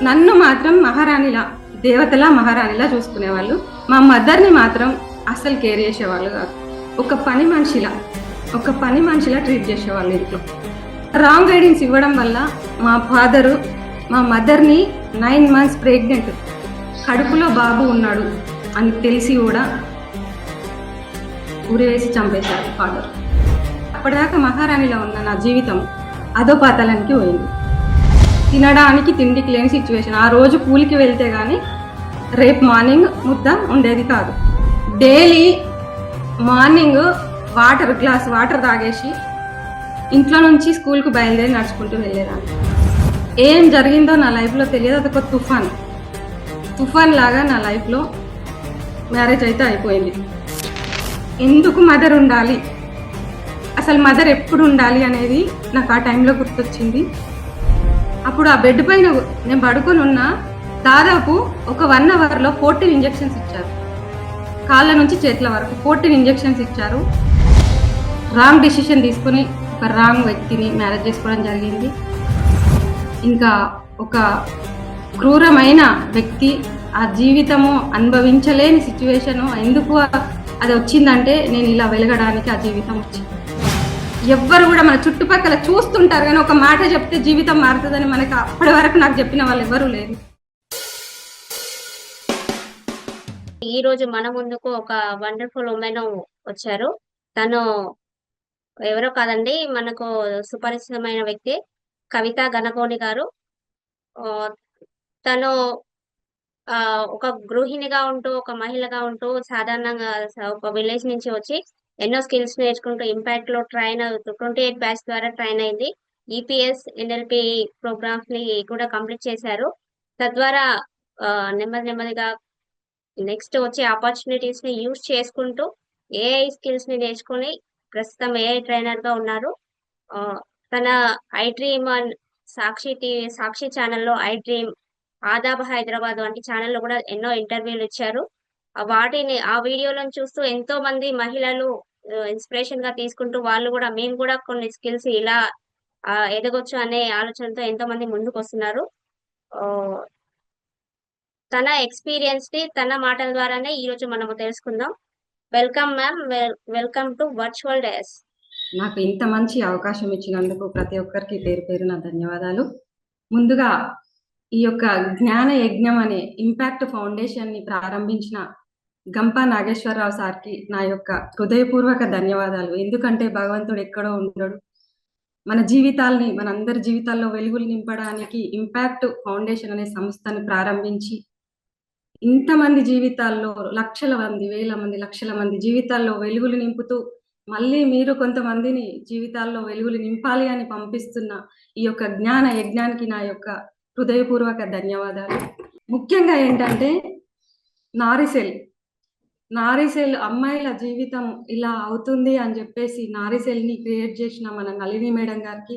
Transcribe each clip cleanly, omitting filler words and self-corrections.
నన్ను మాత్రం మహారాణిలా, దేవతలా మహారాణిలా చూసుకునేవాళ్ళు. మా మదర్ని మాత్రం అస్సలు కేర్ చేసేవాళ్ళు కాదు. ఒక పని మనిషిలా ట్రీట్ చేసేవాళ్ళు ఇంట్లో. రాంగ్ గైడెన్స్ ఇవ్వడం వల్ల మా ఫాదరు మా మదర్ని 9 months ప్రెగ్నెంట్, కడుపులో బాబు ఉన్నాడు అని తెలిసి కూడా ఉరేసి చంపేశారు ఫాదర్. అప్పటిదాకా మహారాణిలో ఉన్న నా జీవితం అధోపాతాళానికి పోయింది. తినడానికి తిండికి లేని సిచ్యువేషన్. ఆ రోజు కూలికి వెళ్తే కానీ రేపు మార్నింగ్ ముద్ద ఉండేది కాదు. డైలీ మార్నింగ్ గ్లాస్ వాటర్ తాగేసి ఇంట్లో నుంచి స్కూల్కి బయలుదేరి నడుచుకుంటూ వెళ్ళేదాన్ని. ఏం జరిగిందో నా లైఫ్లో తెలియదు. అదొక తుఫాన్ లాగా నా లైఫ్లో మ్యారేజ్ అయితే అయిపోయింది. ఎందుకు మదర్ ఉండాలి, అసలు మదర్ ఎప్పుడు ఉండాలి అనేది నాకు ఆ టైంలో గుర్తొచ్చింది. అప్పుడు ఆ బెడ్ పైన నేను పడుకొని ఉన్నా. దాదాపు ఒక 1 hourలో 14 ఇంజెక్షన్స్ ఇచ్చారు. కాళ్ళ నుంచి చేతుల వరకు 14 ఇంజెక్షన్స్ ఇచ్చారు. రాంగ్ డెసిషన్ తీసుకుని ఒక రాంగ్ వ్యక్తిని మ్యారేజ్ చేసుకోవడం జరిగింది. ఇంకా ఒక క్రూరమైన వ్యక్తి, ఆ జీవితము అనుభవించలేని సిచ్యువేషను ఎందుకు అది వచ్చిందంటే నేను ఇలా వెలగడానికి ఆ జీవితం వచ్చింది. ఎవ్వరు కూడా మన చుట్టుపక్కల చూస్తుంటారు కానీ ఒక మాట చెప్తే జీవితం మారుతుందని మనకు అప్పటి వరకు నాకు చెప్పిన వాళ్ళు ఎవరూ లేరు. ఈ రోజు మన ముందుకు ఒక వండర్ఫుల్ ఉమెన్ వచ్చారు. తను ఎవరో కాదండి, మనకు సుపరిచితమైన వ్యక్తి కవిత గణకోని గారు. తను ఒక గృహిణిగా ఉంటూ, ఒక మహిళగా ఉంటూ, సాధారణంగా ఒక విలేజ్ నుంచి వచ్చి ఎన్నో స్కిల్స్ నేర్చుకుంటూ ఇంపాక్ట్ లో ట్రైన్ 28 బ్యాచ్ ద్వారా ట్రైన్ అయింది. EPS NLP ప్రోగ్రామ్స్ ని కూడా కంప్లీట్ చేశారు. తద్వారా నెమ్మదిగా నెక్స్ట్ వచ్చే ఆపర్చునిటీస్ ని యూజ్ చేసుకుంటూ AI స్కిల్స్ ని నేర్చుకుని ప్రస్తుతం AI ట్రైనర్ గా ఉన్నారు. తన ఐ డ్రీమ్ సాక్షి ఛానల్లో ఐ డ్రీమ్, ఆదాబ్ హైదరాబాద్ వంటి ఛానల్లో కూడా ఎన్నో ఇంటర్వ్యూలు ఇచ్చారు. ఆ వీడియోలను చూస్తూ ఎంతో మంది మహిళలు ఇన్స్పిరేషన్ గా తీసుకుంటూ వాళ్ళు కూడా మేము కూడా కొన్ని స్కిల్స్ ఇలా ఎదగొచ్చు అనే ఆలోచనతో ఎంతో మంది ముందుకు వస్తున్నారు. తన ఎక్స్పీరియన్స్ ని తన మాటల ద్వారానే ఈ రోజు మనము తెలుసుకుందాం. Welcome ma'am, welcome to virtual days. నాకు ఇంత మంచి అవకాశం ఇచ్చినందుకు ప్రతి ఒక్కరికి పేరు పేరున ధన్యవాదాలు. ముందుగా ఈ యొక్క జ్ఞాన యజ్ఞం అనే ఇంపాక్ట్ ఫౌండేషన్ ని ప్రారంభించిన గంప నాగేశ్వరరావు సార్కి నా యొక్క హృదయపూర్వక ధన్యవాదాలు. ఎందుకంటే భగవంతుడు ఎక్కడో ఉండడు, మన జీవితాల్ని, మనందరి జీవితాల్లో వెలుగులు నింపడానికి ఇంపాక్ట్ ఫౌండేషన్ అనే సంస్థను ప్రారంభించి ఇంతమంది జీవితాల్లో లక్షల మంది జీవితాల్లో వెలుగులు నింపుతూ మళ్ళీ మీరు కొంతమందిని జీవితాల్లో వెలుగులు నింపాలి అని పంపిస్తున్న ఈ యొక్క జ్ఞాన యజ్ఞానికి నా యొక్క హృదయపూర్వక ధన్యవాదాలు. ముఖ్యంగా ఏంటంటే నారీసెల్ అమ్మాయిల జీవితం ఇలా అవుతుంది అని చెప్పేసి నారీసెల్ని క్రియేట్ చేసిన మన నళిని మేడం గారికి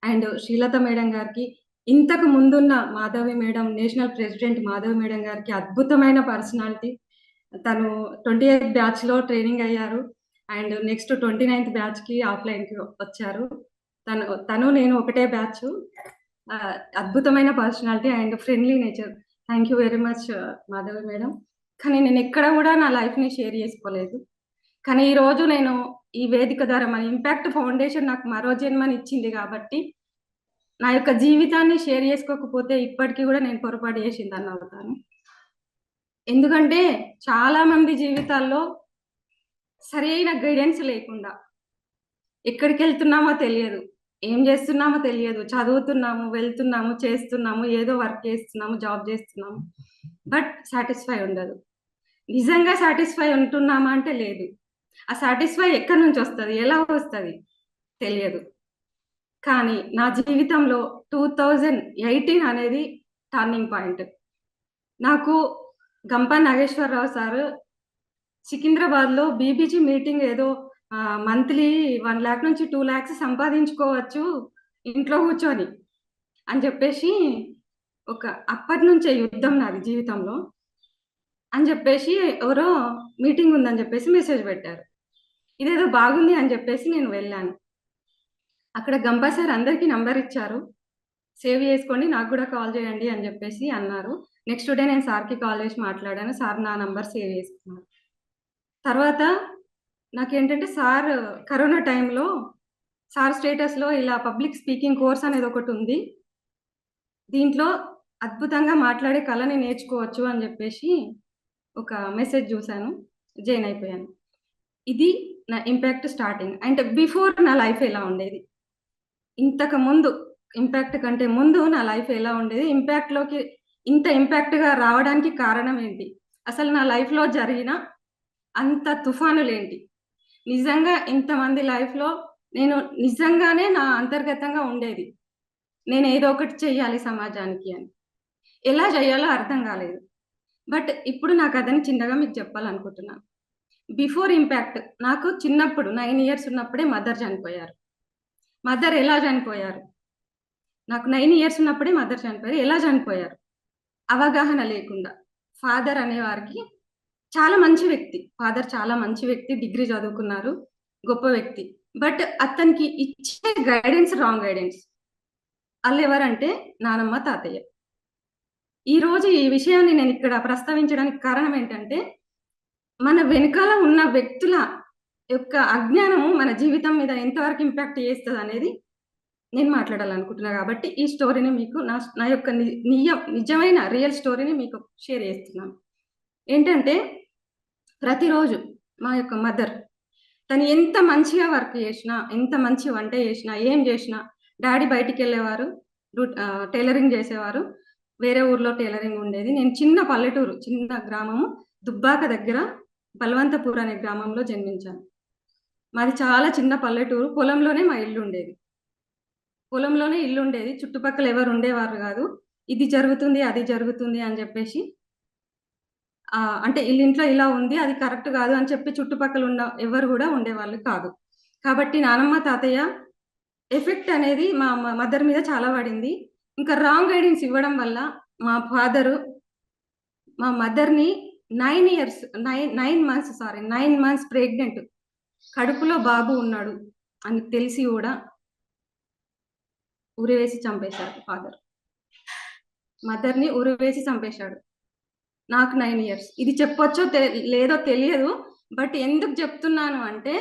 అండ్ శ్రీలత మేడం గారికి, ఇంతకు ముందున్న Madhavi madam, national president Madhavi madam గారికి అద్భుతమైన పర్సనాలిటీ. తను 28 బ్యాచ్లో ట్రైనింగ్ అయ్యారు అండ్ నెక్స్ట్ 29th బ్యాచ్కి ఆఫ్లైన్కి వచ్చారు. తను నేను ఒకటే బ్యాచ్. అద్భుతమైన personality and friendly nature. Thank you very much Madhavi madam. కానీ నేను ఎక్కడ కూడా నా లైఫ్ని షేర్ చేసుకోలేదు. కానీ ఈరోజు నేను ఈ వేదిక ద్వారా మన ఇంపాక్ట్ ఫౌండేషన్ నాకు మరో జన్మని ఇచ్చింది కాబట్టి నా యొక్క జీవితాన్ని షేర్ చేసుకోకపోతే ఇప్పటికీ కూడా నేను పొరపాటు చేసిందని అవుతాను. ఎందుకంటే చాలా మంది జీవితాల్లో సరైన గైడెన్స్ లేకుండా ఎక్కడికి వెళ్తున్నామో తెలియదు, ఏం చేస్తున్నామో తెలియదు, చదువుతున్నాము, వెళ్తున్నాము, చేస్తున్నాము, ఏదో వర్క్ చేస్తున్నాము, జాబ్ చేస్తున్నాము, బట్ సాటిస్ఫై ఉండదు. నిజంగా సాటిస్ఫై ఉంటున్నామా అంటే లేదు. ఆ సాటిస్ఫై ఎక్కడి నుంచి వస్తుంది, ఎలా వస్తుంది తెలియదు. కానీ నా జీవితంలో 2018 అనేది టర్నింగ్ పాయింట్. నాకు గంప నాగేశ్వరరావు సార్ సికింద్రాబాద్లో బీబీజీ మీటింగ్ ఏదో మంత్లీ 1 lakh నుంచి 2 lakhs సంపాదించుకోవచ్చు ఇంట్లో కూర్చొని అని చెప్పేసి, అప్పటి నుంచే యుద్ధం నాది జీవితంలో అని చెప్పేసి ఎవరో మీటింగ్ ఉందని చెప్పేసి మెసేజ్ పెట్టారు. ఇదేదో బాగుంది అని చెప్పేసి నేను వెళ్ళాను. అక్కడ గంపా సార్ అందరికీ నంబర్ ఇచ్చారు. సేవ్ చేసుకోండి, నాకు కూడా కాల్ చేయండి అని చెప్పేసి అన్నారు. నెక్స్ట్ డే నేను సార్కి కాల్ చేసి మాట్లాడాను. సార్ నా నంబర్ సేవ్ చేసుకున్నారు. తర్వాత నాకేంటంటే సార్ కరోనా టైంలో సార్ స్టేటస్లో ఇలా పబ్లిక్ స్పీకింగ్ కోర్స్ అనేది ఒకటి ఉంది, దీంట్లో అద్భుతంగా మాట్లాడే కళని నేర్చుకోవచ్చు అని చెప్పేసి ఒక మెసేజ్ చూశాను, జాయిన్ అయిపోయాను. ఇది నా ఇంపాక్ట్ స్టార్టింగ్. అండ్ బిఫోర్ నా లైఫ్ ఎలా ఉండేది, ఇంతకు ముందు ఇంపాక్ట్ కంటే ముందు నా లైఫ్ ఎలా ఉండేది, ఇంపాక్ట్లోకి ఇంత ఇంపాక్ట్గా రావడానికి కారణం ఏంటి, అసలు నా లైఫ్లో జరిగిన అంత తుఫానులేంటి, నిజంగా ఇంతమంది లైఫ్లో నేను నిజంగానే నా అంతర్గతంగా ఉండేది నేను ఏదో ఒకటి చెయ్యాలి సమాజానికి అని. ఎలా చేయాలో అర్థం కాలేదు. బట్ ఇప్పుడు నా కథని చిన్నగా మీకు చెప్పాలనుకుంటున్నాను. బిఫోర్ ఇంపాక్ట్, నాకు చిన్నప్పుడు 9 ఇయర్స్ ఉన్నప్పుడే మదర్ చనిపోయారు. మదర్ ఎలా చనిపోయారు, నాకు 9 ఇయర్స్ ఉన్నప్పుడే మదర్ చనిపోయారు. ఎలా చనిపోయారు, అవగాహన లేకుండా. ఫాదర్ అనేవారికి చాలా మంచి వ్యక్తి, ఫాదర్ చాలా మంచి వ్యక్తి, డిగ్రీ చదువుకున్నారు, గొప్ప వ్యక్తి. బట్ అతనికి ఇచ్చే గైడెన్స్ రాంగ్ గైడెన్స్. వాళ్ళు ఎవరంటే నానమ్మ, తాతయ్య. ఈ రోజు ఈ విషయాన్ని నేను ఇక్కడ ప్రస్తావించడానికి కారణం ఏంటంటే, మన వెనకాల ఉన్న వ్యక్తుల యొక్క అజ్ఞానము మన జీవితం మీద ఎంతవరకు ఇంపాక్ట్ చేస్తుంది అనేది నేను మాట్లాడాలనుకుంటున్నా. కాబట్టి ఈ స్టోరీని మీకు నా యొక్క నిజమైన రియల్ స్టోరీని మీకు షేర్ చేస్తున్నాను. ఏంటంటే, ప్రతిరోజు మా యొక్క మదర్ తను ఎంత మంచిగా వర్క్ చేసినా, ఎంత మంచి వంట చేసినా, ఏం చేసినా, డాడీ బయటికి వెళ్ళేవారు, టైలరింగ్ చేసేవారు, వేరే ఊర్లో టైలరింగ్ ఉండేది. నేను చిన్న పల్లెటూరు, చిన్న గ్రామము దుబ్బాక దగ్గర బలవంతపూర్ అనే గ్రామంలో జన్మించాను. మాది చాలా చిన్న పల్లెటూరు, పొలంలోనే మా ఇల్లు ఉండేది. పొలంలోనే ఇల్లు ఉండేది, చుట్టుపక్కల ఎవరు ఉండేవారు కాదు. ఇది జరుగుతుంది, అది జరుగుతుంది అని చెప్పేసి, అంటే ఇంట్లో ఇలా ఉంది, అది కరెక్ట్ కాదు అని చెప్పి చుట్టుపక్కల ఉన్న ఎవరు కూడా ఉండేవాళ్ళు కాదు. కాబట్టి నానమ్మ, తాతయ్య ఎఫెక్ట్ అనేది మా మదర్ మీద చాలా పడింది. ఇంకా రాంగ్ గైడెన్స్ ఇవ్వడం వల్ల మా ఫాదరు మా మదర్ని 9 మంత్స్ ప్రెగ్నెంట్, కడుపులో బాబు ఉన్నాడు అని తెలిసి కూడా ఉరివేసి చంపేశాడు ఫాదర్. మదర్ని ఉరివేసి చంపేశాడు. నాకు 9 ఇయర్స్. ఇది చెప్పొచ్చో లేదో తెలియదు, బట్ ఎందుకు చెప్తున్నాను అంటే,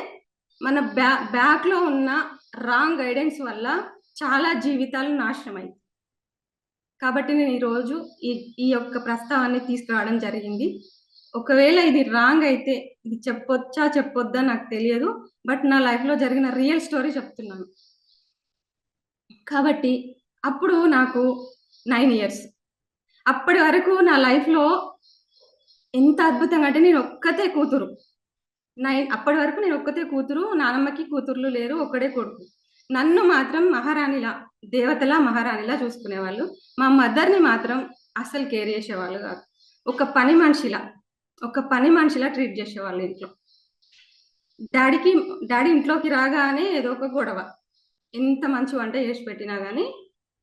మన బ్యాక్లో ఉన్న రాంగ్ గైడెన్స్ వల్ల చాలా జీవితాలు నాశనమయ్యాయి. కాబట్టి నేను ఈరోజు ఈ యొక్క ప్రస్తావాన్ని తీసుకురావడం జరిగింది. ఒకవేళ ఇది రాంగ్ అయితే ఇది చెప్పొచ్చా చెప్పొద్దా నాకు తెలియదు, బట్ నా లైఫ్లో జరిగిన రియల్ స్టోరీ చెప్తున్నాను. కాబట్టి అప్పుడు నాకు 9 ఇయర్స్. అప్పటి వరకు నా లైఫ్లో ఎంత అద్భుతంగా అంటే, నేను ఒక్కతే కూతురు. అప్పటి వరకు నేను ఒక్కతే కూతురు, నానమ్మకి కూతుర్లు లేరు, ఒక్కడే కొడుకు. నన్ను మాత్రం మహారాణిలా, దేవతలా, మహారాణిలా చూసుకునేవాళ్ళు. మా మదర్ని మాత్రం అసలు కేర్ చేసేవాళ్ళు కాదు. ఒక పని మనిషిలా ట్రీట్ చేసేవాళ్ళు ఇంట్లో. డాడీ ఇంట్లోకి రాగానే ఏదో ఒక గొడవ, ఎంత మంచి వంట చేసి పెట్టినా కానీ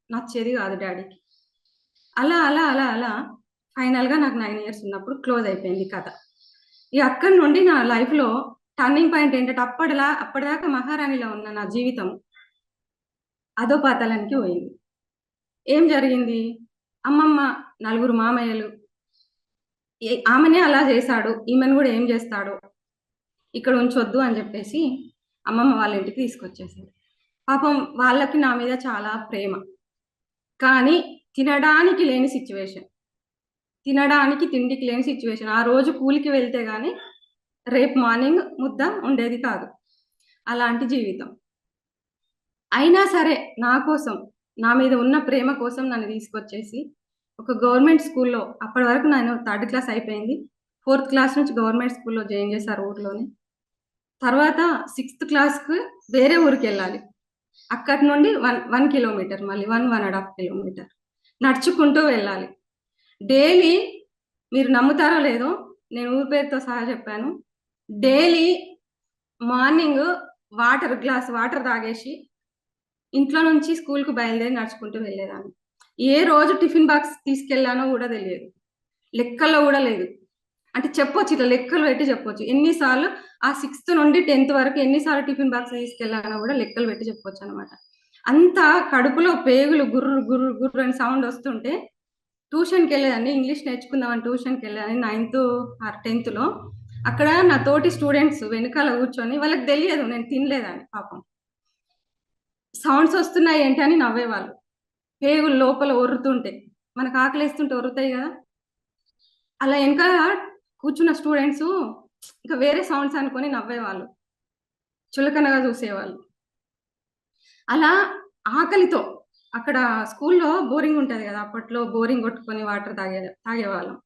నచ్చేది కాదు డాడీకి. అలా అలా అలా అలా ఫైనల్గా నాకు 9 ఇయర్స్ ఉన్నప్పుడు క్లోజ్ అయిపోయింది కథ. ఈ అక్కడి నుండి నా లైఫ్లో టర్నింగ్ పాయింట్ ఏంటంటే, అప్పటిదాకా మహారాణిలో ఉన్న నా జీవితం అదో పాతాళానికి పోయింది. ఏం జరిగింది, అమ్మమ్మ, 4 మామయ్యలు, ఆమెనే అలా చేశాడు, ఈమెను కూడా ఏం చేస్తాడో, ఇక్కడ ఉంచొద్దు అని చెప్పేసి అమ్మమ్మ వాళ్ళ ఇంటికి తీసుకొచ్చేసాడు. పాపం వాళ్ళకి నా మీద చాలా ప్రేమ, కానీ తినడానికి లేని సిచ్యువేషన్, తిండికి లేని సిచ్యువేషన్. ఆ రోజు కూలికి వెళ్తే కానీ రేపు మార్నింగ్ ముద్ద ఉండేది కాదు, అలాంటి జీవితం. అయినా సరే నా కోసం, నా మీద ఉన్న ప్రేమ కోసం నన్ను తీసుకొచ్చేసి ఒక గవర్నమెంట్ స్కూల్లో, అప్పటి వరకు నేను 3rd క్లాస్ అయిపోయింది, 4th క్లాస్ నుంచి గవర్నమెంట్ స్కూల్లో జాయిన్ చేశారు ఊర్లోనే. తర్వాత 6th క్లాస్కి వేరే ఊరికి వెళ్ళాలి. అక్కడి నుండి 1 కిలోమీటర్, మళ్ళీ 1.5 కిలోమీటర్ నడుచుకుంటూ వెళ్ళాలి డైలీ. మీరు నమ్ముతారో లేదో, నేను ఊరి పేరుతో సహా చెప్పాను. డైలీ మార్నింగ్ గ్లాస్ వాటర్ తాగేసి ఇంట్లో నుంచి స్కూల్కు బయలుదేరి నడుచుకుంటూ వెళ్ళేదాన్ని. ఏ రోజు టిఫిన్ బాక్స్ తీసుకెళ్ళానో కూడా తెలియదు, లెక్కల్లో కూడా లేదు. అంటే చెప్పొచ్చు, ఇట్లా లెక్కలు పెట్టి చెప్పొచ్చు ఎన్నిసార్లు, ఆ 6th నుండి 10th వరకు ఎన్నిసార్లు టిఫిన్ బాక్స్ తీసుకెళ్ళానో కూడా లెక్కలు పెట్టి చెప్పొచ్చు అనమాట. అంత కడుపులో పేగులు గుర్రు గుర్రు గుర్రు అని సౌండ్ వస్తుంటే ట్యూషన్కి వెళ్ళేదాన్ని, ఇంగ్లీష్ నేర్చుకుందామని ట్యూషన్కి వెళ్ళేదాన్ని 9th ఆర్ 10th. అక్కడ నా తోటి స్టూడెంట్స్ వెనకాల కూర్చొని, వాళ్ళకి తెలియదు నేను తినలేదని పాపం, సౌండ్స్ వస్తున్నాయి ఏంటి అని నవ్వేవాళ్ళు. పేగులు లోపల ఒర్రుతుంటే, మనకు ఆకలేస్తుంటే ఒర్రుతాయి కదా, అలా వెనకాల కూర్చున్న స్టూడెంట్స్ ఇంకా వేరే సౌండ్స్ అనుకొని నవ్వేవాళ్ళు, చులకనగా చూసేవాళ్ళు. అలా ఆకలితో అక్కడ స్కూల్లో బోరింగ్ ఉంటది కదా, అప్పట్లో బోరింగ్ కొట్టుకొని వాటర్ తాగేవాళ్ళం.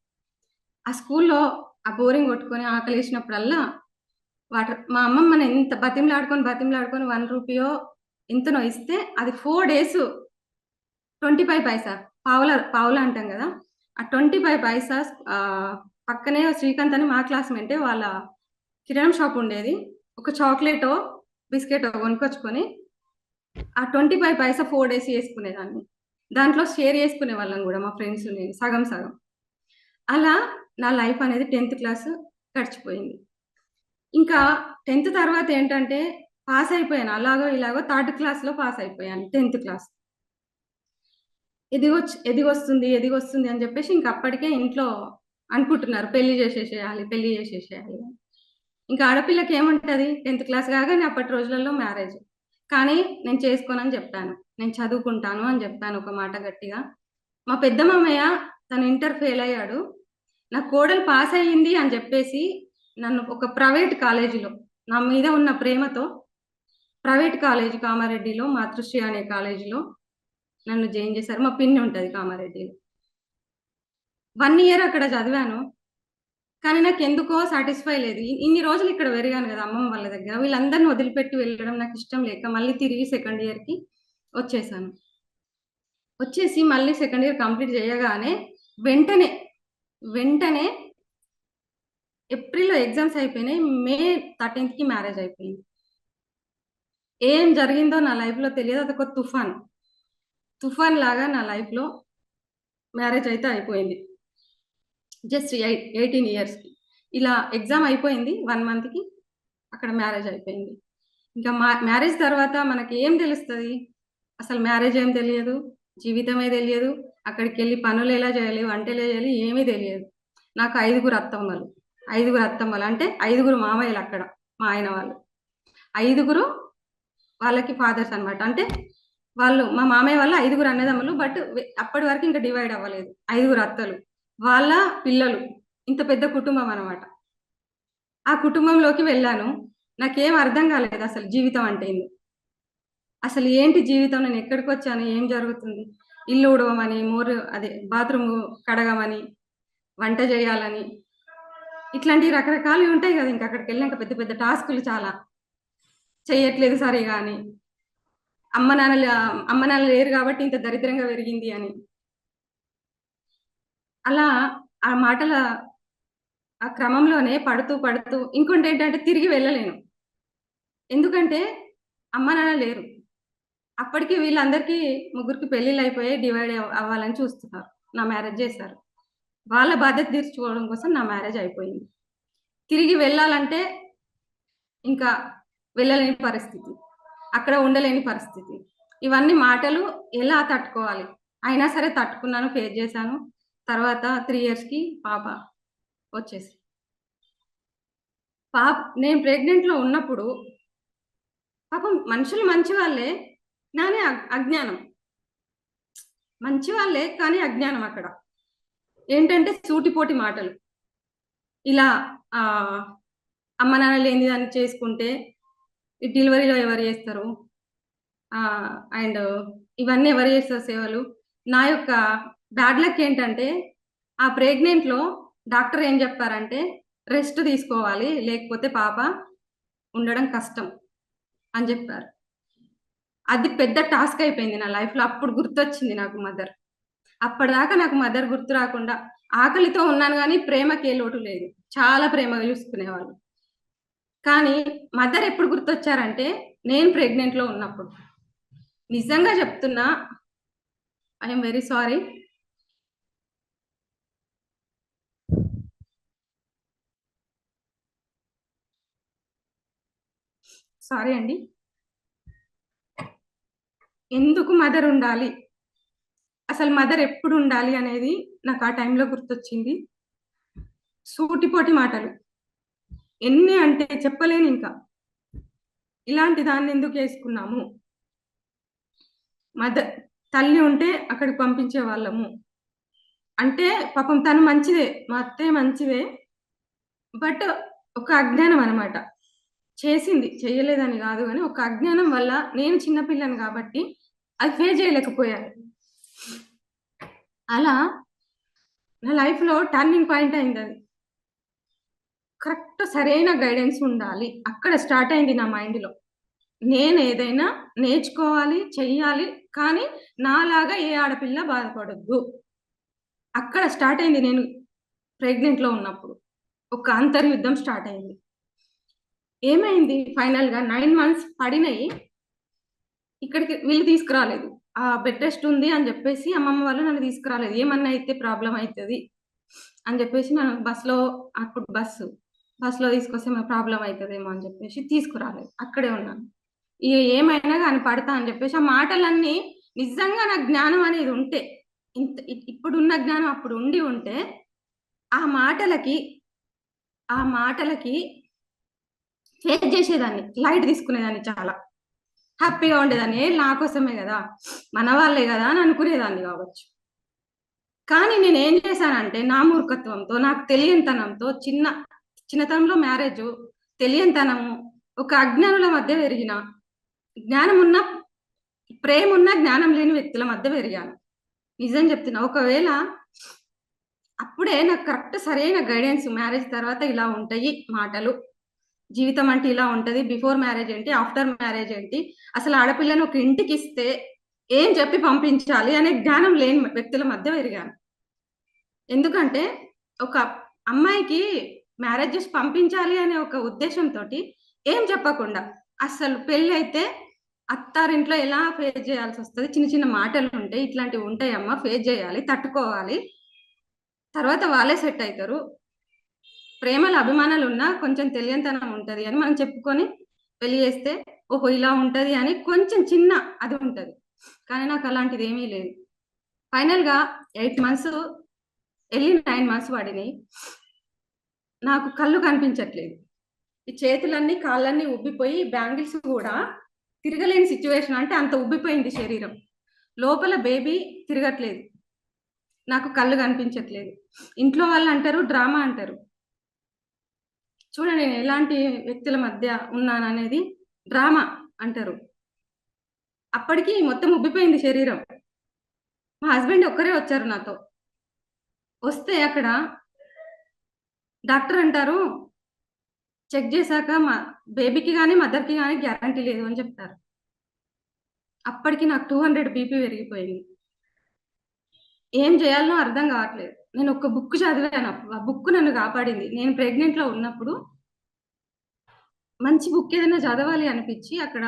ఆ స్కూల్లో ఆ బోరింగ్ కొట్టుకొని ఆకలేసినప్పుడల్లా వాటర్, మా అమ్మమ్మని ఎంత బతిమలాడుకొని 1 రూపీయో ఎంతనో ఇస్తే అది 4 days 25 పైసా, పావుల అంటాం కదా, ఆ 25 పైసా పక్కనే శ్రీకాంత్ అని మా క్లాస్మేటే, వాళ్ళ కిరాణం షాప్ ఉండేది. ఒక చాక్లెటో బిస్కెటో కొనుక్కొచ్చుకొని ఆ 25 పైసా 4 days వేసుకునేదాన్ని. దాంట్లో షేర్ చేసుకునే వాళ్ళం కూడా మా ఫ్రెండ్స్ నేను, సగం సగం. అలా నా లైఫ్ అనేది 10th క్లాస్ గడిచిపోయింది. ఇంకా 10th తర్వాత ఏంటంటే పాస్ అయిపోయాను, అలాగో ఇలాగో 3rd క్లాస్లో పాస్ అయిపోయాను 10th క్లాస్. ఎదిగొస్తుంది అని చెప్పేసి ఇంక అప్పటికే ఇంట్లో అనుకుంటున్నారు పెళ్లి చేసేసేయాలి అని. ఇంకా ఆడపిల్లకి ఏముంటది, 10th క్లాస్ కాగానే అప్పటి రోజులలో మ్యారేజ్. కానీ నేను చేసుకోనని చెప్పాను, నేను చదువుకుంటాను అని చెప్పాను ఒక మాట గట్టిగా. మా పెద్ద మామయ్య తను ఇంటర్ ఫెయిల్ అయ్యాడు, నా కోడలు పాస్ అయ్యింది అని చెప్పేసి నన్ను ఒక ప్రైవేట్ కాలేజీలో, నా మీద ఉన్న ప్రేమతో ప్రైవేట్ కాలేజీ కామారెడ్డిలో మాతృశ్రీ అనే కాలేజీలో నన్ను జాయిన్ చేశారు. మా పిన్ని ఉంటది కామారెడ్డిలో. 1 year అక్కడ చదివాను. కానీ నాకెందుకో సాటిస్ఫై లేదు. ఇన్ని రోజులు ఇక్కడ పెరిగాను కదా అమ్మమ్మ వాళ్ళ దగ్గర. వీళ్ళందరిని వదిలిపెట్టి వెళ్ళడం నాకిష్టం లేక మళ్ళీ తిరిగి సెకండ్ ఇయర్‌కి వచ్చేసాను. వచ్చేసి మళ్ళీ సెకండ్ ఇయర్ కంప్లీట్ చేయగానే వెంటనే ఏప్రిల్‌లో ఎగ్జామ్స్ అయిపోయినాయి. మే 13థ్‌కి మ్యారేజ్ అయిపోయింది. ఏం జరిగిందో నా లైఫ్‌లో తెలియదు. అదొక తుఫాన్ లాగా నా లైఫ్‌లో మ్యారేజ్ అయితే అయిపోయింది. జస్ట్ 18 ఇయర్స్‌కి. ఇలా ఎగ్జామ్ అయిపోయింది 1 మంత్‌కి. అక్కడ మ్యారేజ్ అయిపోయింది. ఇంకా మ్యారేజ్ తర్వాత మనకి ఏం తెలుస్తది? అసలు మ్యారేజ్ ఏం తెలియదు, జీవితమే తెలియదు. అక్కడికెళ్ళి పనులు ఎలా చేయాలి, వంటలు చేయాలి ఏమీ తెలియదు. నాకు 5 అత్తమ్మలు. 5 అత్తమ్మలు అంటే 5 మామయ్యలు అక్కడ మా ఆయన వాళ్ళు. 5 వాళ్ళకి ఫాదర్స్ అన్నమాట. అంటే వాళ్ళు మా మామయ్య వాళ్ళ 5 అన్నదమ్ములు. బట్ అప్పటి వరకు ఇంకా డివైడ్ అవ్వలేదు. 5 అత్తలు, వాళ్ళ పిల్లలు, ఇంత పెద్ద కుటుంబం అన్నమాట. ఆ కుటుంబంలోకి వెళ్ళాను. నాకేం అర్థం కాలేదు అసలు జీవితం అంటే ఏందో. అసలు ఏంటి జీవితం, నేను ఎక్కడికొచ్చాను, ఏం జరుగుతుంది? ఇల్లు ఊడవమని, బాత్రూమ్ కడగమని, వంట చేయాలని, ఇట్లాంటి రకరకాలవి ఉంటాయి కదా. ఇంకా అక్కడికెళ్ళినాక పెద్ద పెద్ద టాస్కులు చాలా. చెయ్యట్లేదు సరిగా అని. అమ్మ నాన్న లేరు కాబట్టి ఇంత దరిద్రంగా పెరిగింది అని. అలా ఆ మాటల ఆ క్రమంలోనే పడుతూ ఇంకోటేంటంటే తిరిగి వెళ్ళలేను. ఎందుకంటే అమ్మ నాన్న లేరు. అప్పటికి వీళ్ళందరికీ ముగ్గురికి పెళ్ళిళ్ళయిపోయాయి. డివైడ్ అవ్వాలని చూస్తున్నారు. నా మ్యారేజ్ చేశారు. వాళ్ళ బాధ్యత తీర్చుకోవడం కోసం నా మ్యారేజ్ అయిపోయింది. తిరిగి వెళ్ళాలంటే ఇంకా వెళ్ళలేని పరిస్థితి, అక్కడ ఉండలేని పరిస్థితి. ఇవన్నీ మాటలు ఎలా తట్టుకోవాలి? అయినా సరే తట్టుకున్నాను, ఫేస్ చేశాను. తర్వాత 3 ఇయర్స్‌కి పాప వచ్చేసి నేను ప్రెగ్నెంట్‌లో ఉన్నప్పుడు పాపం మనుషులు మంచివాళ్ళే, నానే అజ్ఞానం. మంచివాళ్ళే కానీ అజ్ఞానం అక్కడ. ఏంటంటే సూటిపోటి మాటలు. ఇలా అమ్మ నాన్న లేని దాన్ని చేసుకుంటే ఈ డెలివరీలో ఎవరు చేస్తారు? అండ్ ఇవన్నీ ఎవరు చేస్తారు సేవలు? నా యొక్క బ్యాడ్ లక్ ఏంటంటే ఆ ప్రెగ్నెంట్‌లో డాక్టర్ ఏం చెప్పారంటే రెస్ట్ తీసుకోవాలి, లేకపోతే పాప ఉండడం కష్టం అని చెప్పారు. అది పెద్ద టాస్క్ అయిపోయింది నా లైఫ్‌లో. అప్పుడు గుర్తొచ్చింది నాకు మదర్. అప్పటిదాకా నాకు మదర్ గుర్తు రాకుండా ఆకలితో ఉన్నాను గానీ ప్రేమకి ఏ లోటు లేదు. చాలా ప్రేమగా చూసుకునేవాళ్ళు. కానీ మదర్ ఎప్పుడు గుర్తొచ్చారంటే నేను ప్రెగ్నెంట్‌లో ఉన్నప్పుడు. నిజంగా చెప్తున్నా, I am very sorry. Sorry అండి. ఎందుకు మదర్ ఉండాలి, అసలు మదర్ ఎప్పుడు ఉండాలి అనేది నాకు ఆ టైంలో గుర్తొచ్చింది. సూటిపోటి మాటలు ఎన్ని అంటే చెప్పలేను ఇంకా. ఇలాంటి దాన్ని ఎందుకు వేసుకున్నాము, మదర్ తల్లి ఉంటే అక్కడికి పంపించే వాళ్ళము అంటే. పాపం తను మంచిదే, మా అత్తయ్య మంచిదే, బట్ ఒక అజ్ఞానం అనమాట. చేసింది, చెయ్యలేదని కాదు కానీ ఒక అజ్ఞానం వల్ల నేను చిన్నపిల్లని కాబట్టి అది ఫేస్ చేయలేకపోయాను. అలా నా లైఫ్లో టర్నింగ్ పాయింట్ అయింది అది. కరెక్ట్ సరైన గైడెన్స్ ఉండాలి, అక్కడ స్టార్ట్ అయింది నా మైండ్లో. నేను ఏదైనా నేర్చుకోవాలి, చెయ్యాలి, కానీ నాలాగా ఏ ఆడపిల్ల బాధపడొద్దు. అక్కడ స్టార్ట్ అయింది. నేను ప్రెగ్నెంట్లో ఉన్నప్పుడు ఒక అంతర్యుద్ధం స్టార్ట్ అయింది. ఏమైంది, ఫైనల్గా 9 months పడినాయి. ఇక్కడికి వీళ్ళు తీసుకురాలేదు. ఆ బెడ్ రెస్ట్ ఉంది అని చెప్పేసి అమ్మమ్మ వాళ్ళు నన్ను తీసుకురాలేదు. ఏమన్నా అయితే ప్రాబ్లం అవుతుంది అని చెప్పేసి నన్ను బస్సులో, అప్పుడు బస్సులో తీసుకొస్తే మన ప్రాబ్లం అవుతుందేమో అని చెప్పేసి తీసుకురాలేదు. అక్కడే ఉన్నాను. ఏమైనా కానీ పడతా అని చెప్పేసి ఆ మాటలన్నీ నిజంగా నాకు జ్ఞానం అనేది ఉంటే, ఇప్పుడున్న జ్ఞానం అప్పుడు ఉండి ఉంటే ఆ మాటలకి ఫేస్ చేసేదాన్ని, లైట్ తీసుకునేదాన్ని, చాలా హ్యాపీగా ఉండేదాన్ని. నా కోసమే కదా, మన వాళ్ళే కదా అని అనుకునేదాన్ని కావచ్చు. కానీ నేను ఏం చేశానంటే నా మూర్ఖత్వంతో, నాకు తెలియనితనంతో, చిన్నతనంలో మ్యారేజ్, తెలియనితనము, ఒక అజ్ఞానుల మధ్య పెరిగిన, జ్ఞానం ఉన్న ప్రేమ ఉన్న జ్ఞానం లేని వ్యక్తుల మధ్య పెరిగాను. నిజం చెప్తున్నా. ఒకవేళ అప్పుడే నాకు కరెక్ట్ సరైన గైడెన్స్, మ్యారేజ్ తర్వాత ఇలా ఉంటాయి మాటలు, జీవితం అంటే ఇలా ఉంటది, బిఫోర్ మ్యారేజ్ ఏంటి, ఆఫ్టర్ మ్యారేజ్ ఏంటి, అసలు ఆడపిల్లని ఒక ఇంటికి ఇస్తే ఏం చెప్పి పంపించాలి అనే జ్ఞానం లేని వ్యక్తుల మధ్య పెరిగాను. ఎందుకంటే ఒక అమ్మాయికి మ్యారేజ్ చేసి పంపించాలి అనే ఒక ఉద్దేశంతో ఏం చెప్పకుండా, అసలు పెళ్ళి అయితే అత్తారింట్లో ఎలా ఫేస్ చేయాల్సి వస్తుంది, చిన్న చిన్న మాటలు ఉంటాయి, ఇట్లాంటివి ఉంటాయమ్మా, ఫేస్ చేయాలి, తట్టుకోవాలి, తర్వాత వాళ్ళే సెట్ అవుతారు, ప్రేమలు అభిమానాలు ఉన్నా కొంచెం తెలియనితనం ఉంటది అని మనం చెప్పుకొని పెళ్లి చేస్తే ఓహో ఇలా ఉంటది అని కొంచెం చిన్న అది ఉంటది. కానీ నాకు అలాంటిది ఏమీ లేదు. ఫైనల్గా 8 months వెళ్ళి 9 months పడినాయి. నాకు కళ్ళు కనిపించట్లేదు, ఈ చేతులన్నీ కాళ్ళన్నీ ఉబ్బిపోయి, బ్యాంగిల్స్ కూడా తిరగలేని సిచ్యువేషన్. అంటే అంత ఉబ్బిపోయింది శరీరం, లోపల బేబీ తిరగట్లేదు, నాకు కళ్ళు కనిపించట్లేదు. ఇంట్లో వాళ్ళు అంటారు డ్రామా అంటారు. చూడండి నేను ఎలాంటి వ్యక్తుల మధ్య ఉన్నాననేది, డ్రామా అంటారు. అప్పటికి మొత్తం ఉబ్బిపోయింది శరీరం. మా హస్బెండ్ ఒక్కరే వచ్చారు నాతో. వస్తే అక్కడ డాక్టర్ అంటారు చెక్ చేశాక మా బేబీకి కానీ మదర్కి కానీ గ్యారంటీ లేదు అని చెప్తారు. అప్పటికి నాకు 200 BP పెరిగిపోయింది. ఏం చేయాలనో అర్థం కావట్లేదు. నేను ఒక బుక్ చదివాను, ఆ బుక్ నన్ను కాపాడింది. నేను ప్రెగ్నెంట్లో ఉన్నప్పుడు మంచి బుక్ ఏదైనా చదవాలి అనిపించి అక్కడ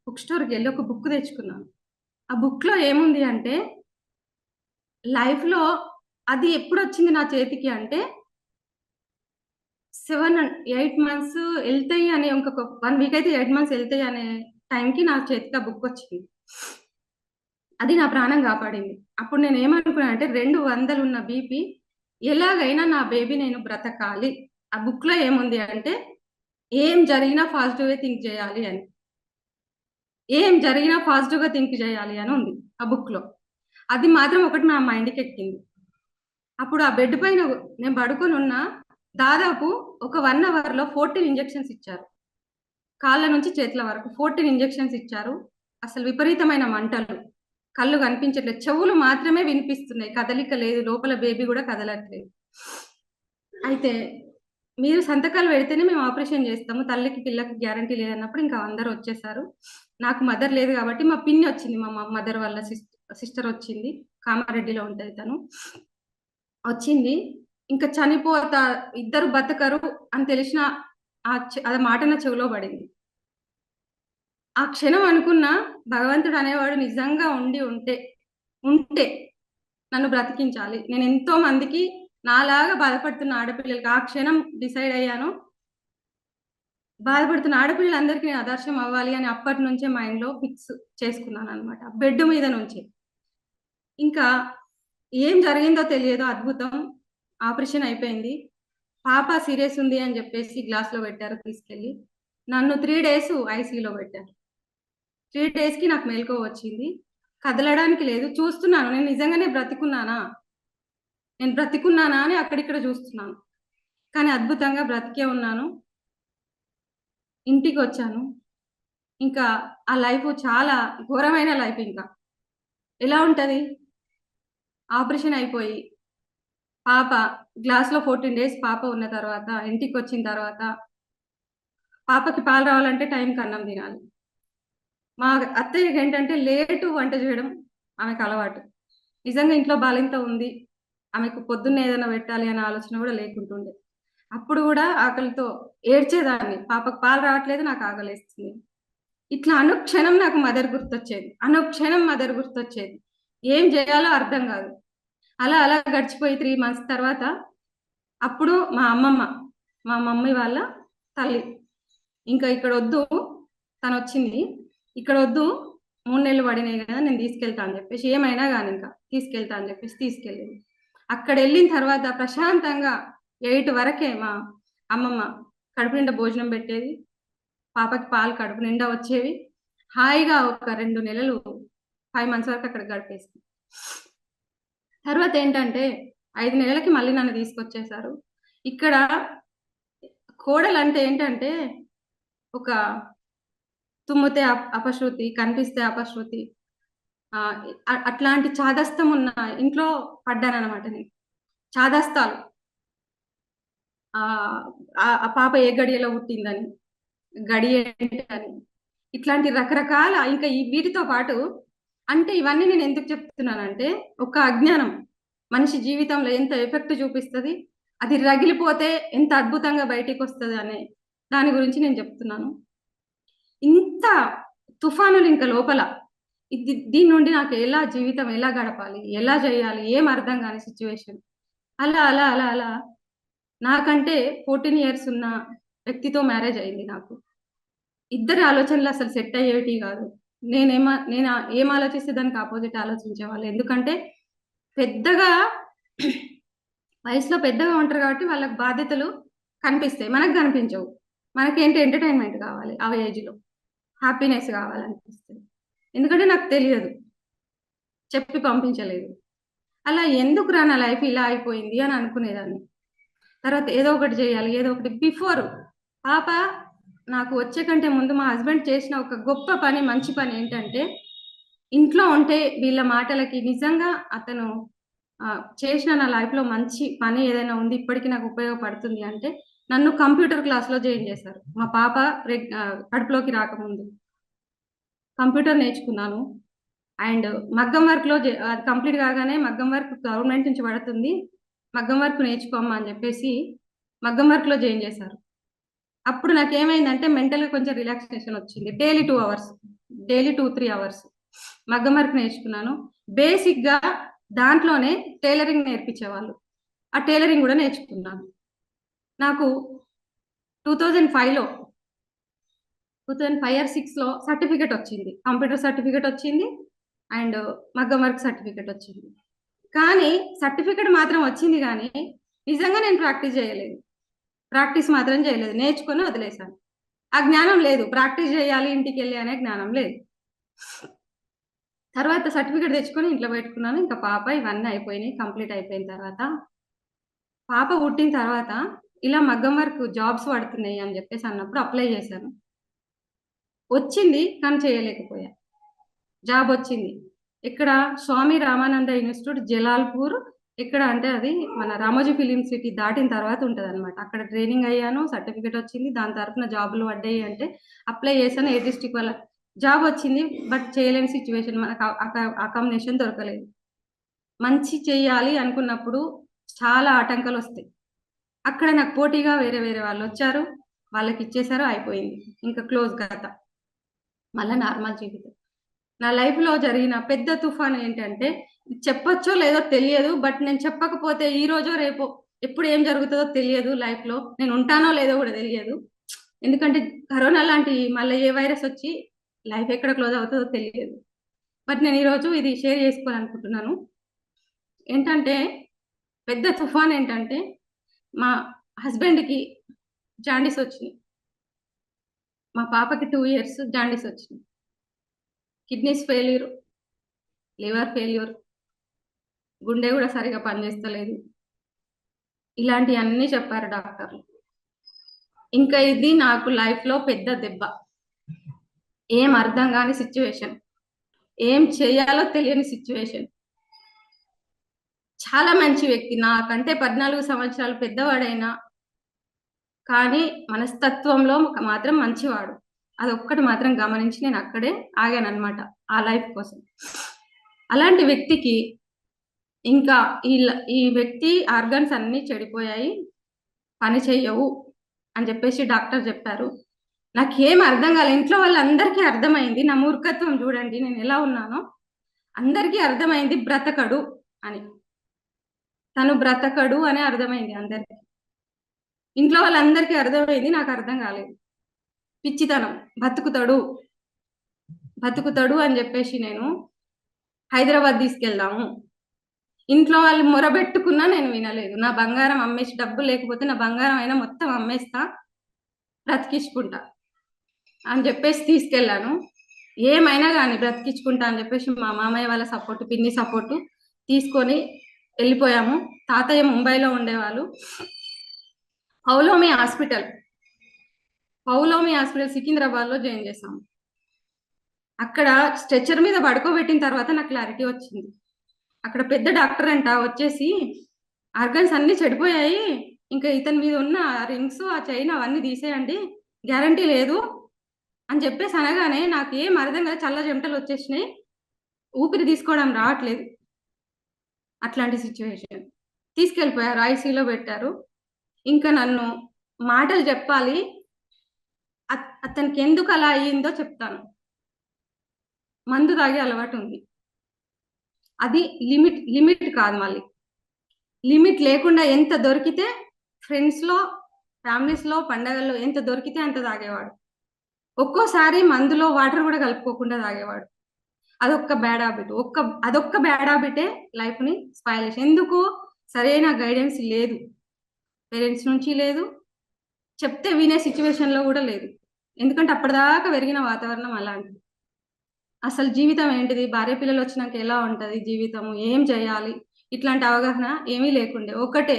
బుక్ స్టోర్కి వెళ్ళి ఒక బుక్ తెచ్చుకున్నాను. ఆ బుక్లో ఏముంది అంటే, లైఫ్లో అది ఎప్పుడు వచ్చింది నా చేతికి అంటే 8 months వెళ్తాయి అనే, ఇంకొక 1 week అయితే 8 months వెళ్తాయి అనే టైంకి నా చేతికి ఆ బుక్ వచ్చింది. అది నా ప్రాణం కాపాడింది. అప్పుడు నేను ఏమనుకున్నాను అంటే 200 ఉన్న బీపీ ఎలాగైనా నా బేబీ నేను బ్రతకాలి. ఆ బుక్లో ఏముంది అంటే ఏం జరిగినా పాజిటివ్గా థింక్ చేయాలి అని, ఏం జరిగినా పాజిటివ్గా థింక్ చేయాలి అని ఉంది ఆ బుక్లో. అది మాత్రం ఒకటి నా మైండ్కి ఎక్కింది. అప్పుడు ఆ బెడ్ పైన నేను పడుకొని ఉన్నా, దాదాపు ఒక 1 hourలో 14 ఇంజెక్షన్స్ ఇచ్చారు, కాళ్ళ నుంచి చేతుల వరకు 14 ఇంజెక్షన్స్ ఇచ్చారు. అసలు విపరీతమైన మంటలు, కళ్ళు కనిపించట్లేదు, చెవులు మాత్రమే వినిపిస్తున్నాయి, కదలిక లేదు, లోపల బేబీ కూడా కదలట్లేదు. అయితే మీరు సంతకాలు పెడితేనే మేము ఆపరేషన్ చేస్తాము, తల్లికి పిల్లకి గ్యారంటీ లేదన్నప్పుడు ఇంకా అందరూ వచ్చేసారు. నాకు మదర్ లేదు కాబట్టి మా పిన్ని వచ్చింది, మా మదర్ వాళ్ళ సిస్టర్ వచ్చింది, కామారెడ్డిలో ఉంటుంది తను, వచ్చింది. ఇంకా చనిపోతా, ఇద్దరు బతకరు అని తెలిసిన ఆ మాట నా చెవిలో పడింది. ఆ క్షణం అనుకున్నా, భగవంతుడు అనేవాడు నిజంగా ఉంటే నన్ను బ్రతికించాలి. నేను ఎంతో మందికి నాలాగా బాధపడుతున్న ఆడపిల్లలకి ఆ క్షణం డిసైడ్ అయ్యాను, బాధపడుతున్న ఆడపిల్లలందరికీ నేను ఆదర్శం అవ్వాలి అని అప్పటి నుంచే మైండ్‌లో ఫిక్స్ చేసుకున్నాను అనమాట. బెడ్ మీద నుంచే. ఇంకా ఏం జరిగిందో తెలియదు అద్భుతం. ఆపరేషన్ అయిపోయింది. పాప సీరియస్ ఉంది అని చెప్పేసి గ్లాస్‌లో పెట్టారు తీసుకెళ్ళి. నన్ను 3 డేస్ ఐసీయూలో పెట్టారు. 3 డేస్‌కి నాకు మెలకువ వచ్చింది. కదలడానికి లేదు. చూస్తున్నాను నేను నిజంగానే బ్రతికున్నానా? నేను బ్రతికున్నానా అని అక్కడిక్కడ చూస్తున్నాను. కానీ అద్భుతంగా బ్రతికే ఉన్నాను. ఇంటికొచ్చాను. ఇంకా ఆ లైఫ్ చాలా ఘోరమైన లైఫ్ ఇంకా. ఎలా ఉంటది? ఆపరేషన్ అయిపోయి పాప గ్లాస్‌లో 14 డేస్ పాప ఉన్న తర్వాత ఇంటికొచ్చిన తర్వాత పాపకి పాలు రావాలంటే టైంకి అన్నం తినాలి. మా అత్తయ్యకేంటంటే లేటు వంట చేయడం ఆమెకలవాటు. నిజంగా ఇంట్లో బాలింత ఉంది. ఆమెకు పొద్దున్నే ఏదైనా పెట్టాలి అనే ఆలోచన గూడా లేకుంటుండే. అప్పుడు గూడా ఆకలితో ఏడ్చేదాన్ని. పాపకు పాలు రావట్లేదు నాకు ఆకలేస్తుంది. ఇట్లా అనుక్షణం నాకు మదర్ గుర్తొచ్చేది. అనుక్షణం మదర్ గుర్తొచ్చేది. ఏం జేయాలో అర్థం గాదు. అలా అలా గడిచిపోయి 3 మంత్స్ తర్వాత అప్పుడు మా అమ్మమ్మ, మా మమ్మీ వాళ్ళ తల్లి ఇంకా ఇక్కడొద్దు తనొచ్చింది. ఇక్కడొద్దు 3 నెలలు పడినాయి గదా! నేను తీసుకెళ్తా అని జెప్పేసి ఏమైనా గాని ఇంకా తీసుకెళ్తా అని జెప్పేసి తీసుకెళ్ళింది. అక్కడెళ్ళిన తర్వాత ప్రశాంతంగా 8 వరకే మా అమ్మమ్మ కడుపు నిండా భోజనం పెట్టేది. పాపకి పాలు కడుపు నిండా వచ్చేవి. హాయిగా ఒక 2 నెలలు 5 మంత్స్ వరకు అక్కడ గడిపేసింది. తర్వాతేంటంటే 5 నెలలకి మళ్ళీ నన్ను తీసుకొచ్చేసారు. ఇక్కడ కోడలంటే ఏంటంటే ఒక తుమ్మితే అపశృతి, కనిపిస్తే అపశృతి. అట్లాంటి చాదస్తం ఉన్న ఇంట్లో పడ్డాననమాట నేను. చాదస్తాలు. ఆ పాప ఏ గడియలో పుట్టిందని, గడియ ఏంటని, ఇట్లాంటి రకరకాల ఇంకా వీటితో పాటు అంటే ఇవన్నీ నేను ఎందుకు చెప్తున్నానంటే, ఒక అజ్ఞానం మనిషి జీవితంలో ఎంత ఎఫెక్ట్ చూపిస్తది, అది రగిలిపోతే ఎంత అద్భుతంగా బయటికొస్తది అనే దాని గురించి నేను చెప్తున్నాను. ఇంత తుఫానులు ఇంక లోపల. దీని నుండి నాకు జీవితం ఎలా గడపాలి? ఎలా జేయాలి? ఏం అర్థం గాని సిట్యుయేషన్. అలా, అలా, అలా, అలా నాకంటే 14 ఇయర్స్ ఉన్న వ్యక్తితో మ్యారేజ్ అయింది నాకు. ఇద్దరి ఆలోచనలు అసలు సెట్ అయ్యేటివి గాదు. నేను ఏం ఆలోచిస్తే దానికి అపోజిట్ ఆలోచించేవాళ్ళు. ఎందుకంటే పెద్దగా వయసులో పెద్దగా ఉంటారు కాబట్టి వాళ్ళకి బాధ్యతలు కనిపిస్తాయి. మనకు కనిపించవు. మనకేంటి ఎంటర్‌టైన్‌మెంట్ కావాలి ఆ ఏజ్‌లో. హ్యాపీనెస్ కావాలనిపిస్తది. ఎందుకంటే నాకు తెలియదు. చెప్పి పంపించలేదు. అలా ఎందుకురా నా లైఫ్ ఇలా అయిపోయింది అని అనుకునేదాన్ని. తర్వాత ఏదో ఒకటి జేయాలి. ఏదో ఒకటి పాప నాకు వచ్చే కంటే ముందు మా హస్బెండ్ చేసిన ఒక గొప్ప పని, మంచి పని ఏంటంటే, ఇంట్లో ఉంటే వీళ్ళ మాటలకి నిజంగా అతను చేసిన నా లైఫ్‌లో మంచి పని ఏదైనా ఉంది ఇప్పటికి నాకు ఉపయోగపడుతుంది అంటే, నన్ను కంప్యూటర్ క్లాస్‌లో జాయిన్ చేశారు. మా పాప కడుపులోకి రాకముందు. కంప్యూటర్ నేర్చుకున్నాను. అండ్ మగ్గం వర్క్‌లో అది కంప్లీట్ కాగానే మగ్గం వర్క్ గవర్నమెంట్ నుంచి పడుతుంది. మగ్గం వర్క్ నేర్చుకోమ్మా అని చెప్పేసి మగ్గం వర్క్‌లో జాయిన్ చేశారు. అప్పుడు నాకేమైందంటే మెంటల్‌గా కొంచెం రిలాక్సేషన్ వచ్చింది. Daily 2 hours. Daily 2, 3 hours. మగ్గం వర్క్ నేర్చుకున్నాను. బేసిక్‌గా దాంట్లోనే టైలరింగ్ నేర్పించేవాళ్ళు. ఆ టైలరింగ్ గూడా నేర్చుకున్నాను. నాకు 2005లో 2005 ఆర్ 6లో సర్టిఫికేట్ వచ్చింది. కంప్యూటర్ సర్టిఫికేట్ వచ్చింది. అండ్ మగ్గం వర్క్ సర్టిఫికేట్ వచ్చింది. కానీ సర్టిఫికేట్ మాత్రం వచ్చింది గానీ, నిజంగా నేను ప్రాక్టీస్ చేయలేదు. ప్రాక్టీస్ మాత్రం చేయలేదు. నేర్చుకొని వదిలేసాను. ఆ జ్ఞానం లేదు. ప్రాక్టీస్ చేయాలి ఇంటికెళ్ళి అనే జ్ఞానం లేదు. తర్వాత సర్టిఫికేట్ తెచ్చుకొని ఇంట్లో పెట్టుకున్నాను. ఇంకా పాప ఇవన్నీ అయిపోయినాయి. కంప్లీట్ అయిపోయిన తర్వాత, పాప పుట్టిన తర్వాత ఇలా మగ్గం వర్క్ జాబ్స్ పడుతున్నాయి అని చెప్పేసి అన్నప్పుడు అప్లై చేశాను. వచ్చింది కానీ చేయలేకపోయా. జాబ్ వచ్చింది. ఇక్కడ స్వామి రామానంద ఇన్‌స్టిట్యూట్ జలాల్‌పూర్ ఎక్కడ అంటే అది మన రామోజీ ఫిల్మ్ సిటీ దాటిన తర్వాత ఉంటదనమాట. అక్కడ ట్రైనింగ్ అయ్యాను. సర్టిఫికేట్ వచ్చింది. దాని తరపున జాబ్‌లు పడ్డాయి అంటే అప్లై చేశాను. ఏ డిస్ట్రిక్ట్ వాళ్ళ జాబ్ వచ్చింది. బట్ చేయలేని సిట్యుయేషన్ మనకు అకామిడేషన్ దొరకలేదు. మంచి చేయాలి అనుకున్నప్పుడు చాలా ఆటంకాలొస్తాయి. అక్కడ నాకు పోటీగా వేరే వేరే వాళ్ళొచ్చారు. వాళ్ళకిచ్చేసారు అయిపోయింది. ఇంకా క్లోజ్ కథ. మళ్ళా నార్మల్ జీవితం. నా లైఫ్‌లో జరిగిన పెద్ద తుఫాన్ ఏంటంటే, చెప్పొచ్చో లేదో తెలియదు. బట్ నేను చెప్పకపోతే ఈరోజో, రేపో ఎప్పుడు ఏం జరుగుతదో తెలియదు లైఫ్‌లో. నేను ఉంటానో లేదో గూడా తెలియదు. ఎందుకంటే కరోనా లాంటి మళ్ళీ ఏ వైరస్ వచ్చి లైఫ్ ఎక్కడ క్లోజ్ అవుతుందో తెలియదు. బట్ నేను ఈరోజు ఇది షేర్ చేసుకోవాలనుకుంటున్నాను. ఏంటంటే పెద్ద తుఫాన్ ఏంటంటే మా హస్బెండ్కి జాండీస్ వచ్చింది, మా పాపకి 2 years జాండీస్ వచ్చింది, కిడ్నీస్ ఫెయిల్యూర్, లివర్ ఫెయిల్యూర్, గుండె కూడా సరిగా పనిచేస్తలేదు, ఇలాంటివన్నీ చెప్పారు డాక్టర్లు. ఇంకా ఇది నాకు లైఫ్లో పెద్ద దెబ్బ. ఏం అర్థం కాని సిచ్యువేషన్, ఏం చేయాలో తెలియని సిచ్యువేషన్. చాలా మంచి వ్యక్తి, నాకంటే 14 సంవత్సరాలు పెద్దవాడైనా కానీ మనస్తత్వంలో మాత్రం మంచివాడు. అదొక్కటి మాత్రం గమనించి నేను అక్కడే ఆగానన్నమాట ఆ లైఫ్ కోసం. అలాంటి వ్యక్తికి ఇంకా ఈ వ్యక్తి ఆర్గన్స్ అన్నీ చెడిపోయాయి, పని చెయ్యవు అని చెప్పేసి డాక్టర్ చెప్పారు. నాకేం అర్థం కాలే. ఇంట్లో వాళ్ళందరికీ అర్థమైంది నా మూర్ఖత్వం. చూడండి నేను ఎలా ఉన్నానో. అందరికీ అర్థమైంది బ్రతకడు అని, తను బ్రతకడు అని అర్థమైంది అందరికీ. ఇంట్లో వాళ్ళందరికీ అర్థమైంది, నాకు అర్థం కాలేదు. పిచ్చితనం, బతుకుతాడు అని చెప్పేసి నేను హైదరాబాద్ తీసుకెళ్దాము. ఇంట్లో వాళ్ళు మొరబెట్టుకున్నా నేను వినలేదు. నా బంగారం అమ్మేసి, డబ్బు లేకపోతే నా బంగారం అయినా మొత్తం అమ్మేస్తా, బ్రతికించుకుంటా అని చెప్పేసి తీసుకెళ్ళాను. ఏమైనా కానీ బ్రతికించుకుంటా అని చెప్పేసి మా మామయ్య వాళ్ళ సపోర్టు, పిన్ని సపోర్టు తీసుకొని వెళ్ళిపోయాము. తాతయ్య ముంబైలో ఉండేవాళ్ళు. పౌలోమి హాస్పిటల్ సికింద్రాబాద్లో జాయిన్ చేశాము. అక్కడ స్ట్రెచర్ మీద పడుకోబెట్టిన తర్వాత నాకు క్లారిటీ వచ్చింది. అక్కడ పెద్ద డాక్టర్ అంట వచ్చేసి, ఆర్గన్స్ అన్ని చెడిపోయాయి, ఇంకా ఇతని మీద ఉన్న రింగ్స్, ఆ చైన్ అవన్నీ తీసేయండి, గ్యారంటీ లేదు అని చెప్పేసి అనగానే నాకు ఏం అర్థం కాదు. చల్ల చెమటలు వచ్చేసినాయి, ఊపిరి తీసుకోవడం రావట్లేదు. అట్లాంటి సిచ్యువేషన్. తీసుకెళ్ళిపోయారు, ఐసీలో పెట్టారు. ఇంకా నన్ను మాటలు చెప్పాలి, అతనికి ఎందుకు అలా అయ్యిందో చెప్తాను. మందు తాగే అలవాటు ఉంది. అది లిమిట్ కాదు. మళ్ళీ లిమిట్ లేకుండా ఎంత దొరికితే, ఫ్రెండ్స్లో, ఫ్యామిలీస్లో, పండగల్లో ఎంత దొరికితే అంత తాగేవాడు. ఒక్కోసారి మందులో వాటర్ కూడా కలుపుకోకుండా తాగేవాడు. అదొక్క బ్యాడ్ హ్యాబిటే లైఫ్ని స్పాయిల్ చేసి. ఎందుకు? సరైన గైడెన్స్ లేదు, పేరెంట్స్ నుంచి లేదు, చెప్తే వినే సిచ్యువేషన్లో కూడా లేదు. ఎందుకంటే అప్పటిదాకా పెరిగిన వాతావరణం అలాంటిది. అసలు జీవితం ఏంటిది, భార్య పిల్లలు వచ్చినాక ఎలా ఉంటుంది జీవితము, ఏం చేయాలి, ఇట్లాంటి అవగాహన ఏమీ లేకుండే. ఒకటే,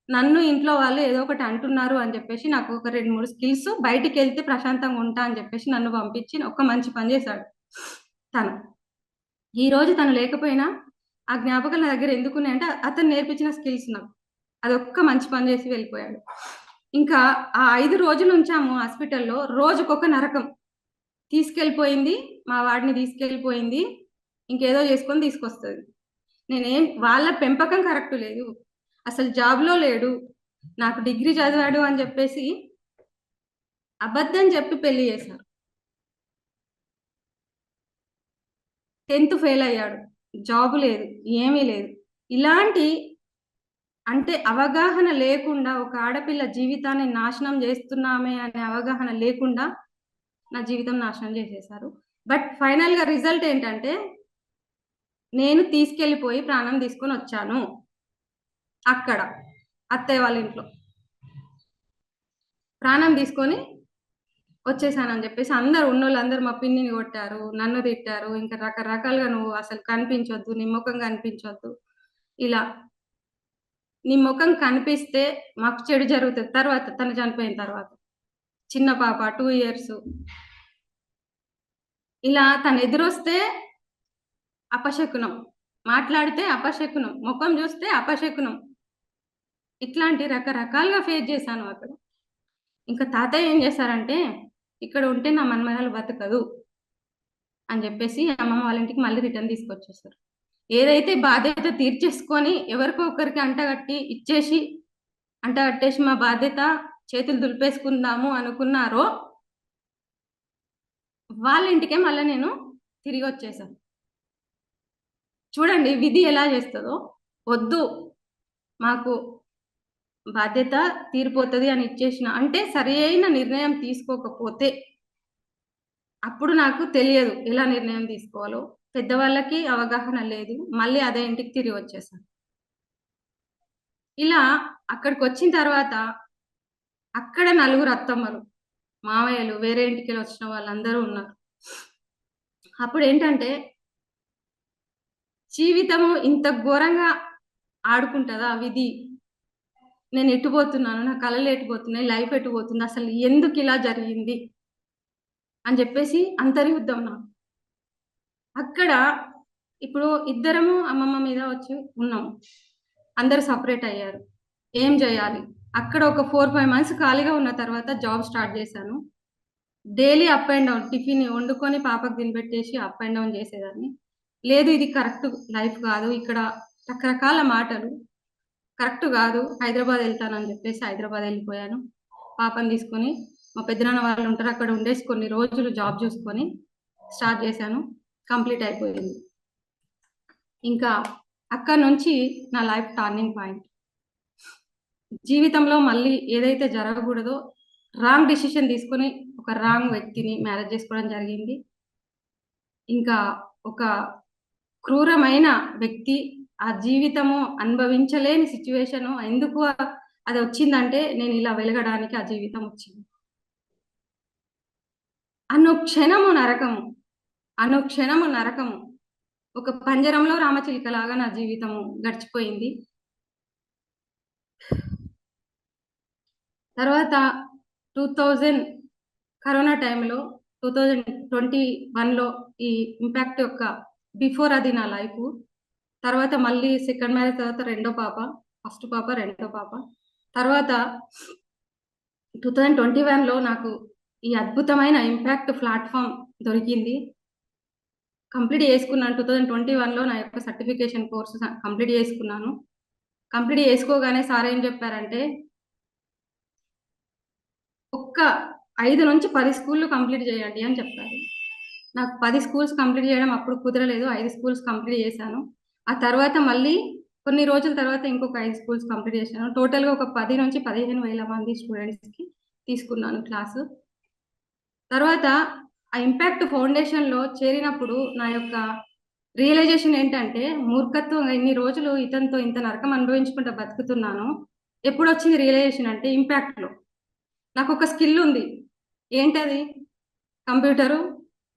నన్ను ఇంట్లో వాళ్ళు ఏదో ఒకటి అంటున్నారు అని చెప్పేసి నాకు ఒక 2-3 స్కిల్స్, బయటికి వెళ్తే ప్రశాంతంగా ఉంటా అని చెప్పేసి నన్ను పంపించి ఒక మంచి పని చేశాడు తను. ఈరోజు తను లేకపోయినా ఆ జ్ఞాపకాలు నా దగ్గర ఎందుకున్నాయంటే అతను నేర్పించిన స్కిల్స్. నాకు అదొక్క మంచి పని చేసి వెళ్ళిపోయాడు. ఇంకా ఆ 5 రోజులు ఉంచాము హాస్పిటల్లో. రోజుకొక నరకం. తీసుకెళ్ళిపోయింది, మా వాడిని తీసుకెళ్ళిపోయింది, ఇంకేదో చేసుకొని తీసుకొస్తుంది. వాళ్ళ పెంపకం కరెక్ట్ లేదు, అసలు జాబ్లో లేడు, నాకు డిగ్రీ చదివాడు అని చెప్పేసి అబద్ధం చెప్పి పెళ్లి చేశారు. 10th ఫెయిల్ అయ్యాడు, జాబ్ లేదు, ఏమీ లేదు. ఇలాంటి అంటే అవగాహన లేకుండా, ఒక ఆడపిల్ల జీవితాన్ని నాశనం చేస్తున్నామే అనే అవగాహన లేకుండా నా జీవితం నాశనం చేసేశారు. బట్ ఫైనల్గా రిజల్ట్ ఏంటంటే, నేను తీసుకెళ్ళిపోయి ప్రాణం తీసుకొని వచ్చాను అక్కడ అత్తయ్య వాళ్ళ ఇంట్లో. ప్రాణం తీసుకొని వచ్చేసానని చెప్పేసి అందరు ఉన్నోళ్ళందరూ మా పిన్నిని కొట్టారు, నన్ను తిట్టారు, ఇంకా రకరకాలుగా నువ్వు అసలు కనిపించొద్దు, నీ ముఖం కనిపించొద్దు, ఇలా నీ ముఖం కనిపిస్తే మాకు చెడు జరుగుతుంది. తర్వాత తను చనిపోయిన తర్వాత చిన్న పాప 2 years, ఇలా తను ఎదురొస్తే అపశకునం, మాట్లాడితే అపశకునం, ముఖం చూస్తే అపశకునం, ఇట్లాంటి రకరకాలుగా ఫేస్ చేశాను అక్కడ. ఇంకా తాతయ్య ఏం చేశారంటే, ఇక్కడ ఉంటే నా మన్మరాలు బతకదు అని చెప్పేసి అమ్మమ్మ వాళ్ళ ఇంటికి మళ్ళీ రిటర్న్ తీసుకొచ్చేసారు. ఏదైతే బాధ్యత తీర్చేసుకొని ఎవరికో ఒకరికి అంటగట్టేసి మా బాధ్యత చేతులు దులిపేసుకుందాము అనుకున్నారో, వాళ్ళ ఇంటికే మళ్ళీ నేను తిరిగి వచ్చేసాను. చూడండి విధి ఎలా చేస్తుందో. వద్దు, మాకు బాధ్యత తీరిపోతుంది అని ఇచ్చేసిన. అంటే సరి అయిన నిర్ణయం తీసుకోకపోతే అప్పుడు నాకు తెలియదు ఎలా నిర్ణయం తీసుకోవాలో. పెద్దవాళ్ళకి అవగాహన లేదు. మళ్ళీ అదే ఇంటికి తిరిగి వచ్చేసాను. ఇలా అక్కడికొచ్చిన తర్వాత అక్కడ నలుగురు అత్తమ్మలు, మావయ్యలు, వేరే ఇంటికెళ్ళి వచ్చిన వాళ్ళందరూ ఉన్నారు. అప్పుడేంటంటే జీవితము ఇంత ఘోరంగా ఆడుకుంటదా విధి? నేను ఎటు పోతున్నాను? నా కలలు ఎటు పోతున్నాయి? లైఫ్ ఎటు పోతుంది? అసలు ఎందుకిలా జరిగింది? అని చెప్పేసి అంతర్యుద్ధం నాకు. అక్కడ ఇప్పుడు ఇద్దరము అమ్మమ్మ మీద వచ్చి ఉన్నాము. అందరూ సెపరేట్ అయ్యారు. ఏం చేయాలి? అక్కడ ఒక 4, 5 మంత్స్ ఖాళీగా ఉన్న తర్వాత జాబ్ స్టార్ట్ చేశాను. Daily up and down tiffin వండుకొని పాపకు తినబెట్టేసి అప్ అండ్ డౌన్ చేసేదాన్ని. లేదు ఇది కరెక్ట్ లైఫ్ కాదు. ఇక్కడ రకరకాల మాటలు. కరెక్ట్ కాదు. హైదరాబాద్ వెళ్తానని చెప్పేసి హైదరాబాద్ వెళ్ళిపోయాను. పాపని తీసుకొని మా పెద్దనాన్న వాళ్ళు ఉంటారు. అక్కడ ఉండేసి కొన్ని రోజులు జాబ్ చూసుకొని స్టార్ట్ చేశాను. కంప్లీట్ అయిపోయింది. ఇంకా అక్కడి నుంచి నా లైఫ్ టర్నింగ్ పాయింట్. జీవితంలో మళ్ళీ ఏదైతే జరగకూడదో రాంగ్ డిసిషన్ తీసుకొని ఒక రాంగ్ వ్యక్తిని మ్యారేజ్ చేసుకోవడం జరిగింది. ఇంకా ఒక క్రూరమైన వ్యక్తి, ఆ జీవితము అనుభవించలేని సిచ్యువేషను ఎందుకు అది వచ్చిందంటే నేను ఇలా వెలగడానికి ఆ జీవితం వచ్చింది. అనుక్షణము నరకము, అనుక్షణము నరకము. ఒక పంజరంలో రామచిలుకలాగా నా జీవితము గడిచిపోయింది. తర్వాత 2000 కరోనా టైంలో 2021లో ఈ ఇంపాక్ట్ యొక్క బిఫోర్ అది నా లైఫ్. తర్వాత మళ్ళీ సెకండ్ మ్యారేజ్ తర్వాత రెండో పాప, ఫస్ట్ పాప, రెండో పాప. తర్వాత 2021లో నాకు ఈ అద్భుతమైన ఇంపాక్ట్ ప్లాట్‌ఫామ్ దొరికింది. కంప్లీట్ చేసుకున్నాను. 2021లో నా యొక్క సర్టిఫికేషన్ కోర్స్ కంప్లీట్ చేసుకున్నాను. కంప్లీట్ చేసుకోగానే సార్ ఏం చెప్పారంటే ఒక్క 5-10 స్కూల్‌లు కంప్లీట్ చేయండి అని చెప్పారు. నాకు 10 స్కూల్స్ కంప్లీట్ చేయడం అప్పుడు కుదరలేదు. 5 స్కూల్స్ కంప్లీట్ చేశాను. ఆ తర్వాత మళ్ళీ కొన్ని రోజుల తర్వాత ఇంకొక 5 స్కూల్స్ కంప్లీట్ చేశాను. టోటల్‌గా ఒక 10-15,000 మంది స్టూడెంట్స్‌కి తీసుకున్నాను క్లాసు. తర్వాత ఆ ఇంపాక్ట్ ఫౌండేషన్‌లో చేరినప్పుడు నా యొక్క రియలైజేషన్ ఏంటంటే మూర్ఖత్వం ఇన్ని రోజులు ఇతనితో ఇంత నరకం అనుభవించుకుంటూ బతుకుతున్నాను. ఎప్పుడొచ్చింది రియలైజేషన్ అంటే ఇంపాక్ట్‌లో. నాకొక స్కిల్ ఉంది. ఏంటది? కంప్యూటరు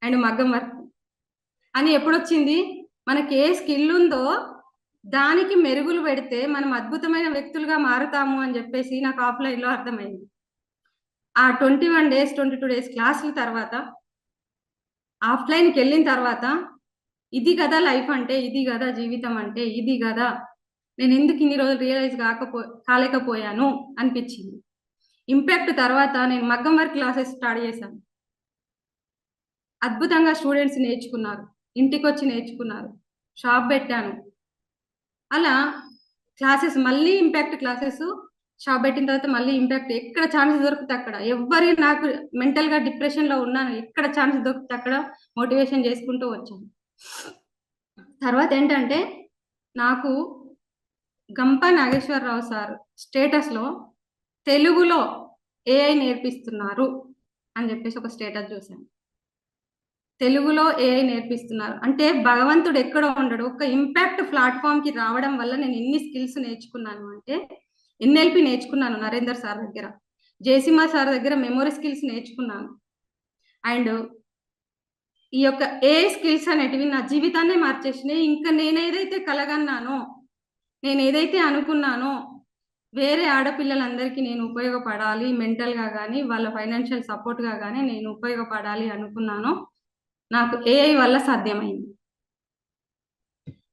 అండ్ మగ్గం వర్క్. అని ఎప్పుడొచ్చింది? మనకి ఏ స్కిల్ ఉందో దానికి మెరుగులు పెడితే మనం అద్భుతమైన వ్యక్తులుగా మారుతాము అని చెప్పేసి నాకు ఆఫ్‌లైన్‌లో అర్థమైంది. ఆ 21 డేస్, 22 డేస్ క్లాసుల తర్వాత ఆఫ్‌లైన్‌కెళ్ళిన తర్వాత ఇది గదా లైఫ్ అంటే, ఇది గదా జీవితం అంటే, ఇది గదా నేనెందుకు ఇన్ని రోజులు రియలైజ్ కాలేకపోయాను అనిపిచ్చింది. ఇంపాక్ట్ తర్వాత నేను మగ్గం వర్క్ క్లాసెస్ స్టార్ట్ చేశాను. అద్భుతంగా స్టూడెంట్స్ నేర్చుకున్నారు. ఇంటికొచ్చి నేర్చుకున్నారు. షాప్ పెట్టాను. అలా క్లాసెస్ మళ్ళీ ఇంపాక్ట్ క్లాసెస్ షాప్ పెట్టిన తర్వాత మళ్ళీ ఇంపాక్ట్ ఎక్కడ ఛాన్స్ దొరికితే అక్కడ నాకు మెంటల్‌గా డిప్రెషన్‌లో ఉన్నాను. ఎక్కడ ఛాన్స్ దొరికితే అక్కడ మోటివేషన్ చేసుకుంటూ వచ్చాను. తర్వాత ఏంటంటే నాకు గంప నాగేశ్వరరావు సార్ స్టేటస్‌లో తెలుగులో ఏఐ నేర్పిస్తున్నారు అని చెప్పేసి ఒక స్టేటస్ చూసాను. తెలుగులో ఏఐ నేర్పిస్తున్నారు. అంటే భగవంతుడు ఎక్కడో ఉండడు. ఒక ఇంపాక్ట్ ప్లాట్‌ఫార్మ్‌కి రావడం వల్ల నేను ఎన్ని స్కిల్స్ నేర్చుకున్నాను అంటే, ఎన్ఎల్‌పి నేర్చుకున్నాను నరేందర్ సార్ దగ్గర. జయసింహ సార్ దగ్గర మెమరీ స్కిల్స్ నేర్చుకున్నాను. అండ్ ఈ యొక్క ఏఐ స్కిల్స్ అనేటివి నా జీవితాన్నే మార్చేసినాయి. ఇంకా నేనేదైతే కలగన్నానో, నేనేదైతే అనుకున్నానో, వేరే ఆడపిల్లలందరికీ నేను ఉపయోగపడాలి మెంటల్‌గా గానీ, వాళ్ళ ఫైనాన్షియల్ సపోర్ట్‌గా గానీ నేను ఉపయోగపడాలి అనుకున్నానో, నాకు ఏఐ వల్ల సాధ్యమైంది.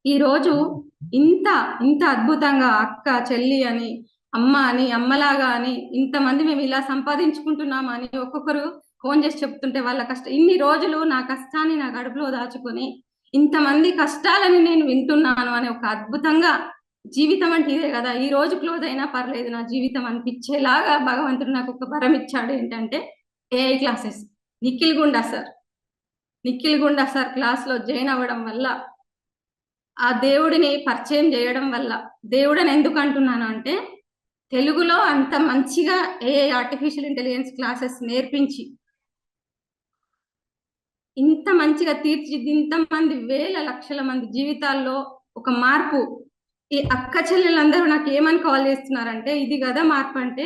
ఈరోజు ఇంత అద్భుతంగా అక్క, చెల్లి అని, అమ్మ అని, అమ్మలాగా అని ఇంతమంది మేము ఇలా సంపాదించుకుంటున్నాం అని ఒక్కొక్కరు ఫోన్ చేసి చెప్తుంటే వాళ్ళ ఇన్ని రోజులు నా కష్టాన్ని నా కడుపులో దాచుకొని ఇంతమంది కష్టాలని నేను వింటున్నాను అని ఒక అద్భుతంగా జీవితం అంటే ఇదే కదా! ఈ రోజు క్లోజ్ అయినా పర్లేదు నా జీవితం అనిపించేలాగా భగవంతుడు నాకు ఒక వరం ఇచ్చాడు. ఏంటంటే ఏఐ క్లాసెస్. నిఖిల్ గుండా సార్ క్లాస్‌లో జాయిన్ అవ్వడం వల్ల, ఆ దేవుడిని పరిచయం చేయడం వల్ల, దేవుడని ఎందుకు అంటున్నాను అంటే, తెలుగులో అంత మంచిగా ఆర్టిఫిషియల్ ఇంటెలిజెన్స్ క్లాసెస్ నేర్పించి ఇంత మంచిగా తీర్చిది ఇంతమంది వేల లక్షల మంది జీవితాల్లో ఒక మార్పు. ఈ అక్క చెల్లెలందరూ నాకు ఏమని కాల్ చేస్తున్నారంటే, ఇది కదా మార్పు అంటే,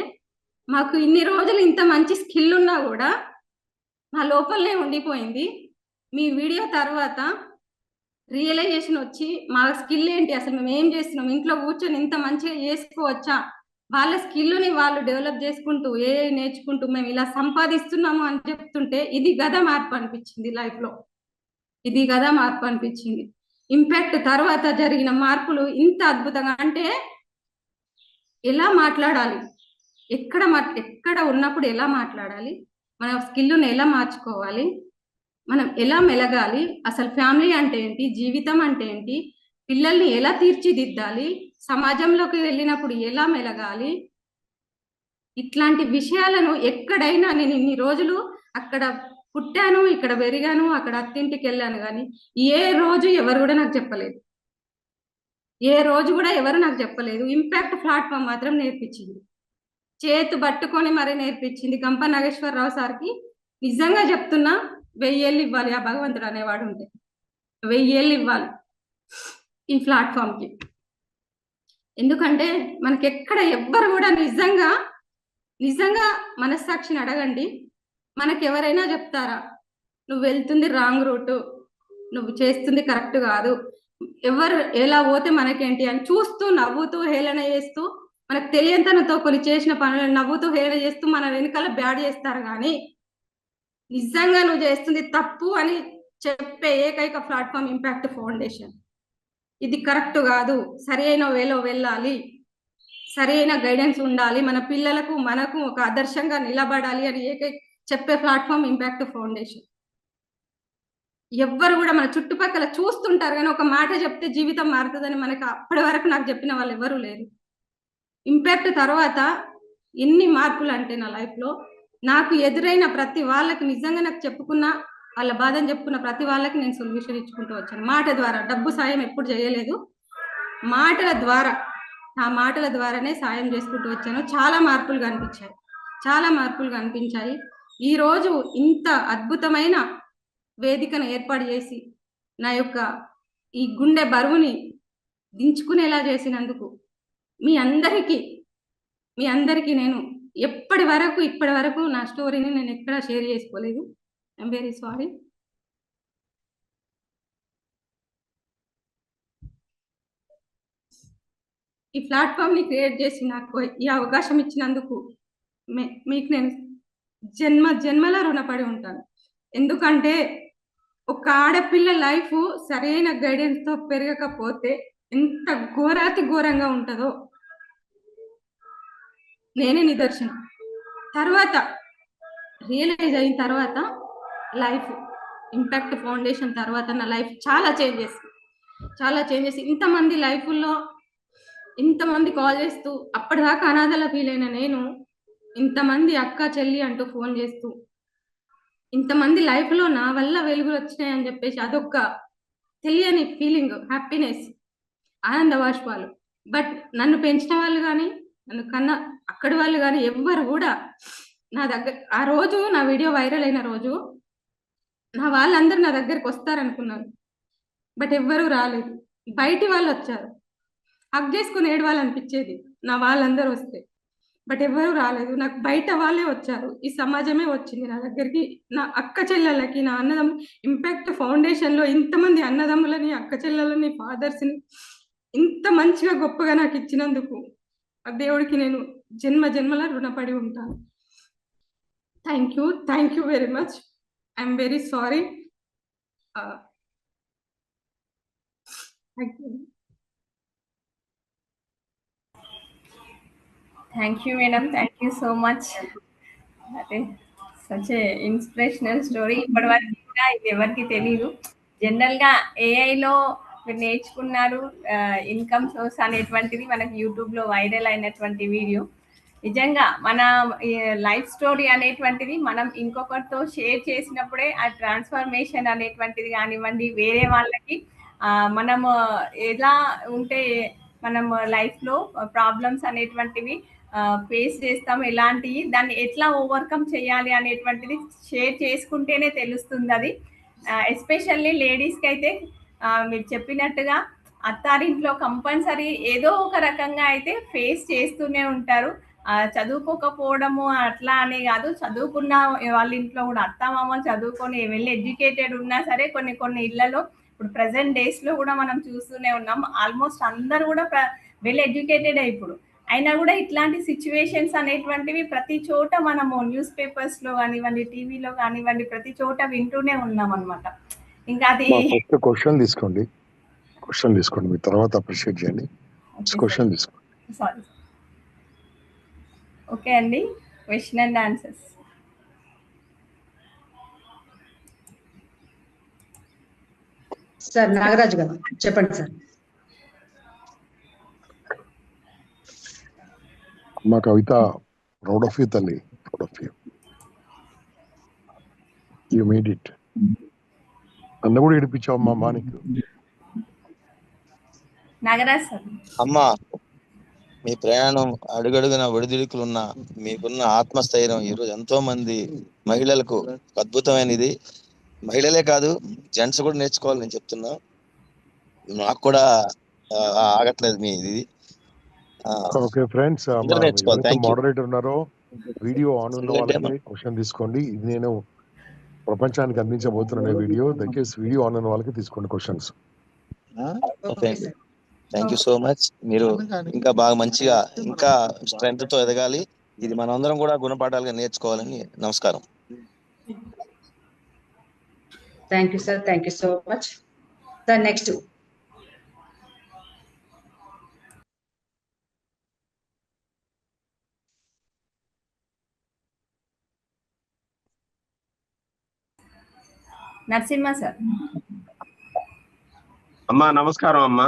మాకు ఇన్ని రోజులు ఇంత మంచి స్కిల్ ఉన్నా కూడా మా లోపలనే ఉండిపోయింది. మీ వీడియో తర్వాత రియలైజేషన్ వచ్చి మా స్కిల్ ఏంటి, అసలు మేము ఏం చేస్తున్నాం, ఇంట్లో కూర్చొని ఇంత మంచిగా చేసుకోవచ్చా, వాళ్ళ స్కిల్ని వాళ్ళు డెవలప్ చేసుకుంటూ నేర్చుకుంటూ మేము ఇలా సంపాదిస్తున్నాము అని చెప్తుంటే ఇది గదా మార్పు అనిపించింది లైఫ్ లో. ఇది గదా మార్పు అనిపించింది. ఇంపాక్ట్ తర్వాత జరిగిన మార్పులు ఇంత అద్భుతంగా అంటే, ఎలా మాట్లాడాలి, ఎక్కడ ఉన్నప్పుడు ఎలా మాట్లాడాలి, మన స్కిల్ను ఎలా మార్చుకోవాలి, మనం ఎలా మెలగాలి, అసలు ఫ్యామిలీ అంటే ఏంటి, జీవితం అంటే ఏంటి, పిల్లల్ని ఎలా తీర్చిదిద్దాలి, సమాజంలోకి వెళ్ళినప్పుడు ఎలా మెలగాలి, ఇట్లాంటి విషయాలను ఎక్కడైనా నేను ఇన్ని రోజులు అక్కడ పుట్టాను, ఇక్కడ పెరిగాను, అక్కడ అత్తింటికి వెళ్ళాను, కానీ ఏ రోజు ఎవరు కూడా నాకు చెప్పలేదు. ఏ రోజు కూడా ఎవరు నాకు చెప్పలేదు. ఇంపాక్ట్ ప్లాట్ఫామ్ మాత్రం నేర్పించింది, చేతు పట్టుకొని మరీ నేర్పించింది. గంప నాగేశ్వరరావు సార్కి నిజంగా చెప్తున్నా, 1000 ఏళ్ళు ఇవ్వాలి ఆ భగవంతుడు అనేవాడు ఉంటే, 1000 ఏళ్ళు ఇవ్వాలి ఈ ప్లాట్ఫామ్కి. ఎందుకంటే మనకి ఎక్కడ ఎవ్వరు కూడా నిజంగా మనస్సాక్షిని అడగండి, మనకి ఎవరైనా చెప్తారా నువ్వు వెళ్తుంది రాంగ్ రూటు, నువ్వు చేస్తుంది కరెక్ట్ కాదు, ఎవరు ఎలా పోతే మనకేంటి అని చూస్తూ నవ్వుతూ హేళన చేస్తూ, మనకు తెలియంతనంతో కొన్ని చేసిన పనులను నవ్వుతూ హేళన చేస్తూ మన వెనుకాల బ్యాడ్ చేస్తారు. కానీ నిజంగా నువ్వు చేస్తుంది తప్పు అని చెప్పే ఏకైక ప్లాట్ఫామ్ ఇంపాక్ట్ ఫౌండేషన్. ఇది కరెక్ట్ కాదు, సరైన వేలో వెళ్ళాలి, సరైన గైడెన్స్ ఉండాలి, మన పిల్లలకు మనకు ఒక ఆదర్శంగా నిలబడాలి అని చెప్పే ప్లాట్ఫామ్ ఇంపాక్ట్ ఫౌండేషన్. ఎవ్వరు కూడా మన చుట్టుపక్కల చూస్తుంటారు కానీ ఒక మాట చెప్తే జీవితం మారుతుందని మనకు అప్పటి వరకు నాకు చెప్పిన వాళ్ళు ఎవరు లేరు. ఇంపాక్ట్ తర్వాత ఎన్ని మార్పులు అంటే నా లైఫ్లో నాకు ఎదురైన ప్రతి వాళ్ళకి నిజంగా నాకు చెప్పుకున్న వాళ్ళ బాధని చెప్పుకున్న ప్రతి వాళ్ళకి నేను సొల్యూషన్ ఇచ్చుకుంటూ వచ్చాను. మాట ద్వారా, డబ్బు సాయం ఎప్పుడు చేయలేదు, మాటల ద్వారా, ఆ మాటల ద్వారానే సాయం చేసుకుంటూ వచ్చాను. చాలా మార్పులు కనిపించాయి. ఈరోజు ఇంత అద్భుతమైన వేదికను ఏర్పాటు చేసి నా యొక్క ఈ గుండె బరువుని దించుకునేలా చేసినందుకు మీ అందరికీ నేను ఇప్పటి వరకు నా స్టోరీని నేను ఎక్కడా షేర్ చేసుకోలేదు. I'm very sorry. ఈ ప్లాట్ఫామ్ని క్రియేట్ చేసి నాకు ఈ అవకాశం ఇచ్చినందుకు మీకు నేను జన్మలా రుణపడి ఉంటాను. ఎందుకంటే ఒక ఆడపిల్ల లైఫ్ సరైన గైడెన్స్తో పెరగకపోతే ఎంత ఘోరాతి ఘోరంగా ఉంటుందో నేనే నిదర్శనం. తర్వాత రియలైజ్ అయిన తర్వాత లైఫ్ ఇంపాక్ట్ ఫౌండేషన్ తర్వాత నా లైఫ్ చాలా చేంజెస్. ఇంతమంది లైఫ్లో ఇంతమంది కాల్ చేస్తూ అప్పటిదాకా అనాథల ఫీల్ అయిన నేను ఇంతమంది అక్క చెల్లి అంటూ ఫోన్ చేస్తూ ఇంతమంది లైఫ్లో నా వల్ల వెలుగులు వచ్చినాయని చెప్పేసి అదొక తెలియని ఫీలింగ్, హ్యాపీనెస్, ఆనంద బాష్పాలు. బట్ నన్ను పెంచిన వాళ్ళు కానీ నన్ను కన్నా అక్కడి వాళ్ళు కానీ ఎవ్వరు కూడా నా దగ్గర, ఆ రోజు నా వీడియో వైరల్ అయిన రోజు నా వాళ్ళందరూ నా దగ్గరికి వస్తారనుకున్నాను, బట్ ఎవ్వరూ రాలేదు. బయటి వాళ్ళు వచ్చారు, హగ్ చేసుకుని ఏడవాలనిపించేది నా వాళ్ళందరూ వస్తే, బట్ ఎవరు రాలేదు. నాకు బయట వాళ్ళే వచ్చారు, ఈ సమాజమే వచ్చింది నా దగ్గరికి. నా అక్క చెల్లెళ్ళకి, నా అన్నదమ్ము ఇంపాక్ట్ ఫౌండేషన్లో ఇంతమంది అన్నదమ్ములని, అక్క చెల్లెలని, ఫాదర్స్ని ఇంత మంచిగా గొప్పగా నాకు ఇచ్చినందుకు ఆ దేవుడికి నేను జన్మలా రుణపడి ఉంటాను. Thank you very much. I'm very sorry. Thank you. Thank you, madam. Thank you so much. That is such a inspirational story. ఇప్పటివరకు కూడా ఇది ఎవరికి తెలియదు. జనరల్గా ఏఐలో మీరు నేర్చుకున్నారు ఇన్కమ్ సోర్స్ అనేటువంటిది మనకి యూట్యూబ్లో వైరల్ అయినటువంటి వీడియో. నిజంగా మన లైఫ్ స్టోరీ అనేటువంటిది మనం ఇంకొకరితో షేర్ చేసినప్పుడే ఆ ట్రాన్స్ఫర్మేషన్ అనేటువంటిది కానివ్వండి, వేరే వాళ్ళకి మనము ఎలా ఉంటే మనం లైఫ్లో ప్రాబ్లమ్స్ అనేటువంటివి ఫేస్ చేస్తాం, ఎలాంటివి దాన్ని ఎట్లా ఓవర్కమ్ చేయాలి అనేటువంటిది షేర్ చేసుకుంటేనే తెలుస్తుంది అది. ఎస్పెషల్లీ లేడీస్కి అయితే మీరు చెప్పినట్టుగా అత్తారింట్లో కంపల్సరీ ఏదో ఒక రకంగా అయితే ఫేస్ చేస్తూనే ఉంటారు. చదువుకోకపోవడము అట్లా అనే కాదు, చదువుకున్న వాళ్ళ ఇంట్లో కూడా అత్తామామ చదువుకొని వెళ్ళి ఎడ్యుకేటెడ్ ఉన్నా సరే కొన్ని కొన్ని ఇళ్లలో ఇప్పుడు ప్రజెంట్ డేస్ లో కూడా మనం చూస్తూనే ఉన్నాం, ఆల్మోస్ట్ అందరూ కూడా వెల్ ఎడ్యుకేటెడ్ ఇప్పుడు అయినా కూడా ఇట్లాంటి సిచ్యువేషన్స్ అనేటువంటివి ప్రతి చోట మనము న్యూస్ పేపర్స్ లో కానివ్వండి, టీవీలో కానివ్వండి, ప్రతి చోట వింటూనే ఉన్నాం అనమాట. ఇంకా అది ఫస్ట్ క్వశ్చన్ తీసుకోండి, మీ తర్వాత అప్రిషియేట్ చేయండి. క్వశ్చన్ తీసుకోండి. సారీ. ఓకే అండి, question and answers. Sir Nagaraju గారు చెప్పండి సార్. మా కవిత, ప్రౌడ్ ఆఫ్ యూ తల్లి, proud of you. You made it. నన్ను కూడా ఏడిపించావు అమ్మా నీకు. నాగరాజ్ సార్. అమ్మా, మీ ప్రయాణం అడుగడుగున ఒడిదుడుకులున్న మీకున్న ఆత్మస్థైర్యం ఈరోజు ఎంతో మంది మహిళలకు అద్భుతమైనది. మహిళలే కాదు, జెంట్స్ కూడా నేర్చుకోవాలి. నేను చెప్తున్నా, నాకు కూడా ఆగట్లేదు మీ ఇది. ఓకే ఫ్రెండ్స్, మోడరేటర్ ఉన్నారో వీడియో ఆన్ ఉన్న వాళ్ళకి క్వశ్చన్ తీసుకోండి. ఇది నేను ప్రపంచానికి అందించబోతున్న వీడియో, దయచేసి వీడియో ఆన్ ఉన్న వాళ్ళకి తీసుకోండి questions. Okay, thank you so much. మీరు ఇంకా బాగా మంచిగా ఇంకా స్ట్రెంగ్త్ తో ఎదగాలి. ఇది మనందరం కూడా గుణపాఠాలుగా నేర్చుకోవాలని. నమస్కారం. Thank you sir, thank you so much sir. Next Narasimha sir. అమ్మా నమస్కారం. అమ్మా,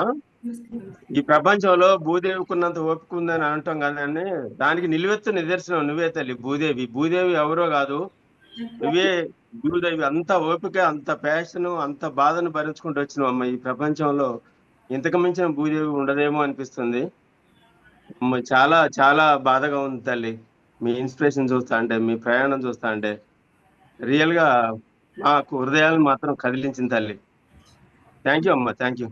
ఈ ప్రపంచంలో భూదేవికున్నంత ఓపిక ఉందని అంటాం కదండి, దానికి నిలువెత్తు నిదర్శనం నువ్వే తల్లి. భూదేవి ఎవరో కాదు, నువ్వే భూదేవి. అంత ఓపిక, అంత ప్యాషన్, అంత బాధను భరించుకుంటూ వచ్చినావు అమ్మ. ఈ ప్రపంచంలో ఇంతకు మించిన భూదేవి ఉండదేమో అనిపిస్తుంది. చాలా చాలా బాధగా ఉంది తల్లి, మీ ఇన్స్పిరేషన్ చూస్తా అంటే, మీ ప్రయాణం చూస్తా అంటే రియల్ గా మాకు హృదయాలను మాత్రం కదిలించింది తల్లి. థ్యాంక్ యూ అమ్మా, థ్యాంక్ యూ.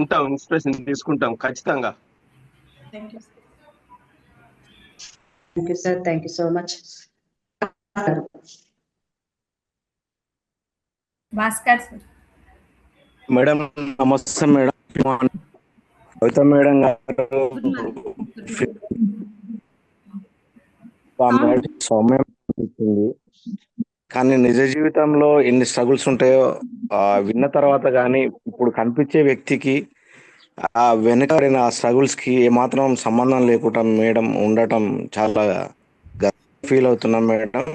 ఉంటాం, ఇన్స్పిరేషన్ తీసుకుంటాం ఖచ్చితంగా. Thank you sir, thank you so much. Bhaskar sir. Madam నమస్తే మేడం. కవిత మేడం గారు సౌమ్యం ఇచ్చింది, కానీ నిజ జీవితంలో ఎన్ని స్ట్రగుల్స్ ఉంటాయో విన్న తర్వాత కానీ ఇప్పుడు కనిపించే వ్యక్తికి ఆ వెనకడిన స్ట్రగుల్స్ కి ఏమాత్రం సంబంధం లేకుండా మేడం ఉండటం చాలా ఫీల్ అవుతున్నాం మేడం.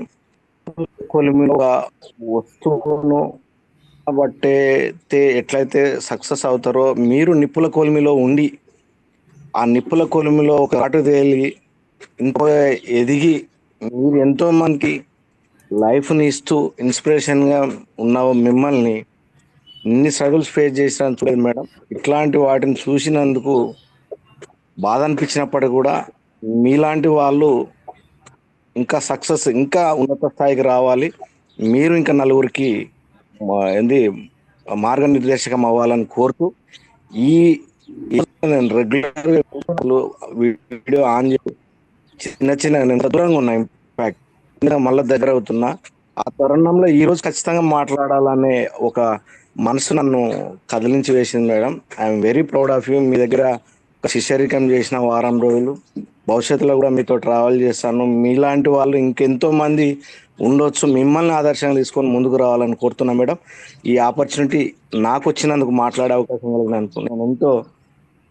కొలిమిలో వస్తువును బట్టే ఎట్లయితే సక్సెస్ అవుతారో, మీరు నిప్పుల కొలిమిలో ఉండి ఆ నిప్పుల కొలిమిలో ఒక అటు తేలి ఇంకో ఎదిగి మీరు ఎంతో మందికి లైఫ్ని ఇస్తూ ఇన్స్పిరేషన్ గా ఉన్న మిమ్మల్ని ఇన్ని స్ట్రగుల్స్ ఫేస్ చేసినందుకు చూడలేదు మేడం. ఇట్లాంటి వాటిని చూసినందుకు బాధ అనిపించినప్పటికీ కూడా మీలాంటి వాళ్ళు ఇంకా సక్సెస్, ఇంకా ఉన్నత స్థాయికి రావాలి, మీరు ఇంకా నలుగురికి మార్గనిర్దేశకం అవ్వాలని కోరుతూ ఈ నేను రెగ్యులర్ వీడియో ఆన్ చేసి చిన్న నేను దూరంగా ఉన్నా, ఇంపాక్ట్ మళ్ళీ దగ్గర అవుతున్నా. ఆ తరుణంలో ఈ రోజు ఖచ్చితంగా మాట్లాడాలనే ఒక మనసు నన్ను కదిలించి వేసింది మేడం. I'm very proud of you. మీ దగ్గర శిష్యరికం చేసిన వారం రోజులు, భవిష్యత్తులో కూడా మీతో ట్రావెల్ చేస్తాను. మీలాంటి వాళ్ళు ఇంకెంతో మంది ఉండొచ్చు, మిమ్మల్ని ఆదర్శంగా తీసుకొని ముందుకు రావాలని కోరుతున్నా మేడం. ఈ ఆపర్చునిటీ నాకు వచ్చినందుకు మాట్లాడే అవకాశం కలిగినందుకు నేను ఎంతో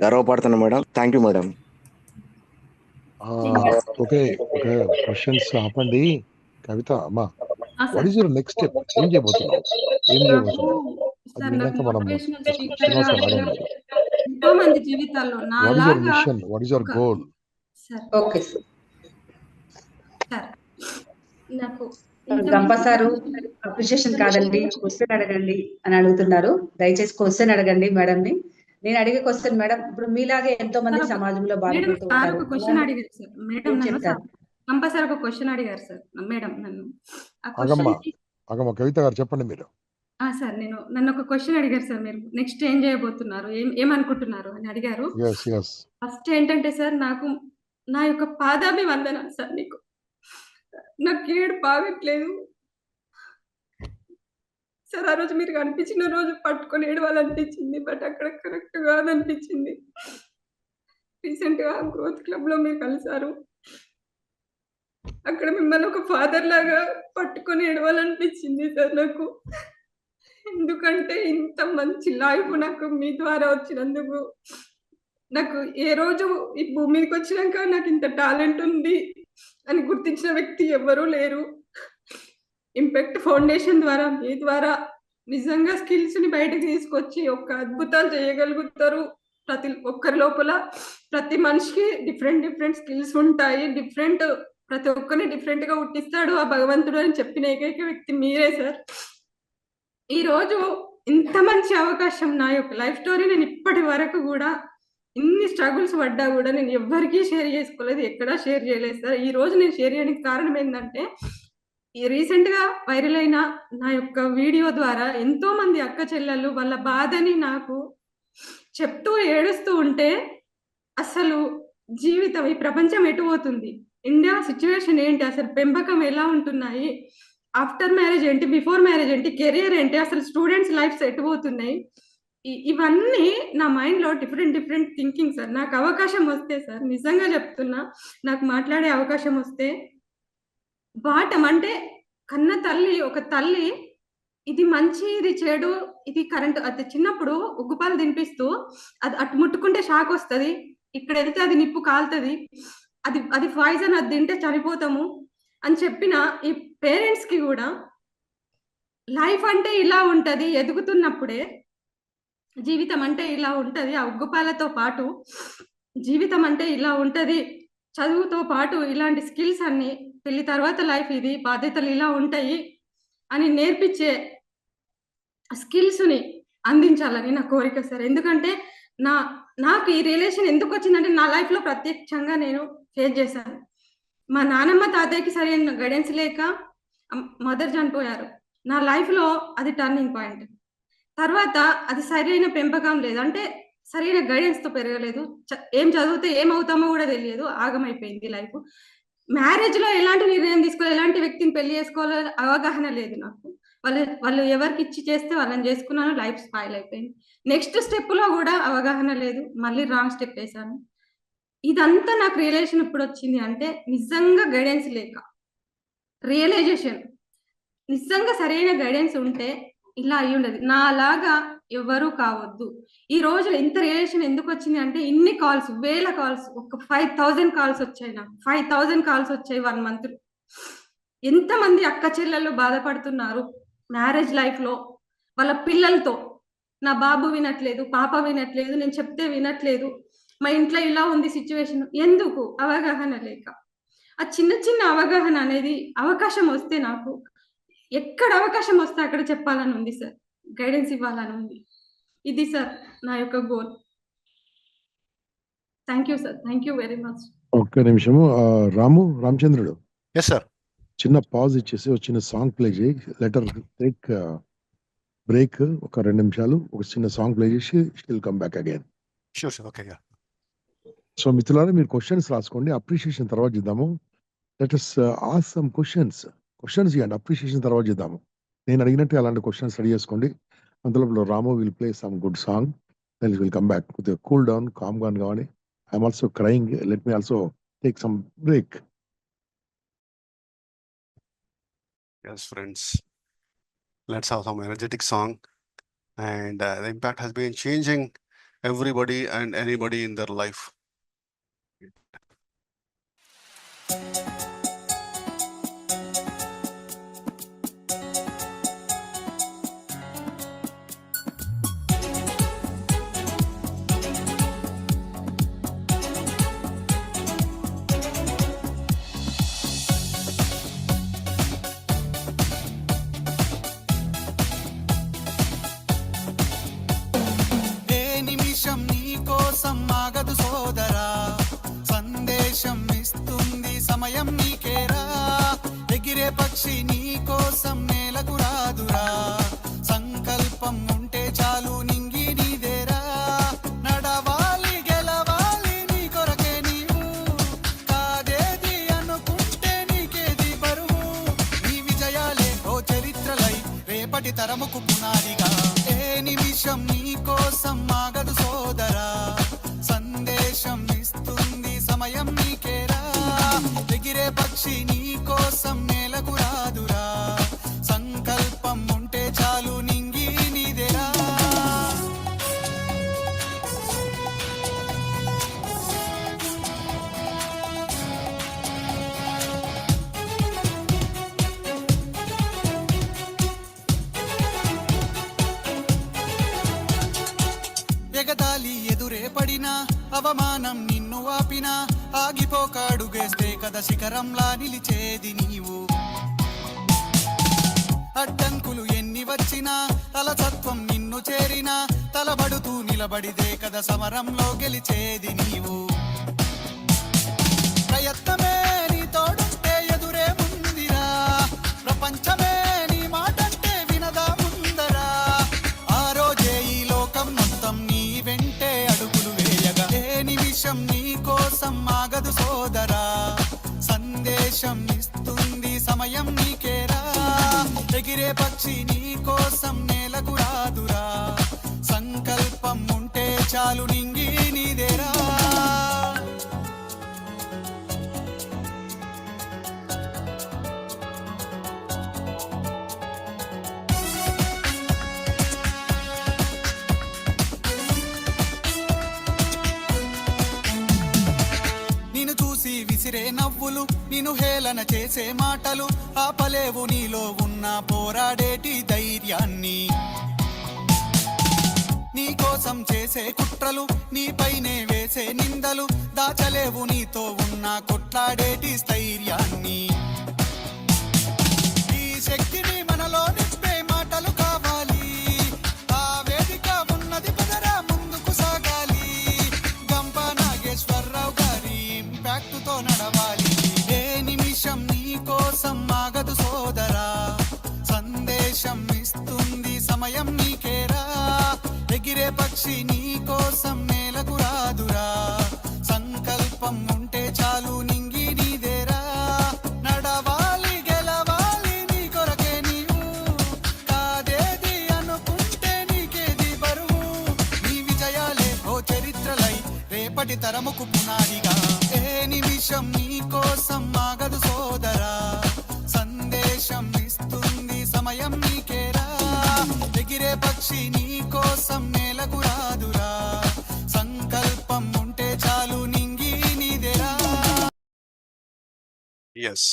గర్వపడుతున్నా మేడం. Thank you madam. Okay, questions ఆపండి. కవిత అమ్మా, what is your next step? ఏం చేయబోతున్నావు? ఎంతో మంది జీవితాల్లో what is your goal? Okay sir, నాకు గంపసారు అప్రిషియేషన్ కాదండి, క్వశ్చన్ అడగండి అని అడుగుతున్నారు. దయచేసి క్వశ్చన్ అడగండి మేడం ని. నేను అడిగే క్వశ్చన్ మేడం, ఇప్పుడు మీలాగే ఎంతో మంది సమాజంలో మేడం బాధపడుతూ సార్ ఉంటారు. ఒక క్వశ్చన్ అడిగారు సార్. మేడం ఏం నన్ను చెప్తారు? కంపల్సరీ ఒక క్వశ్చన్ అడిగారు సార్ మేడం నన్ను. ఆ అగమ్మ క్వశ్చన్ అగమ్మ కవిత గారు చెప్పండి మీరు. సార్ నన్ను ఒక క్వశ్చన్ అడిగారు సార్. మీరు నెక్స్ట్ ఏం చేయబోతున్నారు, ఏమనుకుంటున్నారు అని అడిగారు. ఎస్ ఎస్ ఫస్ట్ ఏంటంటే సార్, నాకు నా యొక్క పాదాభివందనాలు సార్. నాకు ఏడు బాగట్లేదు సార్. ఆ రోజు మీరు కనిపించిన రోజు పట్టుకొని ఏడవాలనిపించింది, బట్ అక్కడ కరెక్ట్ కాదనిపించింది. రీసెంట్ గా గ్రోత్ క్లబ్ లో మీరు కలిసారు. అక్కడ మిమ్మల్ని ఒక ఫాదర్ లాగా పట్టుకొని ఏడవాలనిపించింది సార్ నాకు. ఎందుకంటే ఇంత మంచి లైఫ్ నాకు మీ ద్వారా వచ్చినందుకు. నాకు ఏ రోజు ఈ భూమి మీదకి వచ్చినాక నాకు ఇంత టాలెంట్ ఉంది అని గుర్తించిన వ్యక్తి ఎవరూ లేరు. ఇంపాక్ట్ ఫౌండేషన్ ద్వారా, మీ ద్వారా నిజంగా స్కిల్స్ ని బయటకు తీసుకొచ్చి ఒక అద్భుతాలు చేయగలుగుతారు. ప్రతి ఒక్కరి లోపల, ప్రతి మనిషికి డిఫరెంట్ స్కిల్స్ ఉంటాయి. ప్రతి ఒక్కరిని డిఫరెంట్ గా పుట్టిస్తాడు ఆ భగవంతుడు అని చెప్పిన ఏకైక వ్యక్తి మీరే సార్. ఈ రోజు ఇంత మంచి అవకాశం, నా యొక్క లైఫ్ స్టోరీ నేను ఇప్పటి వరకు కూడా ఇన్ని స్ట్రగుల్స్ పడ్డా కూడా నేను ఎవ్వరికీ షేర్ చేసుకోలేదు, ఎక్కడా షేర్ చేయలేదు సార్. ఈ రోజు నేను షేర్ చేయడానికి కారణం ఏంటంటే, ఈ రీసెంట్ గా వైరల్ అయిన నా యొక్క వీడియో ద్వారా ఎంతో మంది అక్క చెల్లెళ్ళు వాళ్ళ బాధని నాకు చెప్తూ ఏడుస్తూ ఉంటే, అసలు జీవితం, ఈ ప్రపంచం ఎటు పోతుంది, ఇండియా సిచ్యువేషన్ ఏంటి, అసలు పెంపకం ఎలా ఉంటున్నాయి, ఆఫ్టర్ మ్యారేజ్ ఏంటి, బిఫోర్ మ్యారేజ్ ఏంటి, కెరియర్ ఏంటి, అసలు స్టూడెంట్స్ లైఫ్స్ ఎటు పోతున్నాయి, ఇవన్నీ నా మైండ్ లో డిఫరెంట్ థింకింగ్ సార్. నాకు అవకాశం వస్తే సార్, నిజంగా చెప్తున్నా, నాకు మాట్లాడే అవకాశం వస్తే, బాటం అంటే కన్న తల్లి, ఒక తల్లి ఇది మంచి, ఇది చెడు, ఇది కరెంట్, అది చిన్నప్పుడు ఉగ్గుపాలు తినిపిస్తూ అది అటు ముట్టుకుంటే షాక్ వస్తుంది, ఇక్కడ వెళ్తే అది నిప్పు కాలుతుంది, అది పాయిజన్, అది తింటే చనిపోతాము అని చెప్పిన ఈ పేరెంట్స్ కి కూడా లైఫ్ అంటే ఇలా ఉంటది, ఎదుగుతున్నప్పుడే జీవితం అంటే ఇలా ఉంటది, ఆ ఉగ్గుపాలతో పాటు జీవితం అంటే ఇలా ఉంటది, చదువుతో పాటు ఇలాంటి స్కిల్స్ అన్ని, పెళ్లి తర్వాత లైఫ్ ఇది, బాధ్యతలు ఇలా ఉంటాయి అని నేర్పించే స్కిల్స్ ని అందించాలని నా కోరిక సార్. ఎందుకంటే నాకు ఈ రిలేషన్ ఎందుకు వచ్చిందంటే, నా లైఫ్ లో ప్రత్యక్షంగా నేను ఫేస్ చేశాను. మా నానమ్మ తాతయ్యకి సరైన గైడెన్స్ లేక మదర్ చనిపోయారు. నా లైఫ్ లో అది టర్నింగ్ పాయింట్. తర్వాత అది సరైన పెంపకం లేదు, అంటే సరైన గైడెన్స్ తో పెరగలేదు. ఏం చదివితే ఏమవుతామో కూడా తెలియదు, ఆగమైపోయింది లైఫ్. మ్యారేజ్ లో ఎలాంటి నిర్ణయం తీసుకోవాలి, ఎలాంటి వ్యక్తిని పెళ్లి చేసుకోవాలో అవగాహన లేదు నాకు. వాళ్ళు ఎవరికి ఇచ్చి చేస్తే వాళ్ళని చేసుకున్నాను, లైఫ్ స్పాయిల్ అయిపోయింది. నెక్స్ట్ స్టెప్ లో కూడా అవగాహన లేదు, మళ్ళీ రాంగ్ స్టెప్ వేసాను. ఇదంతా నాకు రియలైజేషన్ ఎప్పుడు వచ్చింది అంటే, నిజంగా గైడెన్స్ లేక రియలైజేషన్. నిజంగా సరైన గైడెన్స్ ఉంటే ఇలా అయ్యి ఉండదు. నాలాగా ఎవరు కావద్దు. ఈ రోజు ఇంత రిలేషన్ ఎందుకు వచ్చింది అంటే, ఇన్ని కాల్స్, వేల కాల్స్, ఒక 5000 కాల్స్ వచ్చాయి నాకు. 5000 కాల్స్ వచ్చాయి 1 month. ఎంతమంది అక్క చెల్లెళ్ళు బాధపడుతున్నారు మ్యారేజ్ లైఫ్ లో వాళ్ళ పిల్లలతో. నా బాబు వినట్లేదు, పాప వినట్లేదు, నేను చెప్తే వినట్లేదు, మా ఇంట్లో ఇలా ఉంది సిచ్యువేషన్. ఎందుకు? అవగాహన లేక. ఆ చిన్న అవగాహన అనేది అవకాశం వస్తే, నాకు ఎక్కడ అవకాశం వస్తే అక్కడ చెప్పాలని ఉంది సార్, గైడెన్స్ ఇవ్వాలని ఉంది. ఇది సార్ నా యొక్క goal. Thank you sir, thank you very much. ఒక్క నిమిషము రామచంద్రుడు, చిన్న పాజ్ ఇచ్చేసి ఒక చిన్న సాంగ్ ప్లే చేయి. లెటర్ టేక్ బ్రేక్, ఒక 2 నిమిషాలు ఒక చిన్న సాంగ్ ప్లే చేసి will come back again. So మిత్రులారా, మీరు క్వశ్చన్స్ రాసుకోండి, అప్రిషియేషన్ తర్వాత చేద్దాము. Let us ask some questions ఇవ్వండి, అప్రిషియేషన్ తర్వాత చేద్దాము. నేను అడిగినట్టు అలాంటి క్వశ్చన్స్ రెడీ చేసుకోండి. అందులో Ramu will play some good song, then will come back with cool down, calm గా కావాలి. I'm also crying, let me also take some break. Yes, friends, let's have some energetic song. And the impact has been changing everybody and anybody in their life. ఏ నిమిషం సమయం నీకేరా ఎగిరే పక్షి నీ కోసం నేలకు రాదురా సంకల్పం ఉంటే చాలు నింగి నీదేరా నడవాలి గెలవాలి నీ కొరకే నీవు కాదేది అనుకుంటే నీకేది బరువు నీ విజయాలే ఓ చరిత్రలై రేపటి తరముకు పునాదిగా ఏ నిమిషం నీ కోసం ఆగదు సోదరా సందేశం ఇస్తుంది సమయం నీకేరా ఎగిరే పక్షి నీ కోసం నేలకు రాదురా సంకల్పం ఉంటే చాలు నింగి నీదేరా ఎగతాళి ఎదురే పడినా అవమానం నిన్ను ఆపినా ఆగిపోకాడుగేస్తే కదా శిఖరంలా నిలిచేది నీవు అడ్డంకులు ఎన్ని వచ్చినా అలసత్వం నిన్ను చేరినా తలబడుతూ నిలబడిదే కదా సమరంలో గెలిచేది నీవు ప్రయత్నమే నీ తోడుంటే ఎదురే ముందిరా ప్రపంచమే నీ మాటంటే వినదా ముందరా ఆ రోజే ఈ లోకం మొత్తం నీ వెంటే అడుగులు వేయగా ఏ నిమిషం నీ కోసం ఆగదు సోదరా సందేశం ఇస్తుంది సమయం నీకేరా ఎగిరే పక్షి నీ కోసం నేలకు రాదురా సంకల్పం ఉంటే చాలు నింగి నీదేరా నిన్ను చూసి విసిరే నవ్వులు నిన్ను హేళన చేసే మాటలు ఆపలేవు నీలో ఉన్న పోరాడేటి ధైర్యాన్ని నీ కోసం చేసే కుట్రలు నీపైనే వేసే నిందలు దాచలేవు నీతో ఉన్న కొట్లాడేటి స్థైర్యాన్ని ఈ శక్తిని మనలో నింపే మాటలు కావాలి ఆ వేదిక ఉన్నది పదరా ముందుకు సాగాలి గంప నాగేశ్వరరావు గారి ఇంపాక్ట్ తో నడవాలి ఏ నిమిషం నీ కోసం ఆగదు సోదరా సందేశం ఇస్తుంది సమయం నీకేరా ఎగిరే పక్షి నీ కోసం నేలకు రాదురా సంకల్పం ఉంటే చాలు నింగి నీదేరా నడవాలి గెలవాలి నీ కొరకే నీవు కాదేది అనుకుంటే నీకేది బరువు నీ విజయాలే ఓ చరిత్రలై రేపటి తరముకు పునాదిగా ఏ నిమిషం నీ కోసం ఆగదు సోదరా సందేశం ఇస్తుంది సమయం నీకేరా ఎగిరే పక్షి నీ కోసం నేలకు రాదురా సంకల్పం ఉంటే చాలు నింగి నీదేరా ఎస్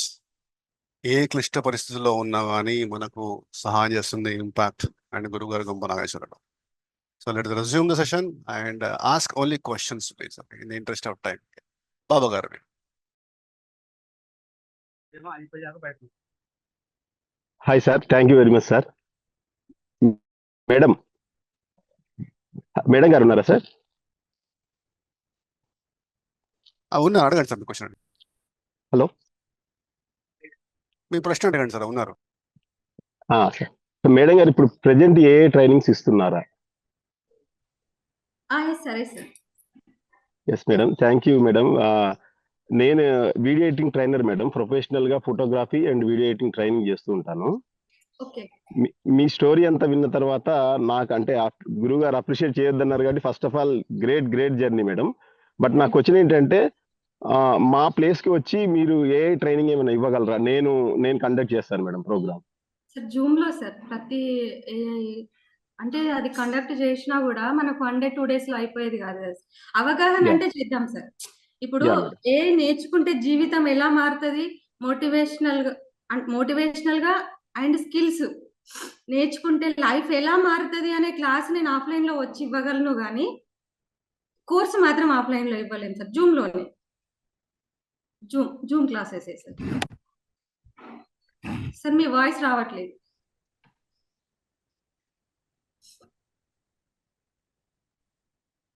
ఏ క్లిష్ట పరిస్థితుల్లో ఉన్నా కానీ మనకు సహాయం చేస్తుంది ఇంపాక్ట్ అండ్ గురుగారు Gampa Nageswararao. So let resume the session and ask only questions please in the interest of time. Baba garu hi sir, thank you very much sir. Madam madam garu ఉన్నారా సార్? ఉన్నారు, అడగండి సార్ మీ క్వశ్చన్. హలో, మీ ప్రశ్న అడగండి సార్. ఉన్నారు sir. Madam గారు ఇప్పుడు ప్రెజెంట్ ఏ ట్రైనింగ్స్ ఇస్తున్నారా? సరే sir. Yes madam, thank you madam. నేను video editing trainer madam. Professional గా photography and video editing training చేస్తూ ఉంటాను. మీ స్టోరీ అంతా విన్న తర్వాత నాకు అంటే గురువు గారు అప్రిషియేట్ చేయొద్దన్నారు కాబట్టి first of all great journey madam. But నా క్వశ్చన్ ఏంటంటే మా ప్లేస్ కి వచ్చి మీరు ఏ ట్రైనింగ్ ఏమైనా ఇవ్వగలరా? నేను కండక్ట్ చేస్తాను మేడం ప్రోగ్రామ్. సార్ జూమ్ లో సార్ ప్రతి అంటే అది కండక్ట్ చేసినా కూడా మనకు 1 day 2 days లో అయిపోయేది కాదు కదా. అవగాహన అంటే చేద్దాం సార్. ఇప్పుడు నేర్చుకుంటే జీవితం ఎలా మారుతుంది, మోటివేషనల్ గా అండ్ స్కిల్స్ నేర్చుకుంటే లైఫ్ ఎలా మారుతుంది అనే క్లాస్ నేను ఆఫ్లైన్ లో వచ్చి ఇవ్వగలను, కానీ కోర్సు మాత్రం ఆఫ్లైన్ లో ఇవ్వలేను సార్. జూమ్ లోనే జూమ్ క్లాసెస్ సార్. సార్ మీ వాయిస్ రావట్లేదు.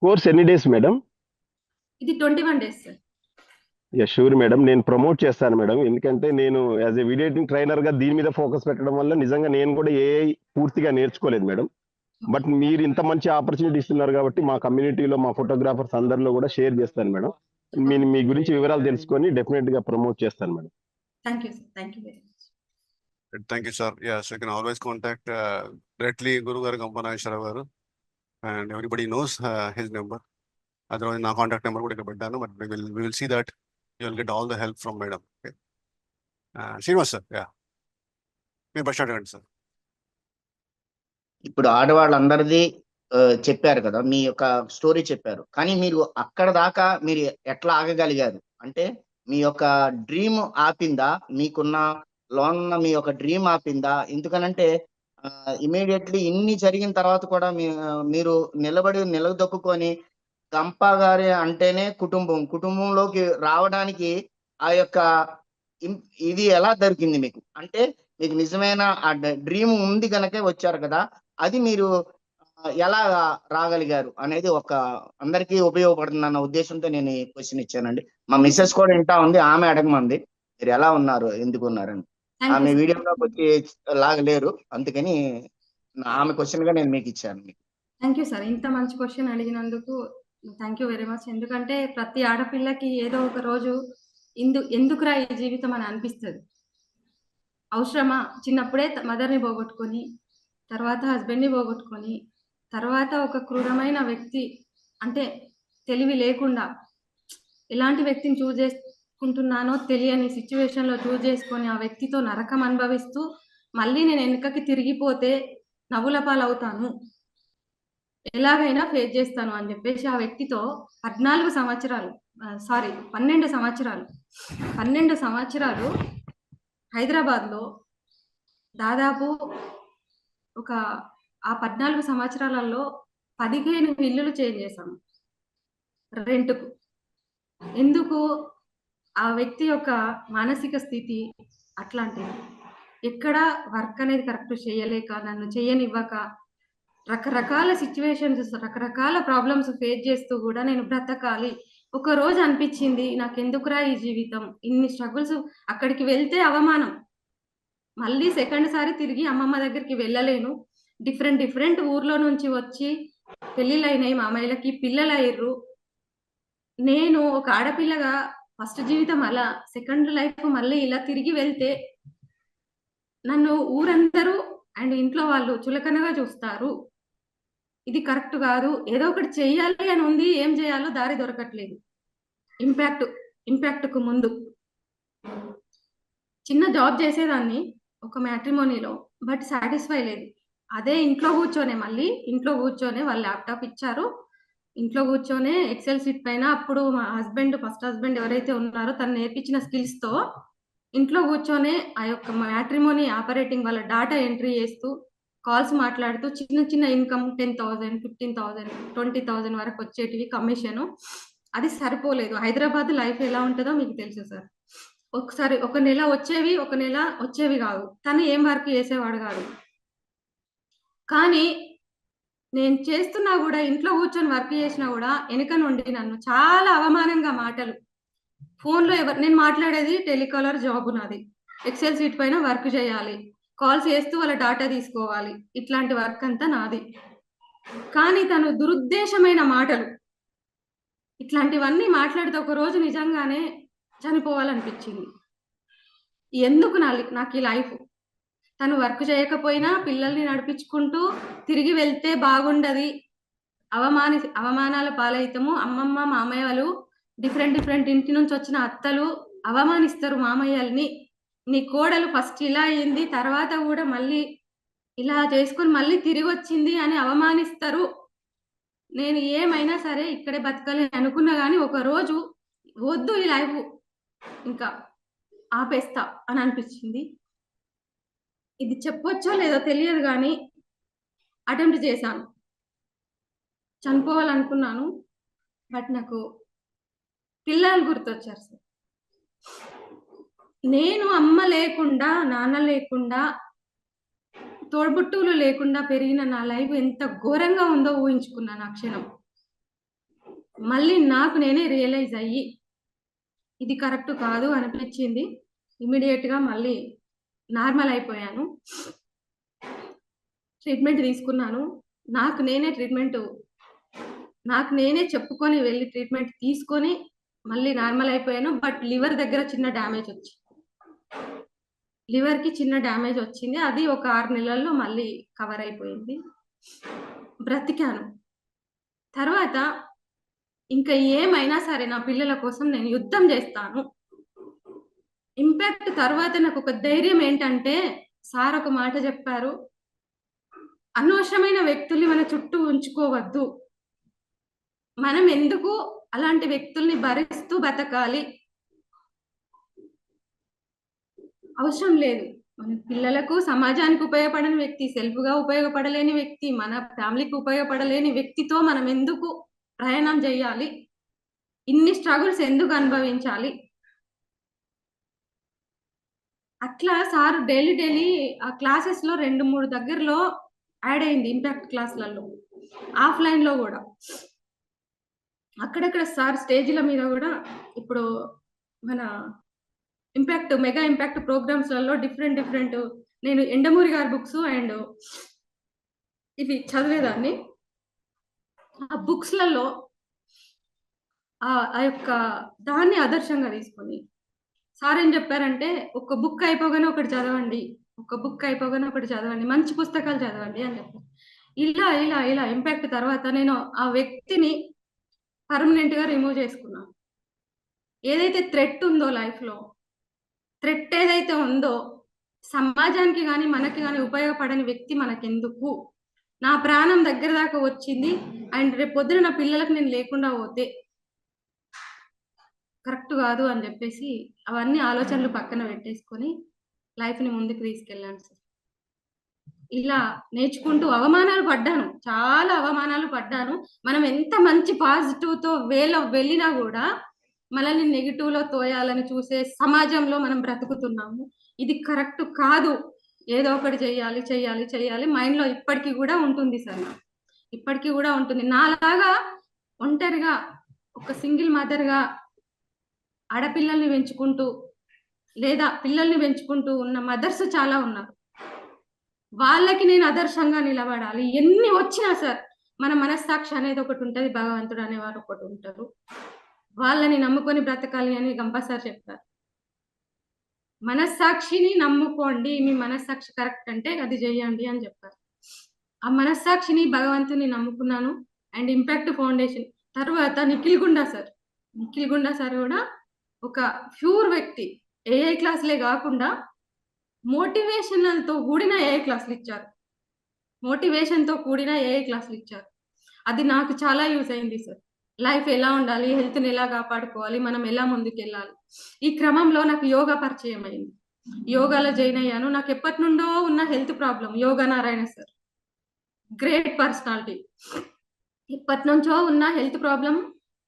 కోర్స్ ఎన్ని డేస్ మేడం? ఇది 21 days సార్. షూర్ మేడం, నేను ప్రమోట్ చేస్తాను మేడం. ఎందుకంటే నేను as a video editing trainer గా దీని మీద ఫోకస్ పెట్టడం వల్ల నిజంగా నేను కూడా ఏఐ పూర్తిగా నేర్చుకోలేదు మేడం. బట్ మీరు ఇంత మంచి ఆపర్చునిటీ ఇస్తున్నారు కాబట్టి మా కమ్యూనిటీలో మా ఫోటోగ్రాఫర్స్ అందరిలో కూడా షేర్ చేస్తాను మేడం. మీ గురించి వివరాలు తెలుసుకొని డెఫినెట్ గా ప్రమోట్ చేస్తాను madam. Thank you sir, thank you very much. Thank you, sir. Yeah, so you can always contact directly Guru Garu Gampanageshwara garu, and everybody knows his number. Otherwise, na contact number kuda ikkada, but we will see that you will get all the help from madam. Okay. Srinivas sir, yeah. Me Bashar sir. ఇప్పుడు ఆడవాళ్ళందరిది చెప్పారు కదా, మీ యొక్క story చెప్పారు, కానీ మీరు అక్కడ దాకా మీరు ఎట్లా ఆగగలిగారు? అంటే మీ యొక్క డ్రీమ్ ఆపిందా? మీకున్న లోన్ ఉన్న మీ యొక్క డ్రీమ్ ఆపిందా? ఎందుకనంటే ఇమీడియట్లీ ఇన్ని జరిగిన తర్వాత కూడా మీరు నిలదొక్కుని గంప గారి అంటేనే కుటుంబంలోకి రావడానికి ఆ యొక్క ఇది ఎలా దొరికింది మీకు? అంటే మీకు నిజమైన ఆ డ్రీమ్ ఉంది కనుకే వచ్చారు కదా, అది మీరు ఎలా రాగలిగారు అనేది ఒక అందరికీ ఉపయోగపడుతుంది అన్న ఉద్దేశంతో నేను ఈ క్వశ్చన్ ఇచ్చానండి. మా మిస్సెస్ కూడా వింటా ఉంది, ఆమె అడగమంది మీరు ఎలా ఉన్నారు, ఎందుకు ఉన్నారని. ఆమె వీడియోలోకి వచ్చి లాగలేరు, అందుకని ఆమె క్వశ్చన్ గా నేను మీకు ఇచ్చాను. థ్యాంక్ యూ సార్, ఇంత మంచి క్వశ్చన్ అడిగినందుకు థ్యాంక్ యూ వెరీ మచ్. ఎందుకంటే ప్రతి ఆడపిల్లకి ఏదో ఒక రోజు ఎందుకురా ఈ జీవితం అని అనిపిస్తుంది. అవసరమా? చిన్నప్పుడే మదర్ని పోగొట్టుకొని, తర్వాత హస్బెండ్ని పోగొట్టుకొని, తర్వాత ఒక క్రూరమైన వ్యక్తి, అంటే తెలివి లేకుండా ఎలాంటి వ్యక్తిని చూజ్ చేసుకుంటున్నానో తెలియని సిచ్యువేషన్లో చూజ్ చేసుకొని ఆ వ్యక్తితో నరకం అనుభవిస్తూ మళ్ళీ నేను వెనుకకి తిరిగిపోతే నవ్వుల పాలవుతాను, ఎలాగైనా ఫేస్ చేస్తాను అని చెప్పేసి ఆ వ్యక్తితో 12 సంవత్సరాలు హైదరాబాద్లో దాదాపు ఆ 14 సంవత్సరాలలో 15 ఇల్లులు చేంజ్ చేశాము రెంట్కు. ఎందుకు? ఆ వ్యక్తి యొక్క మానసిక స్థితి అట్లాంటిది. ఎక్కడ వర్క్ అనేది కరెక్ట్ చేయలేక, నన్ను చేయనివ్వక, రకరకాల సిచ్యువేషన్స్, రకరకాల ప్రాబ్లమ్స్ ఫేస్ చేస్తూ కూడా నేను బ్రతకాలి. ఒక రోజు అనిపించింది, నాకెందుకురా ఈ జీవితం, ఇన్ని స్ట్రగుల్స్. అక్కడికి వెళ్తే అవమానం, మళ్ళీ సెకండ్ సారి తిరిగి అమ్మమ్మ దగ్గరికి వెళ్ళలేను. డిఫరెంట్ ఊర్లో నుంచి వచ్చి పెళ్ళిళ్ళు అయినాయి, మా అమ్మాయిలకి పిల్లలు అయ్యారు. నేను ఒక ఆడపిల్లగా ఫస్ట్ జీవితం అలా, సెకండ్ లైఫ్ మళ్ళీ ఇలా తిరిగి వెళ్తే నన్ను ఊరందరూ అండ్ ఇంట్లో వాళ్ళు చులకనగా చూస్తారు. ఇది కరెక్ట్ కాదు, ఏదో ఒకటి చెయ్యాలి అని ఉంది, ఏం చేయాలో దారి దొరకట్లేదు. ఇంపాక్ట్కు ముందు చిన్న జాబ్ చేసేదాన్ని ఒక మ్యాట్రిమోనీలో, బట్ సాటిస్ఫై లేదు. అదే ఇంట్లో కూర్చొనే వాళ్ళు ల్యాప్టాప్ ఇచ్చారు, ఇంట్లో కూర్చొనే ఎక్సెల్ షీట్ పైన, అప్పుడు మా ఫస్ట్ హస్బెండ్ ఎవరైతే ఉన్నారో తను నేర్పించిన స్కిల్స్తో ఇంట్లో కూర్చొనే ఆ యొక్క మ్యాట్రిమోనీ ఆపరేటింగ్ వాళ్ళ డాటా ఎంట్రీ చేస్తూ కాల్స్ మాట్లాడుతూ చిన్న ఇన్కమ్ 10,000, 15,000, 20,000 వరకు వచ్చేటివి కమిషను. అది సరిపోలేదు. హైదరాబాద్ లైఫ్ ఎలా ఉంటుందో మీకు తెలుసు సార్. ఒకసారి ఒక నెల వచ్చేవి, ఒక నెల వచ్చేవి కాదు. తను ఏం వర్క్ చేసేవాడు కాదు. కానీ నేను చేస్తున్నా కూడా, ఇంట్లో కూర్చొని వర్క్ చేసినా కూడా వెనుక నుండి నన్ను చాలా అవమానంగా మాటలు, ఫోన్లో నేను మాట్లాడేది టెలికాలర్ జాబ్ నాది, ఎక్సెల్ షీట్ పైన వర్క్ చేయాలి, కాల్స్ చేస్తూ వాళ్ళ డాటా తీసుకోవాలి, ఇట్లాంటి వర్క్ అంతా నాది. కానీ తను దురుద్దేశమైన మాటలు, ఇట్లాంటివన్నీ మాట్లాడితే ఒక రోజు నిజంగానే చనిపోవాలనిపించింది. ఎందుకు నాకు ఈ లైఫ్? తను వర్క్ చేయకపోయినా పిల్లల్ని నడిపించుకుంటూ తిరిగి వెళ్తే బాగుండది, అవమానాల పాలైతము. అమ్మమ్మ మామయ్య వాళ్ళు డిఫరెంట్ ఇంటి నుంచి వచ్చిన అత్తలు అవమానిస్తారు మామయ్యల్ని. నీ కోడలు ఫస్ట్ ఇలా అయింది, తర్వాత కూడా మళ్ళీ ఇలా చేసుకొని మళ్ళీ తిరిగి వచ్చింది అని అవమానిస్తారు. నేను ఏమైనా సరే ఇక్కడే బతకాలి అనుకున్నా కానీ ఒక రోజు వద్దు, ఈ లైఫ్ ఇంకా ఆపేస్తా అని అనిపించింది. ఇది చెప్పొచ్చో లేదో తెలియదు కానీ అటెంప్ట్ చేశాను, చనిపోవాలనుకున్నాను. బట్ నాకు పిల్లలు గుర్తొచ్చారు సార్. నేను అమ్మ లేకుండా, నాన్న లేకుండా, తోడ్బుట్టువులు లేకుండా పెరిగిన నా లైఫ్ ఎంత ఘోరంగా ఉందో ఊహించుకున్నాను ఆ క్షణం. మళ్ళీ నాకు నేనే రియలైజ్ అయ్యి ఇది కరెక్ట్ కాదు అనిపించింది. ఇమీడియట్‌గా మళ్ళీ నార్మల్ అయిపోయాను. ట్రీట్మెంట్ తీసుకున్నాను. నాకు నేనే చెప్పుకొని వెళ్లి ట్రీట్మెంట్ తీసుకొని మళ్ళీ నార్మల్ అయిపోయాను. బట్ లివర్ దగ్గర చిన్న డ్యామేజ్ వచ్చింది. లివర్‌కి చిన్న డ్యామేజ్ వచ్చింది. అది ఒక 6 నెలల్లో మళ్ళీ కవర్ అయిపోయింది. బ్రతికాను. తర్వాత ఇంకా ఏమైనా సరే నా పిల్లల కోసం నేను యుద్ధం చేస్తాను. ఇంపాక్ట్ తర్వాత నాకు ఒక ధైర్యం ఏంటంటే, సార్ ఒక మాట చెప్పారు. అనవసరమైన వ్యక్తుల్ని మన చుట్టూ ఉంచుకోవద్దు. మనం ఎందుకు అలాంటి వ్యక్తుల్ని భరిస్తూ బతకాలి? అవసరం లేదు. మన పిల్లలకు, సమాజానికి ఉపయోగపడని వ్యక్తి, సెల్ఫ్‌గా ఉపయోగపడలేని వ్యక్తి, మన ఫ్యామిలీకి ఉపయోగపడలేని వ్యక్తితో మనం ఎందుకు ప్రయాణం చేయాలి? ఇన్ని స్ట్రగుల్స్ ఎందుకు అనుభవించాలి? అట్లా సార్ డైలీ ఆ క్లాసెస్‌లో 2, 3 దగ్గరలో యాడ్ అయింది ఇంపాక్ట్ క్లాస్‌లలో. ఆఫ్‌లైన్‌లో గూడా. అక్కడక్కడ సార్ స్టేజ్‌ల మీద గూడా ఇప్పుడు మన మెగా ఇంపాక్ట్ ప్రోగ్రామ్స్‌లలో డిఫరెంట్ నేను ఎండమూరి గారి బుక్స్ అండ్ ఇవి చదివేదాన్ని. ఆ బుక్స్‌లలో ఆ యొక్క దాన్ని ఆదర్శంగా తీసుకొని సార్ ఏం చెప్పారంటే, ఒక బుక్ అయిపోగానే ఒకటి చదవండి. మంచి పుస్తకాలు చదవండి అని చెప్పారు. ఇలా ఇంపాక్ట్ తర్వాత నేను ఆ వ్యక్తిని పర్మనెంట్‌గా రిమూవ్ చేసుకున్నాను. ఏదైతే థ్రెట్ ఉందో లైఫ్‌లో, థ్రెట్ ఏదైతే ఉందో సమాజానికి గాని, మనకి గాని ఉపయోగపడని వ్యక్తి మనకెందుకు? నా ప్రాణం దగ్గర దాకా వచ్చింది. అండ్ రేపు పొద్దున నా పిల్లలకు నేను లేకుండా పోతే కరెక్ట్ కాదు అని చెప్పేసి అవన్నీ ఆలోచనలు పక్కన పెట్టేసుకొని లైఫ్‌ని ముందుకు తీసుకెళ్ళాను సార్. ఇలా నేర్చుకుంటూ అవమానాలు పడ్డాను. చాలా అవమానాలు పడ్డాను. మనం ఎంత మంచి పాజిటివ్‌తో వేలో వెళ్ళినా గూడా మనల్ని నెగెటివ్‌లో తోయాలని చూసే సమాజంలో మనం బ్రతుకుతున్నాము. ఇది కరెక్ట్ కాదు. ఏదో ఒకటి చెయ్యాలి మైండ్‌లో ఇప్పటికి గూడా ఉంటుంది సార్. ఇప్పటికి గూడా ఉంటుంది. నాలాగా ఒంటరిగా ఒక సింగిల్ మదర్‌గా ఆడపిల్లల్ని పెంచుకుంటూ లేదా పిల్లల్ని పెంచుకుంటూ ఉన్న మదర్స్ చాలా ఉన్నారు. వాళ్ళకి నేను ఆదర్శంగా నిలబడాలి. ఎన్ని వచ్చినా సార్, మన మనస్సాక్షి అనేది ఒకటి ఉంటది. భగవంతుడు అనేవారు ఒకటి ఉంటారు. వాళ్ళని నమ్ముకొని బ్రతకాలి అని గంప సార్ చెప్పారు. మనస్సాక్షిని నమ్ముకోండి. మీ మనస్సాక్షి కరెక్ట్ అంటే అది చేయండి అని చెప్పారు. ఆ మనస్సాక్షిని, భగవంతుని నమ్ముకున్నాను. అండ్ ఇంపాక్ట్ ఫౌండేషన్ తర్వాత నిఖిల్ గుండా సార్ కూడా ఒక ప్యూర్ వ్యక్తి. ఏఐ క్లాసులే కాకుండా మోటివేషన్‌తో కూడిన ఏఐ క్లాసులు ఇచ్చారు. అది నాకు చాలా యూజ్ అయింది సార్. లైఫ్ ఎలా ఉండాలి? హెల్త్‌ని ఎలా కాపాడుకోవాలి? మనం ఎలా ముందుకెళ్ళాలి? ఈ క్రమంలో నాకు యోగా పరిచయం అయింది. యోగాలో జాయిన్ అయ్యాను. నాకు ఎప్పటినుండో ఉన్న health problem yoga Narayana sir. Great personality. ఎప్పటినుంచో ఉన్న హెల్త్ ప్రాబ్లమ్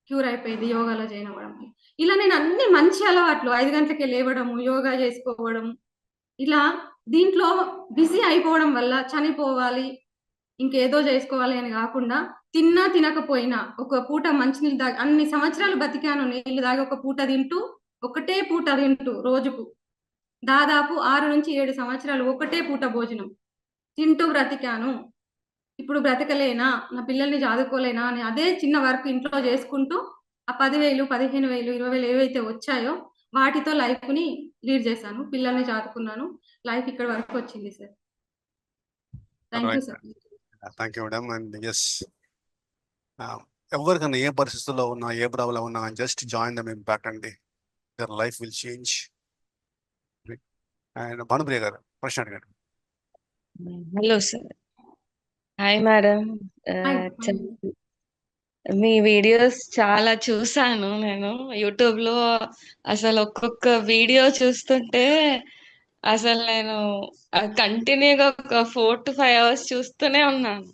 క్యూర్ అయిపోయింది యోగాలో జాయిన్ అవ్వడం. ఇలా నేను అన్ని మంచి అలవాట్లు 5 గంటలకే లేవడము, యోగా చేసుకోవడం, ఇలా దీంట్లో బిజీ అయిపోవడం వల్ల చనిపోవాలి, ఇంకేదో చేసుకోవాలి అని కాకుండా తిన్నా తినకపోయినా ఒక పూట మంచినీళ్ళు తాగి అన్ని సంవత్సరాలు బతికాను. నీళ్లు తాగి ఒకటే పూట తింటూ రోజుకు దాదాపు 6-7 సంవత్సరాలు ఒకటే పూట భోజనం తింటూ బ్రతికాను. ఇప్పుడు బ్రతకలేనా? నా పిల్లల్ని చదువుకోలేనా అని అదే చిన్న వర్క్ ఇంట్లో చేసుకుంటూ ఆ 10,000, 15,000, 20,000 ఏవైతే వచ్చాయో వాటితో లైఫ్‌ని లీడ్ చేశాను. పిల్లల్ని చదువుకున్నాను. లైఫ్ ఇక్కడ వరకు వచ్చింది sir. Thank you sir. Thank you madam. And yes, ఎవరికైనా ఏ పరిస్థితుల్లో ఉన్నా, ఏ ప్రాబ్లం ఉన్నా జస్ట్ జాయిన్ దమ్ ఇంపాక్ట్ అండి. Their life will change. And Bhanupriya గారు ప్రశ్న అడిగారు. Hello sir. Hi madam. మీ వీడియోస్ చాలా చూసాను నేను యూట్యూబ్‌లో. అసలు ఒక్కొక్క వీడియో చూస్తుంటే అసలు నేను కంటిన్యూగా ఒక 4-5 అవర్స్ చూస్తూనే ఉన్నాను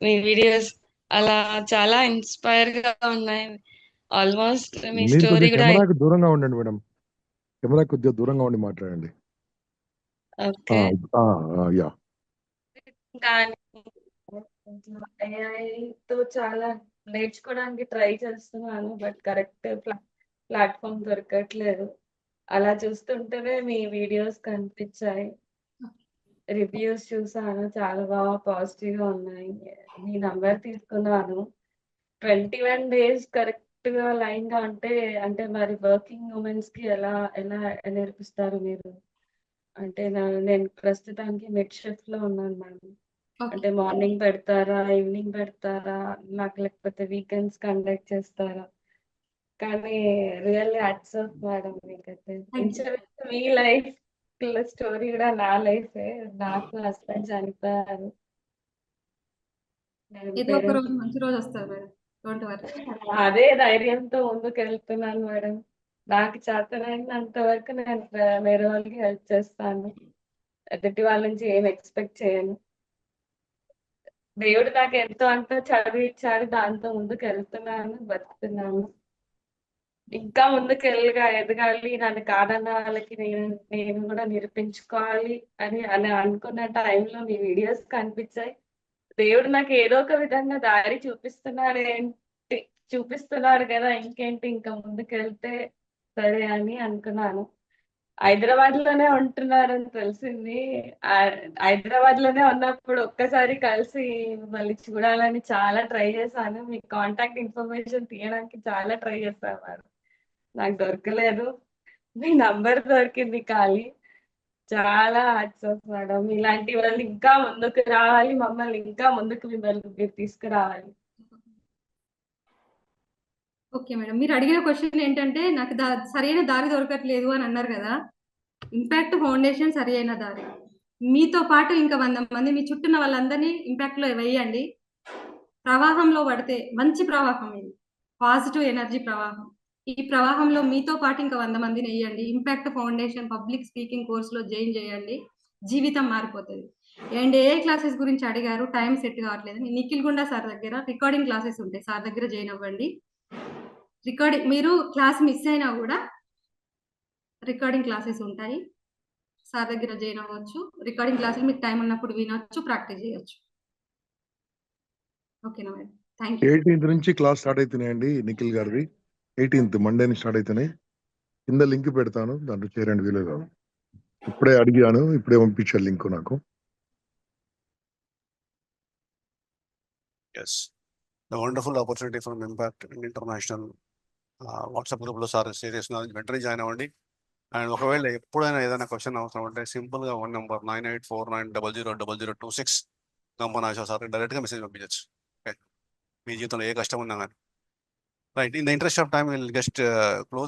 మీ వీడియోస్. అలా చాలా ఇన్స్పైర్‌గా ఉన్నాయి. ఆల్మోస్ట్ మీ మీరు స్టోరీ కొద్దిగా కూడా కెమెరాకు దూరంగా ఉండండి మేడం. కెమెరాకు కొద్దిగా దూరంగా ఉండి మాట్లాడండి. ఓకే. యాహ్! కానీ ఏఐతో చాలా నేర్చుకోవడానికి ట్రై చేస్తున్నాను. బట్ కరెక్ట్ ప్లాట్ఫామ్ దొరకట్లేదు. అలా చూస్తుంటేనే మీ వీడియోస్ కనిపించాయి. రివ్యూస్ చూసాను. చాలా బాగా పాజిటివ్‌గా ఉన్నాయి. మీ నంబర్ తీసుకున్నాను. 21 డేస్ కరెక్ట్‌గా లైన్‌గా అంటే మరి వర్కింగ్ ఉమెన్స్‌కి ఎలా ఎలా నేర్పిస్తారు మీరు? అంటే నేను ప్రస్తుతానికి మిడ్ షిఫ్ట్‌లో ఉన్నాను మేడం. అంటే మార్నింగ్ పెడతారా? ఈవినింగ్ పెడతారా? నాకు లేకపోతే వీకెండ్స్ కండక్ట్ చేస్తారా? కానీ రియల్లీ హ్యాట్స్ ఆఫ్ మేడం మీకైతే. ఇంచుమించు మీ లైఫ్ స్టోరీ కూడా నా లైఫే. నాకు హస్బెండ్ చనిపోయారు. నేను ఏదో ఒక రోజు పేరెంట్స్ మంచి రోజు వస్తది మేడం. Don't worry. అదే ధైర్యంతో ముందుకెళ్తున్నాను మేడం. నాకు చేతనైనంత వరకు నేను వేరే వాళ్ళకి హెల్ప్ చేస్తాను. ఎదుటి వాళ్ళ నుంచి ఏం ఎక్స్‌పెక్ట్ చేయను. దేవుడు నాకు ఎంతో అంతో చదివిచ్చాడు. దాంతో ముందుకెళ్తున్నాను, బతుకుతున్నాను. ఇంకా ఎదగాలి. నన్ను కాదన్న వాళ్ళకి నేను కూడా నిరూపించుకోవాలి అని అనుకున్న టైంలో మీ వీడియోస్ కనిపించాయి. దేవుడు నాకు ఏదో ఒక విధంగా దారి చూపిస్తున్నాడు కదా! ఇంకేంటి ఇంకా ముందుకెళ్తే సరే అని అనుకున్నాను. హైదరాబాద్‌లోనే ఉంటున్నారని తెలిసింది. హైదరాబాద్‌లోనే ఉన్నప్పుడు ఒక్కసారి కలిసి మిమ్మల్ని చూడాలని చాలా ట్రై చేశాను. మీ కాంటాక్ట్ ఇన్ఫర్మేషన్ తీయడానికి చాలా ట్రై చేశాను మేడం. నాకు దొరకలేదు. మీ నంబర్ దొరికింది ఖాళీ. చాలా హ్యాట్స్ ఆఫ్ మేడం. ఇలాంటి వాళ్ళు ఇంకా ముందుకు రావాలి. మమ్మల్ని ఇంకా ముందుకు మీరు తీసుకురావాలి. Okay madam. మీరు అడిగిన క్వెషన్ ఏంటంటే నాకు సరైన దారి దొరకట్లేదు అని అన్నారు కదా! ఇంపాక్ట్ ఫౌండేషన్ సరైన దారి. మీతో పాటు ఇంకా 100 మంది మీ చుట్టూ ఉన్న వాళ్ళందరినీ ఇంపాక్ట్‌లో వేయండి. ప్రవాహంలో పడితే మంచి ప్రవాహం ఇది. పాజిటివ్ ఎనర్జీ ప్రవాహం. ఈ ప్రవాహంలో మీతో పాటు ఇంకా 100 మందిని ఎయ్యండి. ఇంపాక్ట్ ఫౌండేషన్ పబ్లిక్ స్పీకింగ్ కోర్స్‌లో జాయిన్ చేయండి. జీవితం మారిపోతది. అండ్ ఏ క్లాసెస్ గురించి అడిగారు. టైం సెట్ కావట్లేదు. నిఖిల్ గుండా సార్ దగ్గర రికార్డింగ్ క్లాసెస్ ఉంటాయి. సార్ దగ్గర జాయిన్ అవ్వండి. మీరు క్లాస్ మిస్ అయినా కూడా రికార్డింగ్ క్లాసెస్ ఉంటాయి. సార్ దగ్గర జాయిన్ అవ్వచ్చు. రికార్డింగ్ క్లాసులు మీకు టైం ఉన్నప్పుడు వినొచ్చు, ప్రాక్టీస్ చేయొచ్చు. ఓకేనా మేడం? Thank you. 18th నుంచి క్లాస్ స్టార్ట్ అవుతున్నాయండి నిఖిల్ గారిది. 18th మండే నుంచి స్టార్ట్ అవుతున్నాయి. కింద లింక్ పెడతాను, దాంట్లో చేరండి వీలుగా. ఇప్పుడే అడిగాను, ఇప్పుడే పంపించారు లింక్ నాకు. Yes, the wonderful opportunity from Impact International WhatsApp గ్రూప్లో సార్ షేర్ చేస్తున్నారు. వెంటనే జాయిన్ అవ్వండి. అండ్ ఒకవేళ ఎప్పుడైనా ఏదైనా క్వశ్చన్ అవసరం ఉంటే సింపుల్గా 1 నెంబర్ 9849000026 గంపనాశ సార్ డైరెక్ట్గా మెసేజ్ పంపించచ్చు. ఓకే, మీ జీవితంలో ఏ కష్టం ఉన్నా కానీ. Right, in the interest of time will just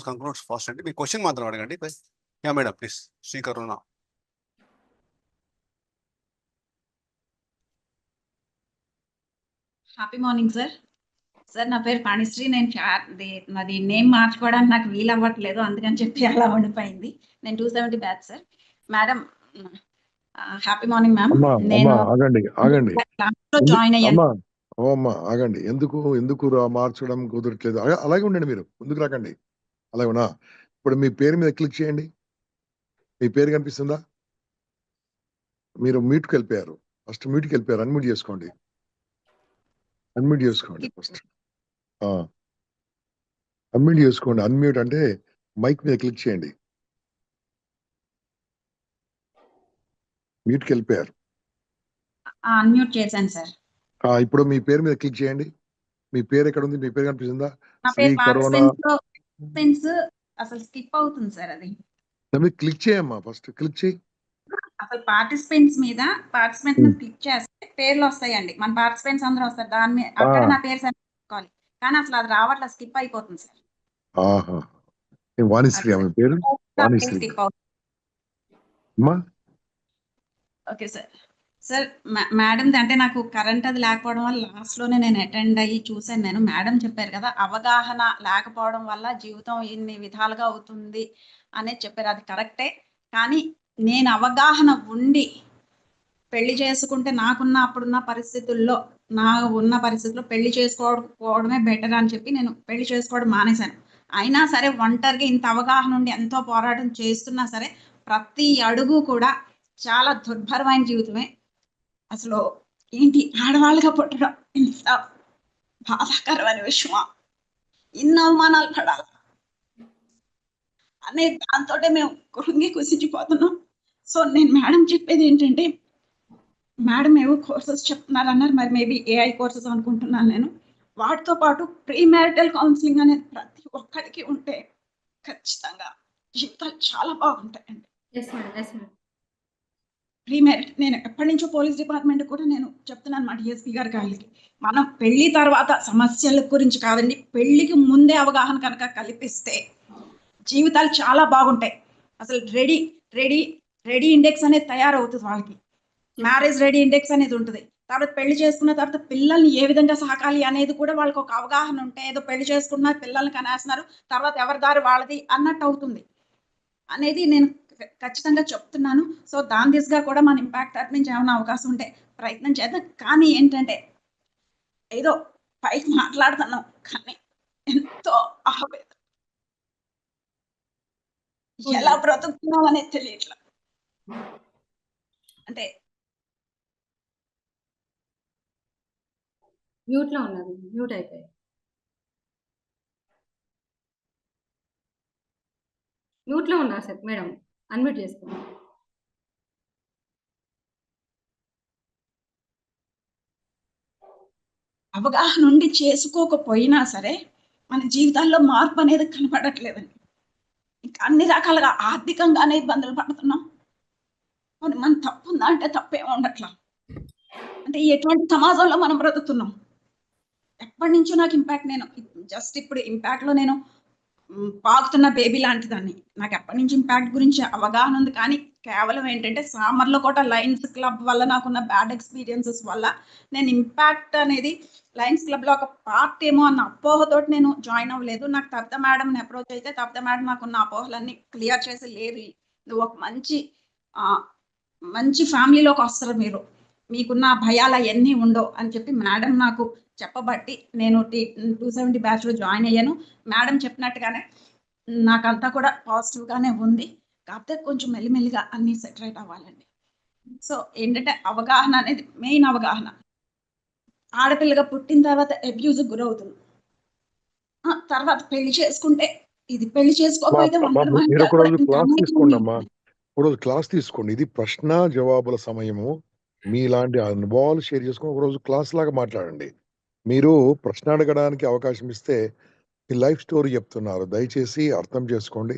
concludes fast అండి. మీ క్వశ్చన్ మాత్రం అడగండి. Yeah madam, please. Srikaruna. Happy morning sir. Sir నా పేరు పాణిశ్రీ. నేను నాది నేమ్ మార్చుకోవడానికి నాకు వీలు అవ్వట్లేదు, అందుకని చెప్పి అలా ఉండిపోయింది. నేను 270 batch sir. Madam happy morning ma'am. నేను ఆగండి జాయిన్ అయ్యాను. ఆగండి. ఎందుకు మార్చడం కుదరట్లేదు? అలాగే ఉండండి, మీరు ముందుకు రాకండి. అలాగేనా? ఇప్పుడు మీ పేరు మీద క్లిక్ చేయండి. మీ పేరు కనిపిస్తుందా? మీరు మ్యూట్కి వెళ్ళిపోయారు. ఫస్ట్ మ్యూట్కి వెళ్ళిపోయారు. అన్మ్యూట్ చేసుకోండి. ఫస్ట్ అన్మ్యూట్ చేసుకోండి. అన్మ్యూట్ అంటే మైక్ మీద క్లిక్ చేయండి. మ్యూట్కి వెళ్ళిపోయారు. అన్మ్యూట్ చేశాను సార్. ఇప్పుడు మీ పేరు మీద క్లిక్ చేయండి. మీ పేరు ఎక్కడ ఉంది? మీ పేరు కనిపిస్తుందా? నా పేరు పార్టిసిపెంట్స్ అసలు స్కిప్ అవుతుంది సార్. అది క్లిక్ చేయమ్మా, ఫస్ట్ క్లిక్ చేయి. అసలు పార్టిసిపెంట్ మీద క్లిక్ చేస్తే పేర్లు వస్తాయండి. మన పార్టిసిపెంట్స్ అందరూ వస్తారు. దాని మీద అక్కడ నా పేరు సరిపోవాలి, కానీ అసలు అది రావట్లేదు, స్కిప్ అయిపోతుంది సార్. వాణిశ్రీ ఆమె పేరు. Vanisri. Okay sir. Sir madam అంటే నాకు కరెంట్ అది లేకపోవడం వల్ల లాస్ట్ లోనే నేను అటెండ్ అయ్యి చూసాను. నేను మేడం చెప్పారు కదా, అవగాహన లేకపోవడం వల్ల జీవితం ఇన్ని విధాలుగా అవుతుంది అనేది చెప్పారు. అది కరెక్టే, కానీ నేను అవగాహన ఉండి పెళ్లి చేసుకుంటే అప్పుడున్న పరిస్థితుల్లో పెళ్లి చేసుకోవడమే బెటర్ అని చెప్పి నేను పెళ్లి చేసుకోవడం మానేశాను. అయినా సరే ఒంటరిగా ఇంత అవగాహన ఉండి ఎంతో పోరాటం చేస్తున్నా సరే ప్రతి అడుగు కూడా చాలా దుర్భరమైన జీవితమే. అసలు ఏంటి ఆడవాళ్ళుగా పుట్టడం ఇంత బాధాకరమైన విషయమా? ఇన్ని అవమానాలు పడాలి. అనే దాంతో మేము కృంగి కుసించిపోతున్నాం. సో నేను మేడం చెప్పేది ఏంటంటే, మేడం ఏవో కోర్సెస్ చెప్తున్నారు అన్నారు, మరి మేబీ ఏఐ కోర్సెస్ అనుకుంటున్నాను నేను. వాటితో పాటు ప్రీ మ్యారిటల్ కౌన్సిలింగ్ అనేది ప్రతి ఒక్కరికి ఉంటే ఖచ్చితంగా జీవితాలు చాలా బాగుంటాయండి. ప్రీ మ్యారిట్ నేను ఎప్పటి నుంచో పోలీస్ డిపార్ట్మెంట్ కూడా నేను చెప్తున్నాను మా డిఎస్పీ గారి గారికి, మనం పెళ్లి తర్వాత సమస్యల గురించి కాదండి, పెళ్లికి ముందే అవగాహన కనుక కల్పిస్తే జీవితాలు చాలా బాగుంటాయి. అసలు రెడీ రెడీ రెడీ ఇండెక్స్ అనేది తయారవుతుంది వాళ్ళకి. మ్యారేజ్ రెడీ ఇండెక్స్ అనేది ఉంటుంది. తర్వాత పెళ్లి చేసుకున్న తర్వాత పిల్లల్ని ఏ విధంగా సాకాలి అనేది కూడా వాళ్ళకి ఒక అవగాహన ఉంటే, ఏదో పెళ్లి చేసుకున్నారు పిల్లల్ని కనేస్తున్నారు తర్వాత ఎవరి దారి వాళ్ళది అన్నట్టు అవుతుంది అనేది నేను ఖచ్చితంగా చెప్తున్నాను. సో దాని దిశగా కూడా మన ఇంపాక్ట్ అటు నుంచి ఏమైనా అవకాశం ఉంటే ప్రయత్నం చేద్దాం. కానీ ఏంటంటే ఏదో పైకి మాట్లాడుతున్నాం కానీ ఎంతో ఆవేదన, ఎలా బ్రతుకుతున్నాం అనేది తెలియట్లా. అంటే మ్యూట్ లో ఉన్నది, మ్యూట్ అయిపోయి మ్యూట్ లో ఉన్నారు సార్. మేడం అన్మ్యూట్ చేసుకోండి. అవగాహన ఉండి చేసుకోకపోయినా సరే మన జీవితాల్లో మార్పు అనేది కనపడట్లేదండి. ఇంకా అన్ని రకాలుగా ఆర్థికంగానే ఇబ్బందులు పడుతున్నాం. మన తప్పు ఉందా అంటే తప్పేం ఉండట్లా. అంటే ఎటువంటి సమాజంలో మనం బ్రతుకుతున్నాం. ఎప్పటి నుంచో నాకు ఇంపాక్ట్, నేను జస్ట్ ఇప్పుడు ఇంపాక్ట్ లో నేను పాకుతున్న బేబీ లాంటిదాన్ని. నాకు ఎప్పటి నుంచి ఇంపాక్ట్ గురించి అవగాహన ఉంది. కానీ కేవలం ఏంటంటే సామర్లో కూడా లయన్స్ క్లబ్ వల్ల నాకున్న బ్యాడ్ ఎక్స్పీరియన్సెస్ వల్ల నేను ఇంపాక్ట్ అనేది లయన్స్ క్లబ్ లో ఒక పార్ట్ ఏమో అన్న అపోహతోటి నేను జాయిన్ అవ్వలేదు. నాకు తప్త మేడంని అప్రోచ్ అయితే తప్త మేడం నాకున్న అపోహలన్నీ క్లియర్ చేసి, లేదు నువ్వు ఒక మంచి ఫ్యామిలీలోకి వస్తారు, మీరు మీకున్న భయాలు అవన్నీ ఉండవు అని చెప్పి మేడం నాకు చెప్పబట్టి నేను 270 బ్యాచ్ లో జాయిన్ అయ్యాను. మేడం చెప్పినట్టుగానే నాకంతా కూడా పాజిటివ్ గానే ఉంది. కాకపోతే కొంచెం మెల్లిమెల్లిగా అన్ని సెటరేట్ అవ్వాలండి. సో ఏంటంటే అవగాహన అనేది మెయిన్ అవగాహన. ఆడపిల్లగా పుట్టిన తర్వాత అబ్యూజ్ గురవుతుంది. తర్వాత పెళ్లి చేసుకుంటే ఇది, పెళ్లి చేసుకోకపోతే మీరు ఒక రోజు క్లాస్ తీసుకోండి అమ్మా, ఒక రోజు క్లాస్ తీసుకోండి. ఇది ప్రశ్న జవాబుల సమయము. మీలాంటి అనుభవాలు షేర్ చేసుకుని ఒక రోజు క్లాస్ లాగా మాట్లాడండి. మీరు ప్రశ్న అడగడానికి అవకాశం ఇస్తే మీ లైఫ్ స్టోరీ చెప్తున్నారు, దయచేసి అర్థం చేసుకోండి.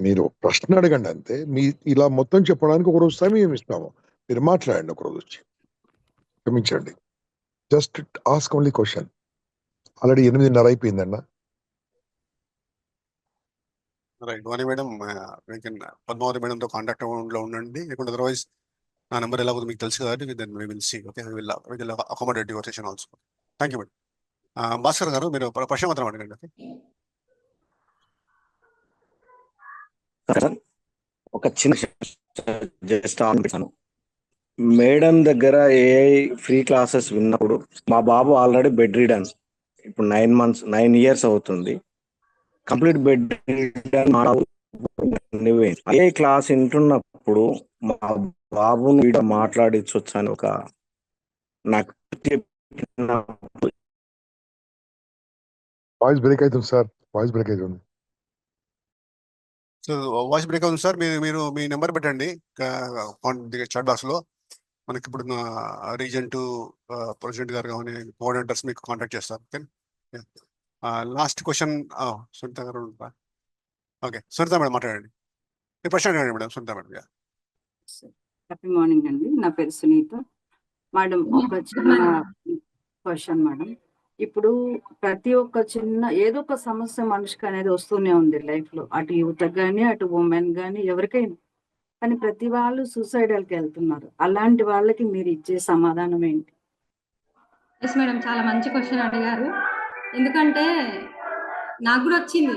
మీరు ప్రశ్న అడగండి అంతే. మీ ఇలా మొత్తం చెప్పడానికి ఒక రోజు సమయం ఇస్తాము, మీరు మాట్లాడండి ఒక రోజు వచ్చి. క్షమించండి, just ask only question. Already 8:30 అయిపోయిందన్న. రైట్, వాణి మేడం పద్మావతి మేడంతో కాంటాక్ట్ లో ఉండండి. లేకుంటే అదర్వైజ్ నా నెంబర్ ఎలా మీకు తెలుసు కదా, then we will see. Okay, we will accommodate your session also. Thank you madam. Bhaskar garu మీరు ప్రశ్న మాత్రం అడగండి. ఒక చిన్న జస్ట్ ఆన్ మేడం దగ్గర ఏఐ ఫ్రీ క్లాసెస్ విన్నప్పుడు మా బాబు ఆల్రెడీ బెడ్ రీడన్, ఇప్పుడు 9 years అవుతుంది. Complete bedridden. ఏ క్లాస్ వింటున్నప్పుడు మా బాబుని మాట్లాడించవచ్చు అని ఒక నాకు వాయిస్ బ్రేక్ అవుతుంది సార్, వాయిస్ బ్రేక్ అవుతుంది. సో వాయిస్ బ్రేక్ అవుతుంది సార్. మీరు మీ నెంబర్ పెట్టండి చాట్ బాక్స్ లో. మనకి ఇప్పుడు రీజన్ 2 ప్రెసిడెంట్ గారు కానీ కోఆర్డినేటర్స్ మీకు కాంటాక్ట్ చేస్తారు. ఓకే, లాస్ట్ క్వశ్చన్ సునీత గారు. ఓకే, సునీత మేడం మాట్లాడండి. మీ ప్రశ్న అడగండి madam. Sunitha madam. Happy morning అండి, నా పేరు సునీత మేడం. ఒక చిన్న క్వశ్చన్ మేడం. ఇప్పుడు ప్రతి ఒక్క చిన్న ఏదో ఒక సమస్య మనిషికి అనేది వస్తూనే ఉంది లైఫ్ లో, అటు యూత్ కానీ అటు ఉమెన్ కానీ ఎవరికైనా. కానీ ప్రతి వాళ్ళు సూసైడల్కి వెళ్తున్నారు. అలాంటి వాళ్ళకి మీరు ఇచ్చే సమాధానం ఏంటి? ఎస్ మేడం, చాలా మంచి క్వశ్చన్ అడిగారు. ఎందుకంటే నాకు కూడా వచ్చింది,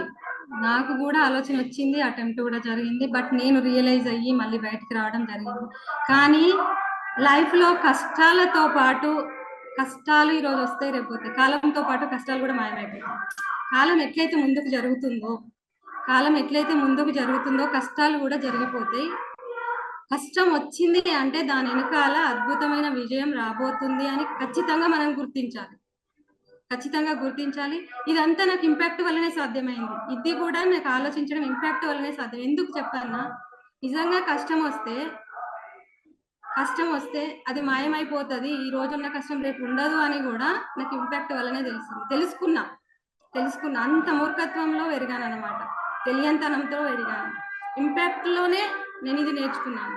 నాకు కూడా ఆలోచన వచ్చింది, అటెంప్ట్ కూడా జరిగింది. బట్ నేను రియలైజ్ అయ్యి మళ్ళీ బయటకు రావడం జరిగింది. కానీ లైఫ్లో కష్టాలతో పాటు, కష్టాలు ఈరోజు వస్తాయి రేపు పోతాయి, కాలంతో పాటు కష్టాలు కూడా మాయమైపోతాయి. కాలం ఎట్లయితే ముందుకు జరుగుతుందో కష్టాలు కూడా జరిగిపోతాయి. కష్టం వచ్చింది అంటే దాని వెనకాల అద్భుతమైన విజయం రాబోతుంది అని ఖచ్చితంగా మనం గుర్తించాలి. ఖచ్చితంగా గుర్తించాలి. ఇదంతా నాకు ఇంపాక్ట్ వల్లనే సాధ్యమైంది. ఇది కూడా నాకు ఆలోచించడం ఇంపాక్ట్ వల్లనే సాధ్యం. ఎందుకు చెప్పన్నా, నిజంగా కష్టం వస్తే అది మాయమైపోతుంది, ఈ రోజున్న కష్టం రేపు ఉండదు అని కూడా నాకు ఇంపాక్ట్ వల్లనే తెలుసుకున్నా. అంత మూర్ఖత్వంలో పెరిగాను అనమాట, తెలియంతనంతో పెరిగాను. ఇంపాక్ట్ లోనే నేను ఇది నేర్చుకున్నాను.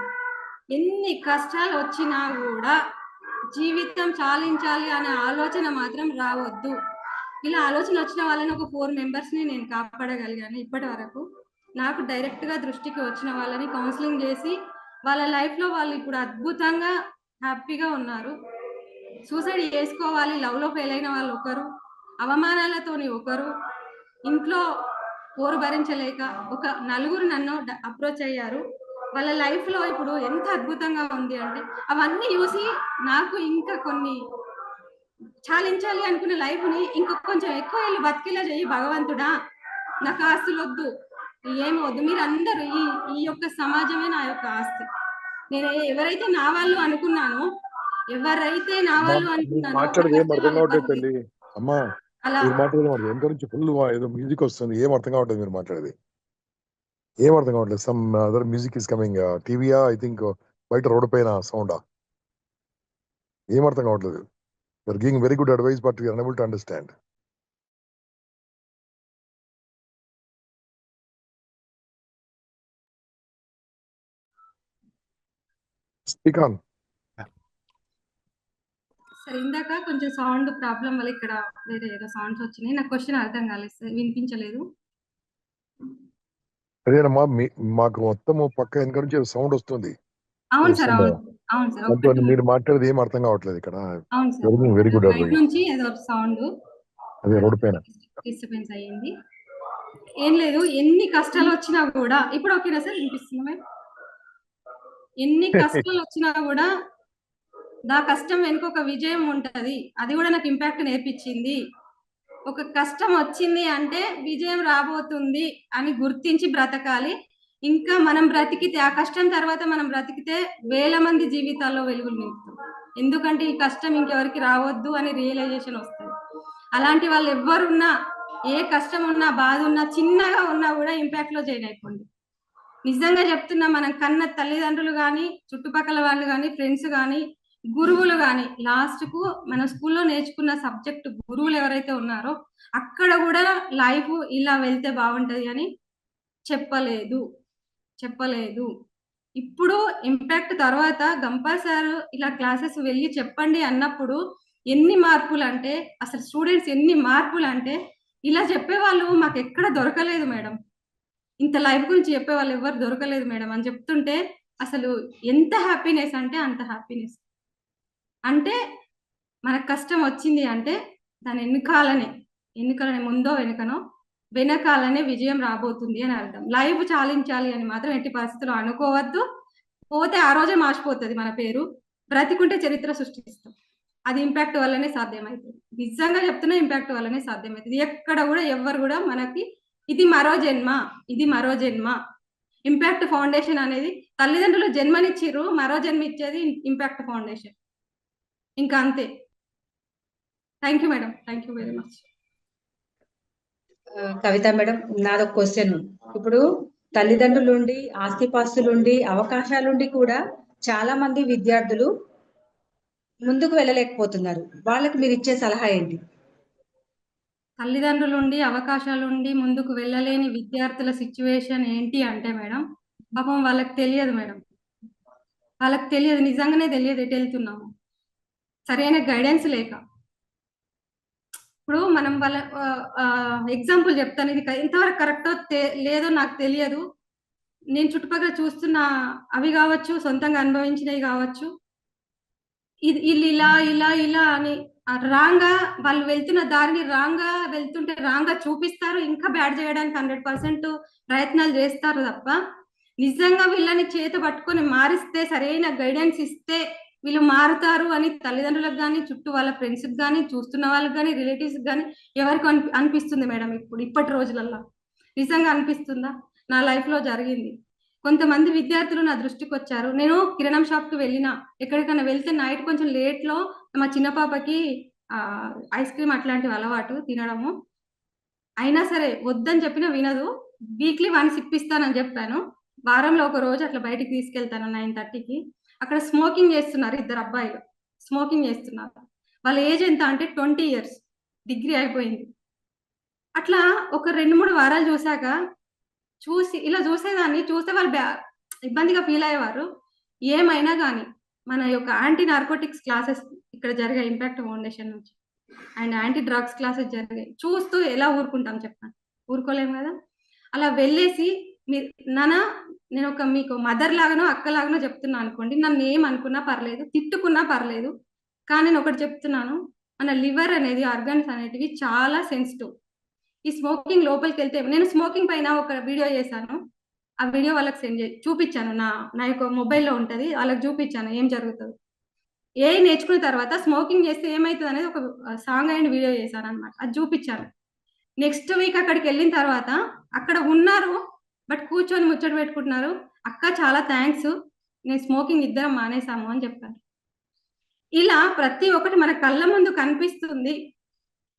ఎన్ని కష్టాలు వచ్చినా కూడా జీవితం చాలించాలి అనే ఆలోచన మాత్రం రావద్దు. ఇలా ఆలోచన వచ్చిన వాళ్ళని ఒక 4 మెంబర్స్ని నేను కాపాడగలిగాను ఇప్పటి వరకు. నాకు డైరెక్ట్గా దృష్టికి వచ్చిన వాళ్ళని కౌన్సిలింగ్ చేసి వాళ్ళ లైఫ్లో వాళ్ళు ఇప్పుడు అద్భుతంగా హ్యాపీగా ఉన్నారు. సూసైడ్ చేసుకోవాలి లవ్లో ఫెయిల్ అయిన వాళ్ళు ఒకరు, అవమానాలతోని ఒకరు, ఇంట్లో పోరు భరించలేక ఒక 4 నన్ను అప్రోచ్ అయ్యారు. వాళ్ళ లైఫ్లో ఇప్పుడు ఎంత అద్భుతంగా ఉంది అంటే అవన్నీ చూసి నాకు ఇంకా కొన్ని చాలించాలి అనుకున్న లైఫ్ని ఇంకా కొంచెం ఎక్కువ వెళ్ళి బతికేలా చెయ్యి భగవంతుడా, నాకు ఆస్తులు వద్దు, ఏమవద్దు, మీరు అందరూ ఈ యొక్క సమాజమే నా యొక్క ఆస్తి. నేను ఎవరైతే నా వాళ్ళు అనుకున్నానో మాట్లాడేది ఏం అర్థం కావట్లేదు తల్లి. అమ్మా మీరు మాట్లాడేది ఎంత నుంచి ఫుల్ ఏదో మ్యూజిక్ వస్తుంది, ఏం అర్థం కావట్లేదు మీరు మాట్లాడేది, ఏం అర్థం కావట్లేదు. Some other music is coming. టీవీయా ఐ థింక్ బయట రోడ్డు పైన సౌండా, ఏం అర్థం కావట్లేదు. You're giving very good advice but you're unable to understand. Speak on. Sir ఇందాక కొంచెం సౌండ్ ప్రాబ్లం వల్ల ఇక్కడ వేరే ఏదో సౌండ్స్ వచ్చినాయి, నాకు క్వశ్చన్ అర్థం కాలేదు సార్, వినిపించలేదు. అదేనమ్మా మాకు మొత్తం పక్క వెనక నుంచి సౌండ్ వస్తుంది. అవును సార్, అవును సార్, మీరు మాట్లాడేది ఏం అర్థం కావట్లేదు ఇక్కడ. అవును సార్, వెరీ గుడ్ బయట నుంచి ఏదో సౌండ్ అదే రోడ్డు పైన డిస్టర్బెన్స్ అయ్యింది. ఏం లేదు, ఎన్ని కష్టాలు వచ్చినా కూడా ఇప్పుడు ఓకేనా సార్, వినిపిస్తుందా మేడం? ఎన్ని కష్టాలు వచ్చినా కూడా నా కష్టం వెనుక ఒక విజయం ఉంటది, అది కూడా నాకు ఇంపాక్ట్ నేర్పించింది. ఒక కష్టం వచ్చింది అంటే విజయం రాబోతుంది అని గుర్తించి బ్రతకాలి. ఇంకా మనం బ్రతికితే, ఆ కష్టం తర్వాత మనం బ్రతికితే 1000 మంది జీవితాల్లో వెలుగులు నింపుతాం. ఎందుకంటే ఈ కష్టం ఇంకెవరికి రావద్దు అని రియలైజేషన్ వస్తుంది. అలాంటి వాళ్ళు ఎవరున్నా, ఏ కష్టం ఉన్నా, బాధ ఉన్నా, చిన్నగా ఉన్నా కూడా ఇంపాక్ట్ లో జాయిన్ అయిపోండి. నిజంగా చెప్తున్నా, మనం కన్న తల్లిదండ్రులు కానీ, చుట్టుపక్కల వాళ్ళు కానీ, ఫ్రెండ్స్ కానీ, గురువులు కానీ, లాస్ట్ కు మన స్కూల్లో నేర్చుకున్న సబ్జెక్ట్ గురువులు ఎవరైతే ఉన్నారో అక్కడ కూడా లైఫ్ ఇలా వెళ్తే బాగుంటది అని చెప్పలేదు. ఇప్పుడు ఇంపాక్ట్ తర్వాత గంపా సార్ ఇలా క్లాసెస్ వెళ్ళి చెప్పండి అన్నప్పుడు ఎన్ని మార్పులు అంటే, అసలు స్టూడెంట్స్ ఎన్ని మార్పులు అంటే, ఇలా చెప్పేవాళ్ళు మాకు ఎక్కడ దొరకలేదు మేడం, ఇంత లైఫ్ గురించి చెప్పేవాళ్ళు ఎవరు దొరకలేదు మేడం అని చెప్తుంటే అసలు ఎంత హ్యాపీనెస్ అంటే అంత హ్యాపీనెస్. అంటే మనకు కష్టం వచ్చింది అంటే దాని వెనకాలనే ముందో వెనకాలనే విజయం రాబోతుంది అని అర్థం. లైఫ్ చాలించాలి అని మాత్రం ఎట్టి పరిస్థితుల్లో అనుకోవద్దు. పోతే ఆ రోజే మార్చిపోతుంది మన పేరు, బ్రతికుంటే చరిత్ర సృష్టిస్తాం. అది ఇంపాక్ట్ వల్లనే సాధ్యమవుతుంది. నిజంగా చెప్తున్నా, ఇంపాక్ట్ వల్లనే సాధ్యమవుతుంది. ఎక్కడ కూడా ఎవరు కూడా మనకి ఇది మరో జన్మ. ఇంపాక్ట్ ఫౌండేషన్ అనేది తల్లిదండ్రులు జన్మనిచ్చిర్రు, మరో జన్మ ఇచ్చేది ఇంపాక్ట్ ఫౌండేషన్. ఇంకా అంతే. Thank you madam, thank you very much. Kavitha madam, నాదొక క్వశ్చన్. ఇప్పుడు తల్లిదండ్రులుండి, ఆస్తిపాస్తులుండి, అవకాశాలుండి కూడా చాలా మంది విద్యార్థులు ముందుకు వెళ్ళలేకపోతున్నారు. వాళ్ళకి మీరు ఇచ్చే సలహా ఏంటి? తల్లిదండ్రులుండి, అవకాశాలుండి ముందుకు వెళ్ళలేని విద్యార్థుల సిచ్యువేషన్ ఏంటి అంటే మేడం, పాపం వాళ్ళకి తెలియదు మేడం, నిజంగానే తెలియదు ఎటు వెళ్తున్నాము, సరైన గైడెన్స్ లేక. ఇప్పుడు మనం వాళ్ళ ఎగ్జాంపుల్ చెప్తాను, ఇది ఎంతవరకు కరెక్టో లేదో నాకు తెలియదు. నేను చుట్టుపక్కల చూస్తున్న అవి కావచ్చు, సొంతంగా అనుభవించినవి కావచ్చు, వీళ్ళు ఇలా అని రాంగా వాళ్ళు వెళ్తున్న దారిని రాంగా చూపిస్తారు, ఇంకా బ్యాడ్ చేయడానికి 100% ప్రయత్నాలు చేస్తారు తప్ప నిజంగా వీళ్ళని చేత పట్టుకొని మారిస్తే, సరైన గైడెన్స్ ఇస్తే వీళ్ళు మారుతారు అని తల్లిదండ్రులకు కానీ, చుట్టూ వాళ్ళ ఫ్రెండ్స్కి కానీ, చూస్తున్న వాళ్ళకి కానీ, రిలేటివ్స్కి కానీ ఎవరికి అనిపిస్తుంది మేడం? ఇప్పటి రోజులలో నిజంగా అనిపిస్తుందా? నా లైఫ్లో జరిగింది. కొంతమంది విద్యార్థులు నా దృష్టికి వచ్చారు. నేను కిరాణం షాప్కి వెళ్ళినా, ఎక్కడికైనా వెళ్తే నైట్ కొంచెం లేట్లో మా చిన్న పాపకి ఐస్ క్రీమ్ అట్లాంటివి అలవాటు తినడము. అయినా సరే వద్దని చెప్పినా వినదు. వీక్లీ 1 ఇప్పిస్తానని చెప్పాను. వారంలో ఒక రోజు అట్లా బయటికి తీసుకెళ్తాను 9:30కి. అక్కడ స్మోకింగ్ చేస్తున్నారు, 2 అబ్బాయిలు స్మోకింగ్ చేస్తున్నారు. వాళ్ళ ఏజ్ ఎంత అంటే 20 years, డిగ్రీ అయిపోయింది. అట్లా ఒక 2-3 వారాలు చూసి ఇలా చూసేదాన్ని. చూస్తే వాళ్ళు ఇబ్బందిగా ఫీల్ అయ్యేవారు. ఏమైనా కానీ మన యొక్క యాంటీ నార్కోటిక్స్ క్లాసెస్ ఇక్కడ జరిగాయి ఇంపాక్ట్ ఫౌండేషన్ నుంచి, అండ్ యాంటీ డ్రగ్స్ క్లాసెస్ జరిగాయి. చూస్తూ ఎలా ఊరుకుంటాం చెప్పండి, ఊరుకోలేము కదా. అలా వెళ్ళేసి మీరు నేను ఒక మీకు మదర్ లాగానో అక్క లాగానో చెప్తున్నా అనుకోండి, నన్ను ఏమనుకున్నా పర్లేదు, తిట్టుకున్నా పర్లేదు, కానీ నేను ఒకటి చెప్తున్నాను, మన లివర్ అనేది, ఆర్గన్స్ అనేటివి చాలా సెన్సిటివ్. ఈ స్మోకింగ్ లోపలికి వెళ్తే, నేను స్మోకింగ్ పైన ఒక వీడియో చేశాను. ఆ వీడియో వాళ్ళకి చూపించాను. నా యొక్క మొబైల్లో ఉంటుంది, వాళ్ళకి చూపించాను ఏం జరుగుతుంది. నేర్చుకున్న తర్వాత స్మోకింగ్ చేస్తే ఏమవుతుంది అనేది ఒక సాంగ్ అండ్ వీడియో చేశాను అనమాట. అది చూపించాను. నెక్స్ట్ వీక్ అక్కడికి వెళ్ళిన తర్వాత అక్కడ ఉన్నారు, బట్ కూర్చొని ముచ్చట పెట్టుకుంటున్నారు. అక్క చాలా థ్యాంక్స్, నేను స్మోకింగ్ ఇద్దరం మానేసాము అని చెప్పాను. ఇలా ప్రతి ఒక్కటి మన కళ్ళ ముందు కనిపిస్తుంది.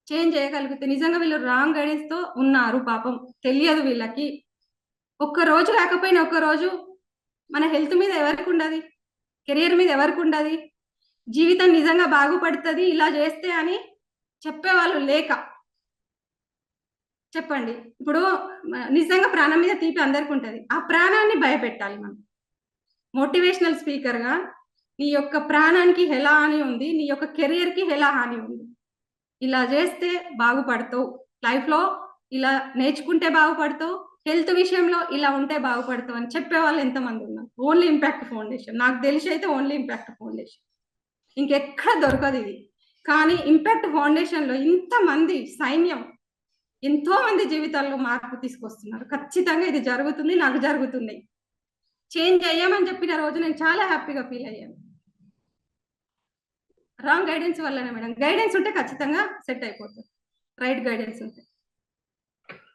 చేంజ్ చేయగలిగితే నిజంగా వీళ్ళు రాంగ్ గైడెన్స్ తో ఉన్నారు, పాపం తెలియదు వీళ్ళకి. ఒక్క రోజు కాకపోయినా ఒక్క రోజు మన హెల్త్ మీద ఎవరికి ఉండదు, కెరియర్ మీద ఎవరికి ఉండదు, జీవితం నిజంగా బాగుపడుతుంది ఇలా చేస్తే అని చెప్పేవాళ్ళు లేక. చెప్పండి, ఇప్పుడు నిజంగా ప్రాణం మీద తీపి అందరికి ఉంటుంది, ఆ ప్రాణాన్ని భయపెట్టాలి మనం. మోటివేషనల్ స్పీకర్ గా నీ యొక్క ప్రాణానికి ఎలా హాని ఉంది, నీ యొక్క కెరియర్ కి ఎలా హాని ఉంది, ఇలా చేస్తే బాగుపడతావు, లైఫ్ లో ఇలా నేర్చుకుంటే బాగుపడతావు, హెల్త్ విషయంలో ఇలా ఉంటే బాగుపడతావు అని చెప్పేవాళ్ళు ఎంతమంది ఉన్నారు. ఓన్లీ ఇంపాక్ట్ ఫౌండేషన్, నాకు తెలిసి అయితే ఓన్లీ ఇంపాక్ట్ ఫౌండేషన్, ఇంకెక్కడ దొరకదు ఇది. కానీ ఇంపాక్ట్ ఫౌండేషన్ లో ఇంతమంది సైన్యం ఎంతో మంది జీవితాల్లో మార్పు తీసుకొస్తున్నారు. ఖచ్చితంగా ఇది జరుగుతుంది, నాకు జరుగుతుంది. చేంజ్ అయ్యామని చెప్పిన రోజు నేను చాలా హ్యాపీగా ఫీల్ అయ్యాను. రాంగ్ గైడెన్స్ వల్లనే మేడం. గైడెన్స్ ఉంటే ఖచ్చితంగా సెట్ అయిపోతుంది, రైట్ గైడెన్స్ ఉంటే.